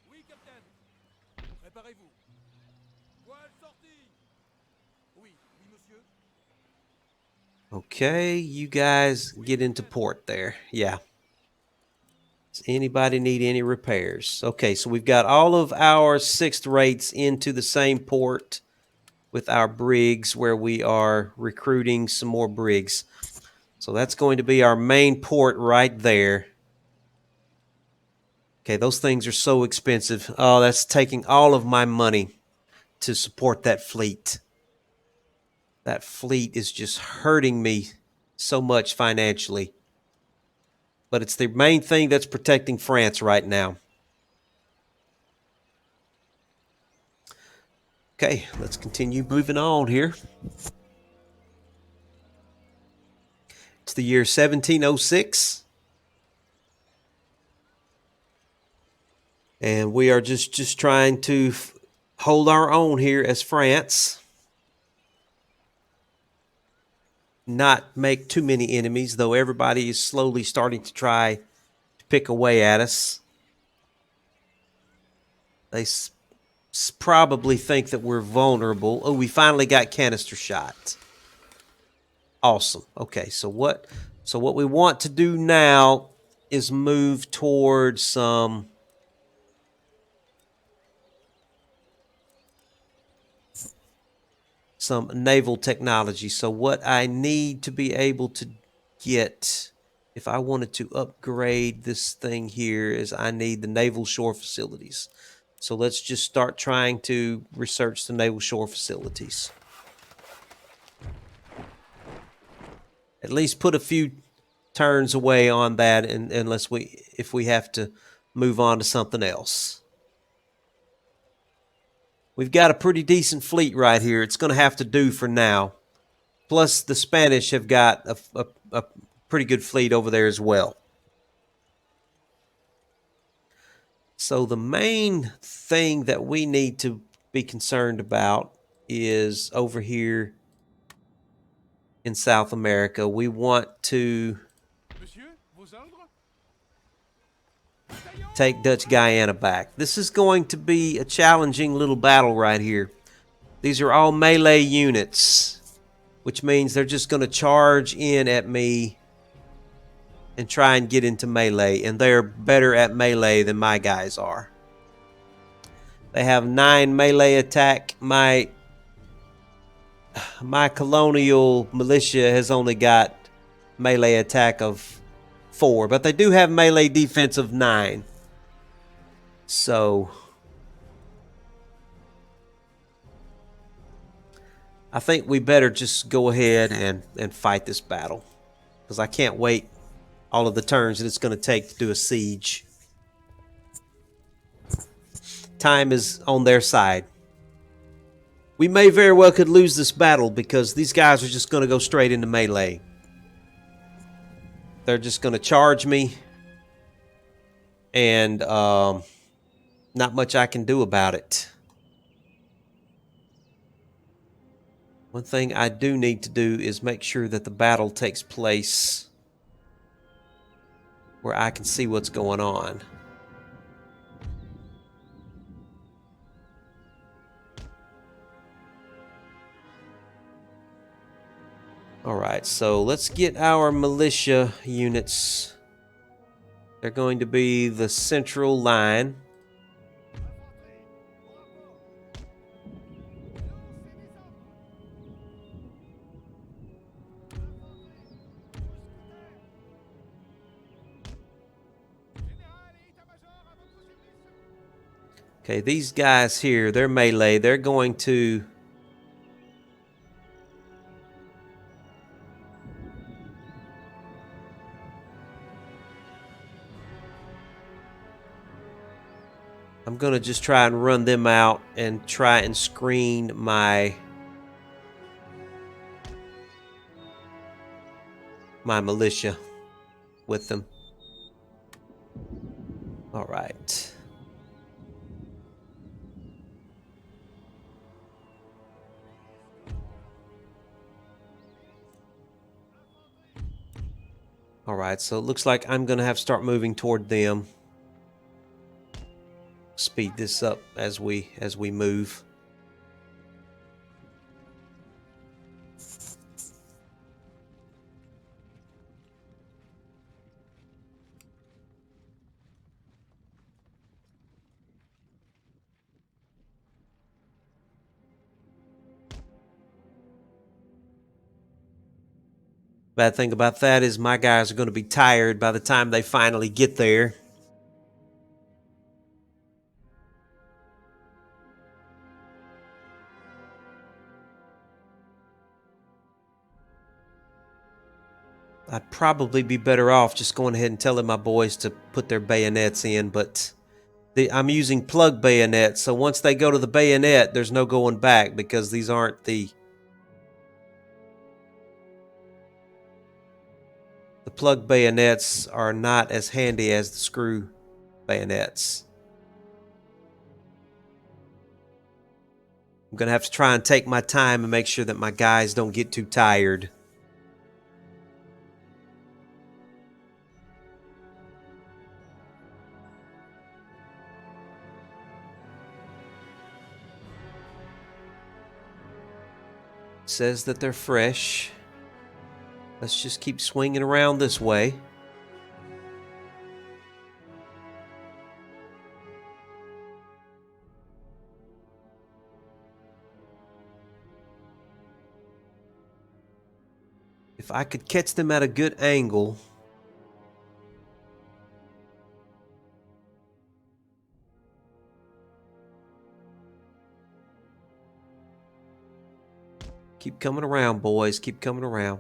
Oui, capitaine. Préparez-vous. Voile sortie! Oui, oui, monsieur. Okay, you guys get into port there. Yeah. Does anybody need any repairs? Okay, so we've got all of our 6th rates into the same port with our brigs where we are recruiting some more brigs. So that's going to be our main port right there. Okay, those things are so expensive. Oh, that's taking all of my money to support that fleet. That fleet is just hurting me so much financially. But it's the main thing that's protecting France right now. Okay, let's continue moving on here. It's the year 1706. And we are just trying to hold our own here as France. Not make too many enemies, though everybody is slowly starting to try to pick away at us. They probably think that we're vulnerable. Oh, we finally got canister shot. Awesome. Okay, so what we want to do now is move towards some naval technology. So what I need to be able to get, if I wanted to upgrade this thing here, is I need the naval shore facilities. So let's just start trying to research the naval shore facilities. At least put a few turns away on that, unless if we have to move on to something else. We've got a pretty decent fleet right here. It's going to have to do for now. Plus, the Spanish have got a pretty good fleet over there as well. So the main thing that we need to be concerned about is over here in South America. We want to Monsieur, vos ordres? take Dutch Guyana back. This is going to be a challenging little battle right here. These are all melee units, which means they're just going to charge in at me and try and get into melee, and they're better at melee than my guys are. They have 9 melee attack. My colonial militia has only got melee attack of 4, but they do have melee defense of 9. So I think we better just go ahead and fight this battle, because I can't wait all of the turns that it's going to take to do a siege. Time is on their side. We may very well could lose this battle because these guys are just going to go straight into melee. They're just going to charge me, and not much I can do about it. One thing I do need to do is make sure that the battle takes place where I can see what's going on. Alright, so let's get our militia units. They're going to be the central line. Okay, these guys here, they're melee. They're going to I'm going to just try and run them out and try and screen my militia with them. All right. All right, so it looks like I'm going to have to start moving toward them. Speed this up as we move. Bad thing about that is my guys are going to be tired by the time they finally get there. I'd probably be better off just going ahead and telling my boys to put their bayonets in, but I'm using plug bayonets, so once they go to the bayonet, there's no going back, because these aren't the plug bayonets are not as handy as the screw bayonets. I'm going to have to try and take my time and make sure that my guys don't get too tired. Says that they're fresh. Let's just keep swinging around this way. If I could catch them at a good angle. Keep coming around, boys. Keep coming around.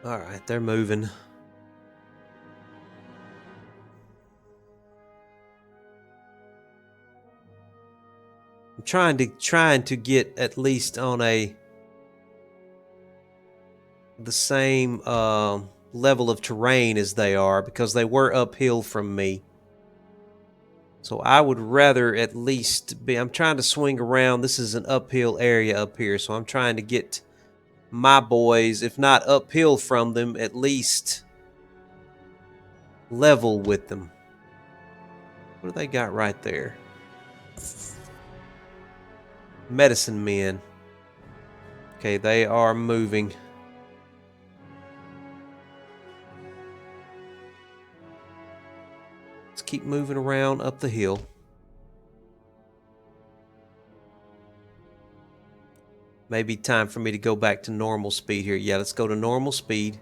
All right, they're moving. I'm trying to get at least on the same level of terrain as they are, because they were uphill from me. So I would rather at least be. I'm trying to swing around. This is an uphill area up here, so I'm trying to get my boys, if not uphill from them, at least level with them. What do they got right there? Medicine men. Okay, they are moving. Let's keep moving around up the hill. Maybe time for me to go back to normal speed here. Yeah, let's go to normal speed.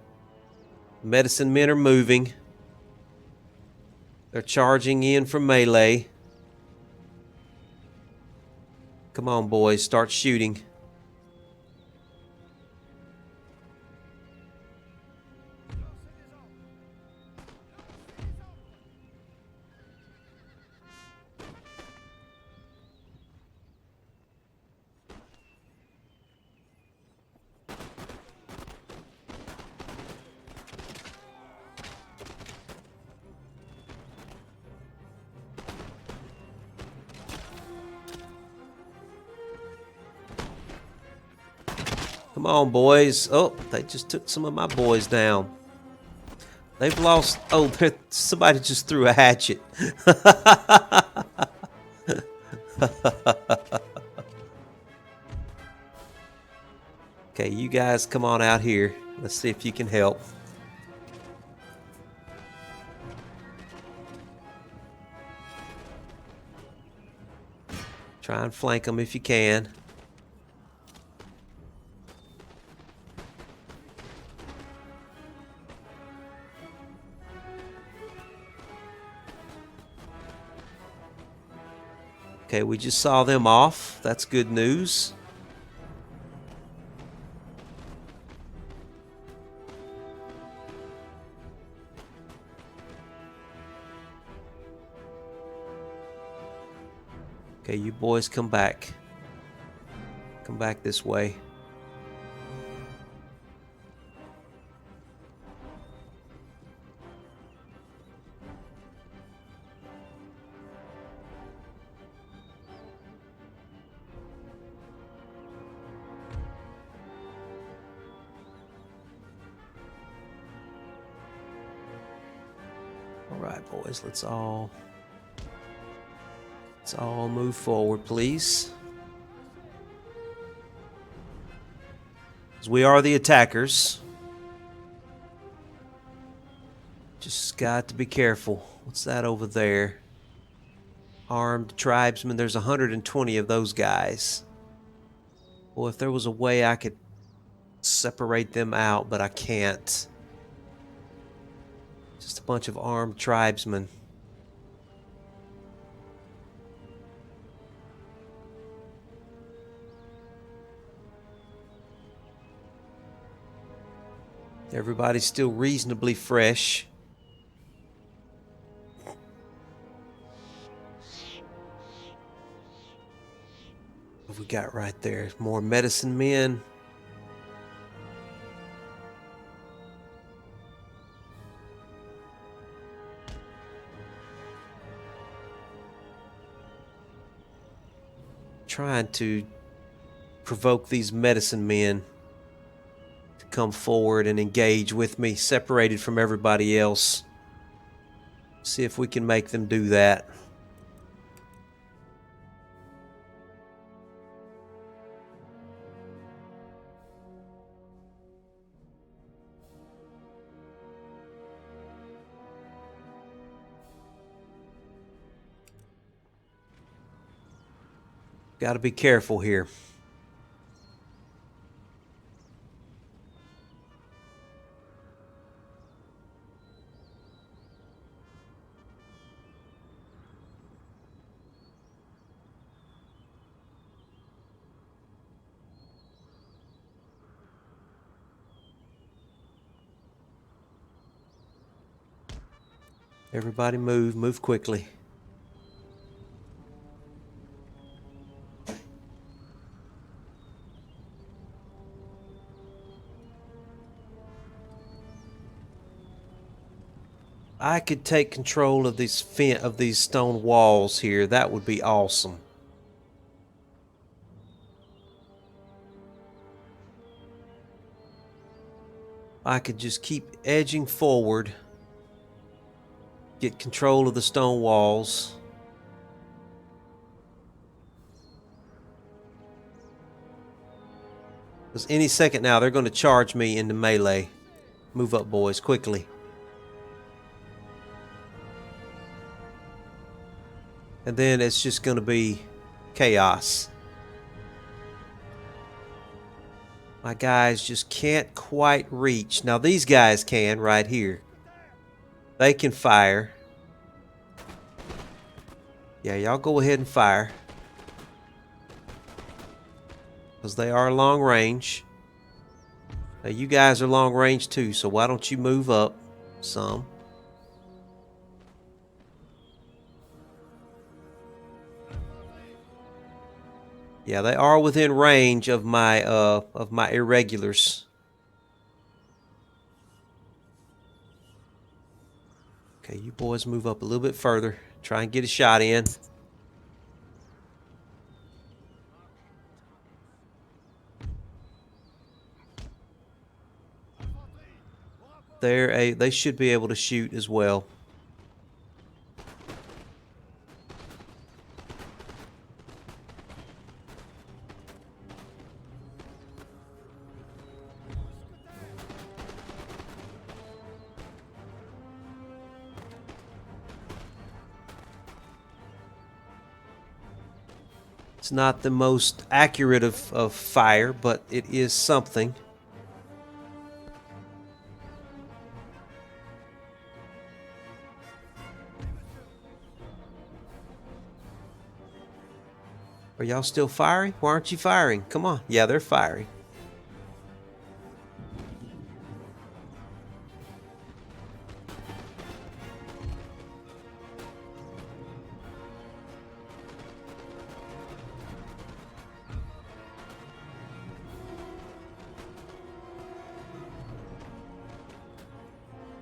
Medicine men are moving. They're charging in from melee. Come on, boys, start shooting. Come on, boys. Oh, they just took some of my boys down. They've lost. Oh, somebody just threw a hatchet. Okay, you guys come on out here. Let's see if you can help. Try and flank them if you can. Okay, we just saw them off. That's good news. Okay, you boys come back. Come back this way. All right, boys, let's all move forward, please. 'Cause we are the attackers. Just got to be careful. What's that over there? Armed tribesmen. There's 120 of those guys. Well, if there was a way I could separate them out, but I can't. Just a bunch of armed tribesmen. Everybody's still reasonably fresh. What we got right there? More medicine men. Trying to provoke these medicine men to come forward and engage with me, separated from everybody else. See if we can make them do that. Got to be careful here. Everybody move quickly. I could take control of these stone walls here. That would be awesome. I could just keep edging forward, get control of the stone walls. Because any second now, they're going to charge me into melee. Move up, boys, quickly. And then it's just going to be chaos. My guys just can't quite reach. Now these guys can right here. They can fire. Yeah, y'all go ahead and fire. Because they are long range. Now you guys are long range too, so why don't you move up some? Yeah, they are within range of my irregulars. Okay, you boys move up a little bit further. Try and get a shot in. They should be able to shoot as well. It's not the most accurate of fire, but it is something. Are y'all still firing? Why aren't you firing? Come on. Yeah, they're firing.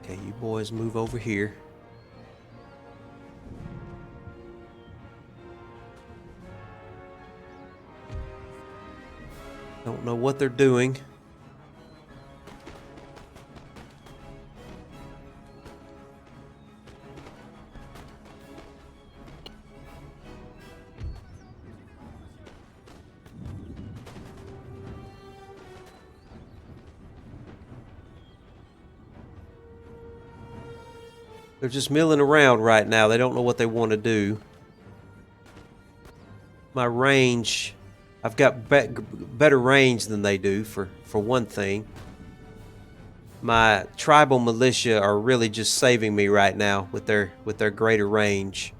Okay, you boys move over here. Don't know what they're doing. They're just milling around right now. They don't know what they want to do. My range, I've got better range than they do, for one thing. My tribal militia are really just saving me right now with their greater range.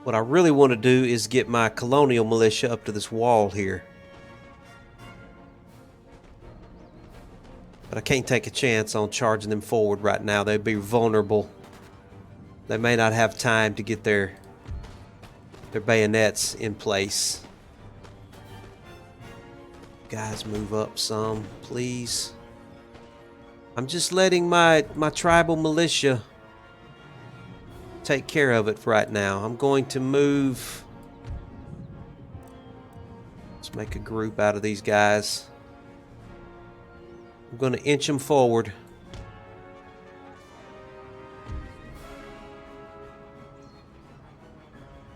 What I really want to do is get my colonial militia up to this wall here. But I can't take a chance on charging them forward right now. They'd be vulnerable. They may not have time to get their bayonets in place. Guys, move up some, please. I'm just letting my tribal militia take care of it right now. I'm going to move. Let's make a group out of these guys. I'm going to inch them forward.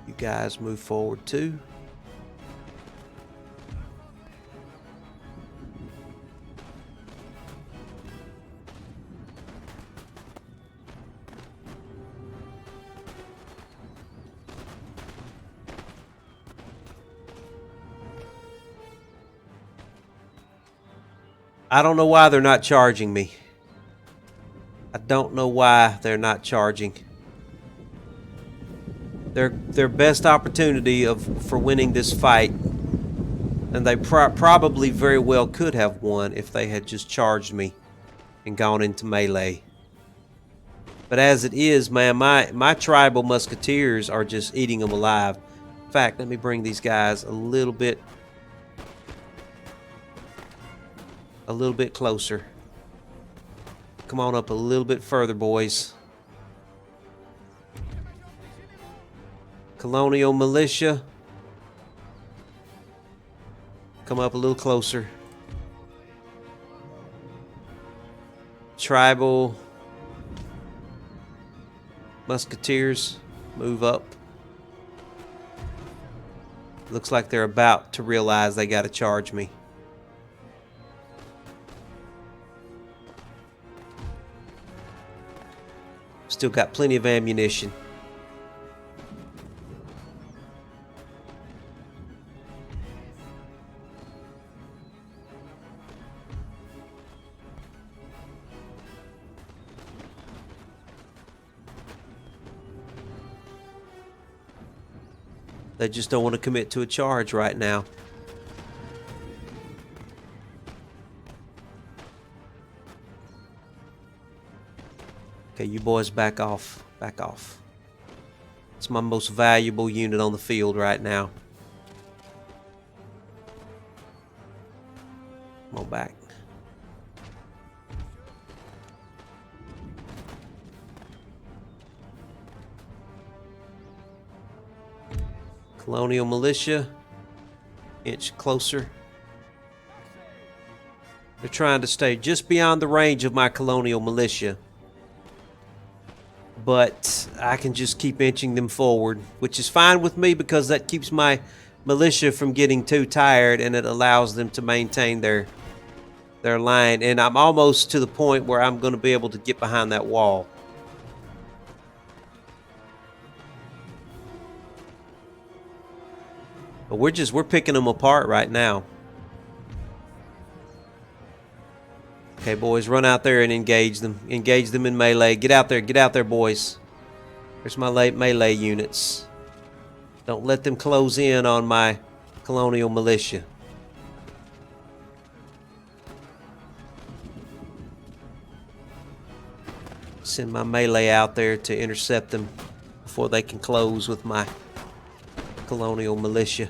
You guys move forward too. I don't know why they're not charging me. I don't know why they're not charging. Their best opportunity for winning this fight, and they probably very well could have won if they had just charged me and gone into melee. But as it is, man, my tribal musketeers are just eating them alive. In fact, let me bring these guys a little bit closer. Come on up a little bit further, boys. Colonial militia, come up a little closer. Tribal musketeers, move up. Looks like they're about to realize they got to charge me. Still got plenty of ammunition. They just don't want to commit to a charge right now. Okay, you boys back off. Back off. It's my most valuable unit on the field right now. Come on back. Colonial militia, inch closer. They're trying to stay just beyond the range of my colonial militia, but I can just keep inching them forward, which is fine with me because that keeps my militia from getting too tired and it allows them to maintain their line. And I'm almost to the point where I'm going to be able to get behind that wall. But we're picking them apart right now. Okay, boys, run out there and engage them. Engage them in melee. Get out there, boys. There's my melee units. Don't let them close in on my colonial militia. Send my melee out there to intercept them before they can close with my colonial militia.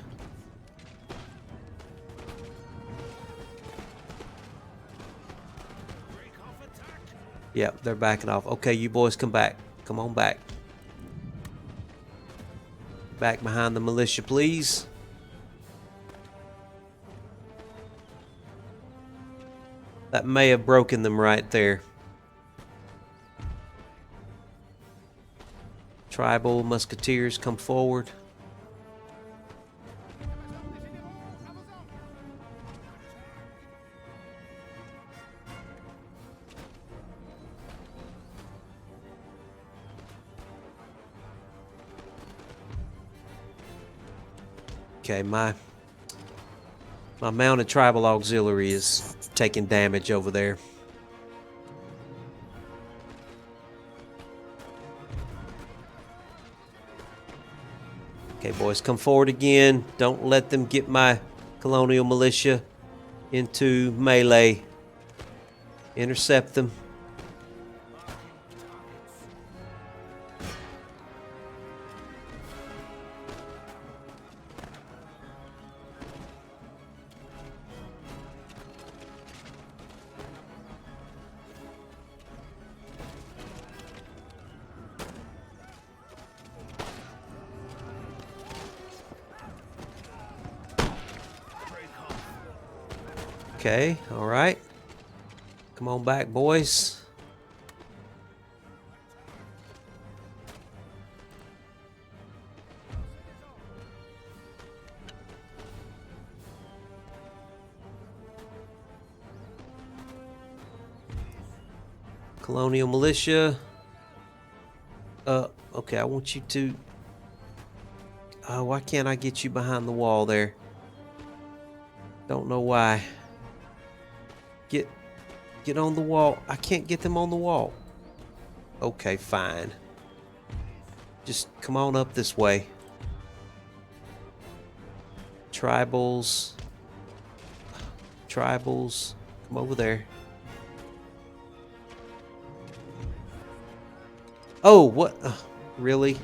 Yep, they're backing off. Okay, you boys come back. Come on back. Back behind the militia, please. That may have broken them right there. Tribal musketeers, come forward. Okay, my mounted tribal auxiliary is taking damage over there. Okay, boys, come forward again. Don't let them get my colonial militia into melee. Intercept them. Okay, all right. Come on back, boys. Colonial militia. Okay, I want you to... why can't I get you behind the wall there? Don't know why. Get on the wall. I can't get them on the wall. Okay, fine. Just come on up this way. Tribals. Tribals. Come over there. Oh, what? Really?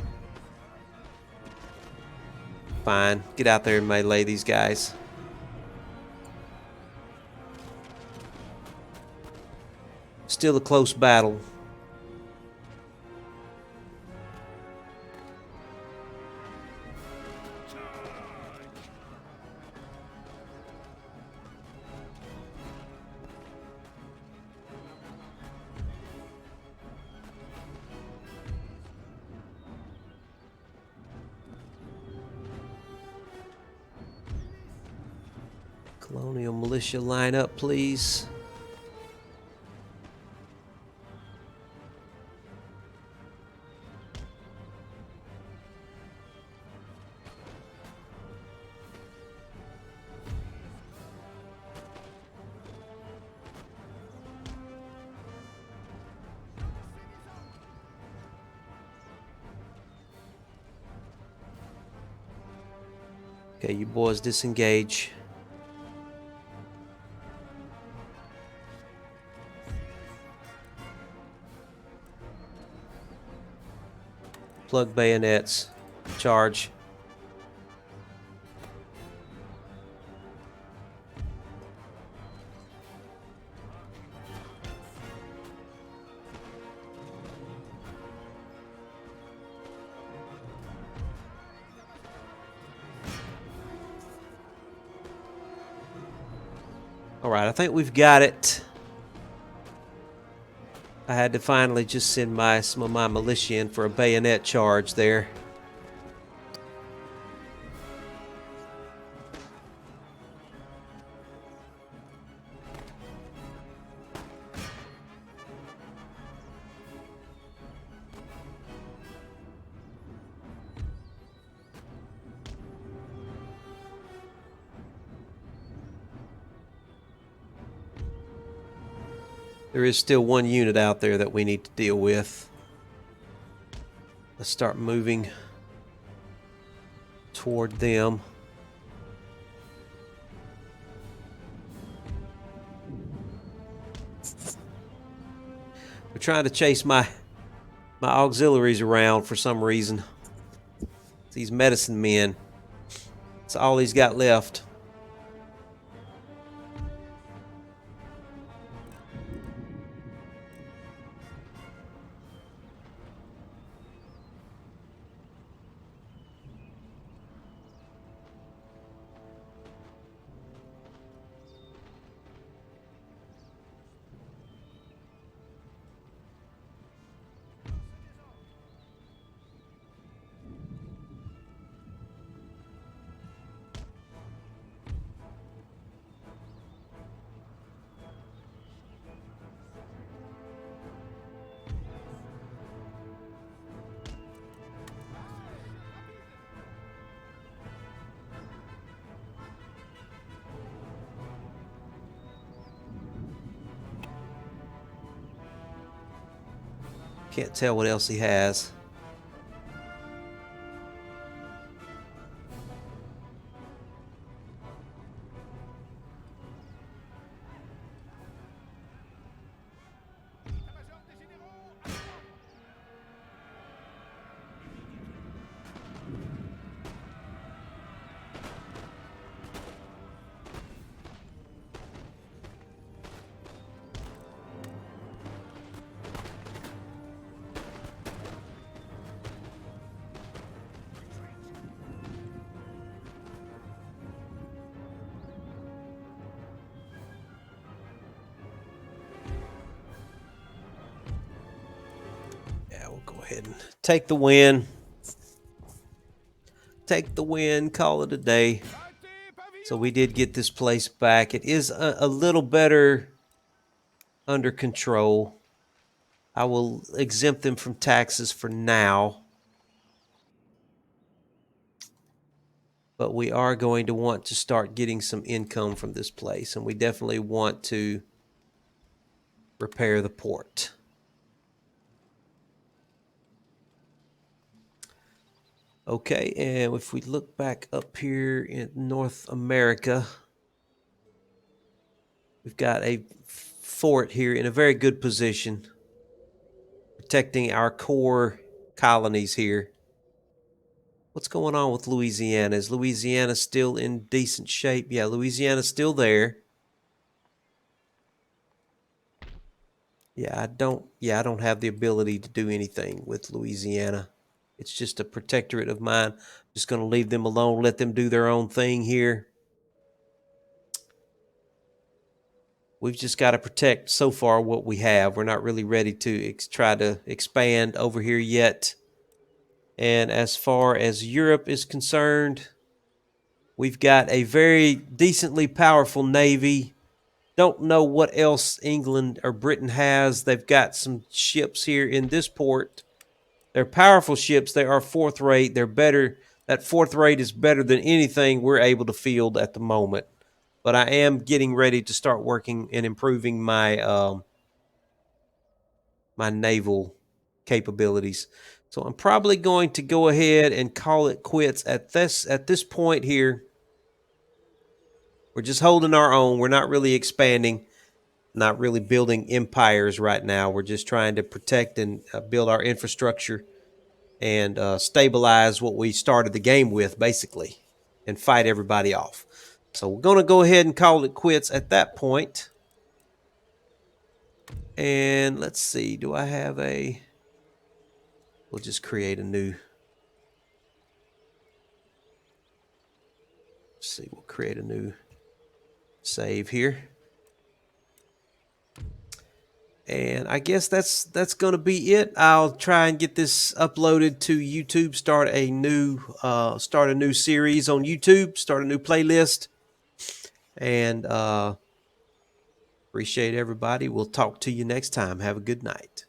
Fine. Get out there and melee these guys. Still a close battle. Colonial militia, line up, please. Okay, you boys disengage. Plug bayonets. Charge. All right, I think we've got it. I had to finally just send some of my militia in for a bayonet charge there. There is still one unit out there that we need to deal with. Let's start moving toward them. They're trying to chase my auxiliaries around for some reason. These medicine men. That's all he's got left. Can't tell what else he has. ahead and take the win. Take the win, call it a day. So we did get this place back. It is a little better under control. I will exempt them from taxes for now. But we are going to want to start getting some income from this place. And we definitely want to repair the port. Okay, and if we look back up here in North America, we've got a fort here in a very good position, protecting our core colonies here. What's going on with Louisiana? Is Louisiana still in decent shape? Yeah, Louisiana's still there. I don't have the ability to do anything with Louisiana. It's just a protectorate of mine. Just going to leave them alone, let them do their own thing here. We've just got to protect so far what we have. We're not really ready to try to expand over here yet. And as far as Europe is concerned, we've got a very decently powerful navy. Don't know what else England or Britain has. They've got some ships here in this port. They're powerful ships. They are fourth rate. They're better. That fourth rate is better than anything we're able to field at the moment. But I am getting ready to start working and improving my my naval capabilities. So I'm probably going to go ahead and call it quits at this point here. We're just holding our own. We're not really expanding, not really building empires right now. We're just trying to protect and build our infrastructure and stabilize what we started the game with, basically, and fight everybody off. So we're going to go ahead and call it quits at that point. And let's see, do I have a... We'll just create a new... Let's see, we'll create a new save here. And I guess that's going to be it. I'll try and get this uploaded to YouTube, start a new series on YouTube, start a new playlist. And appreciate everybody. We'll talk to you next time. Have a good night.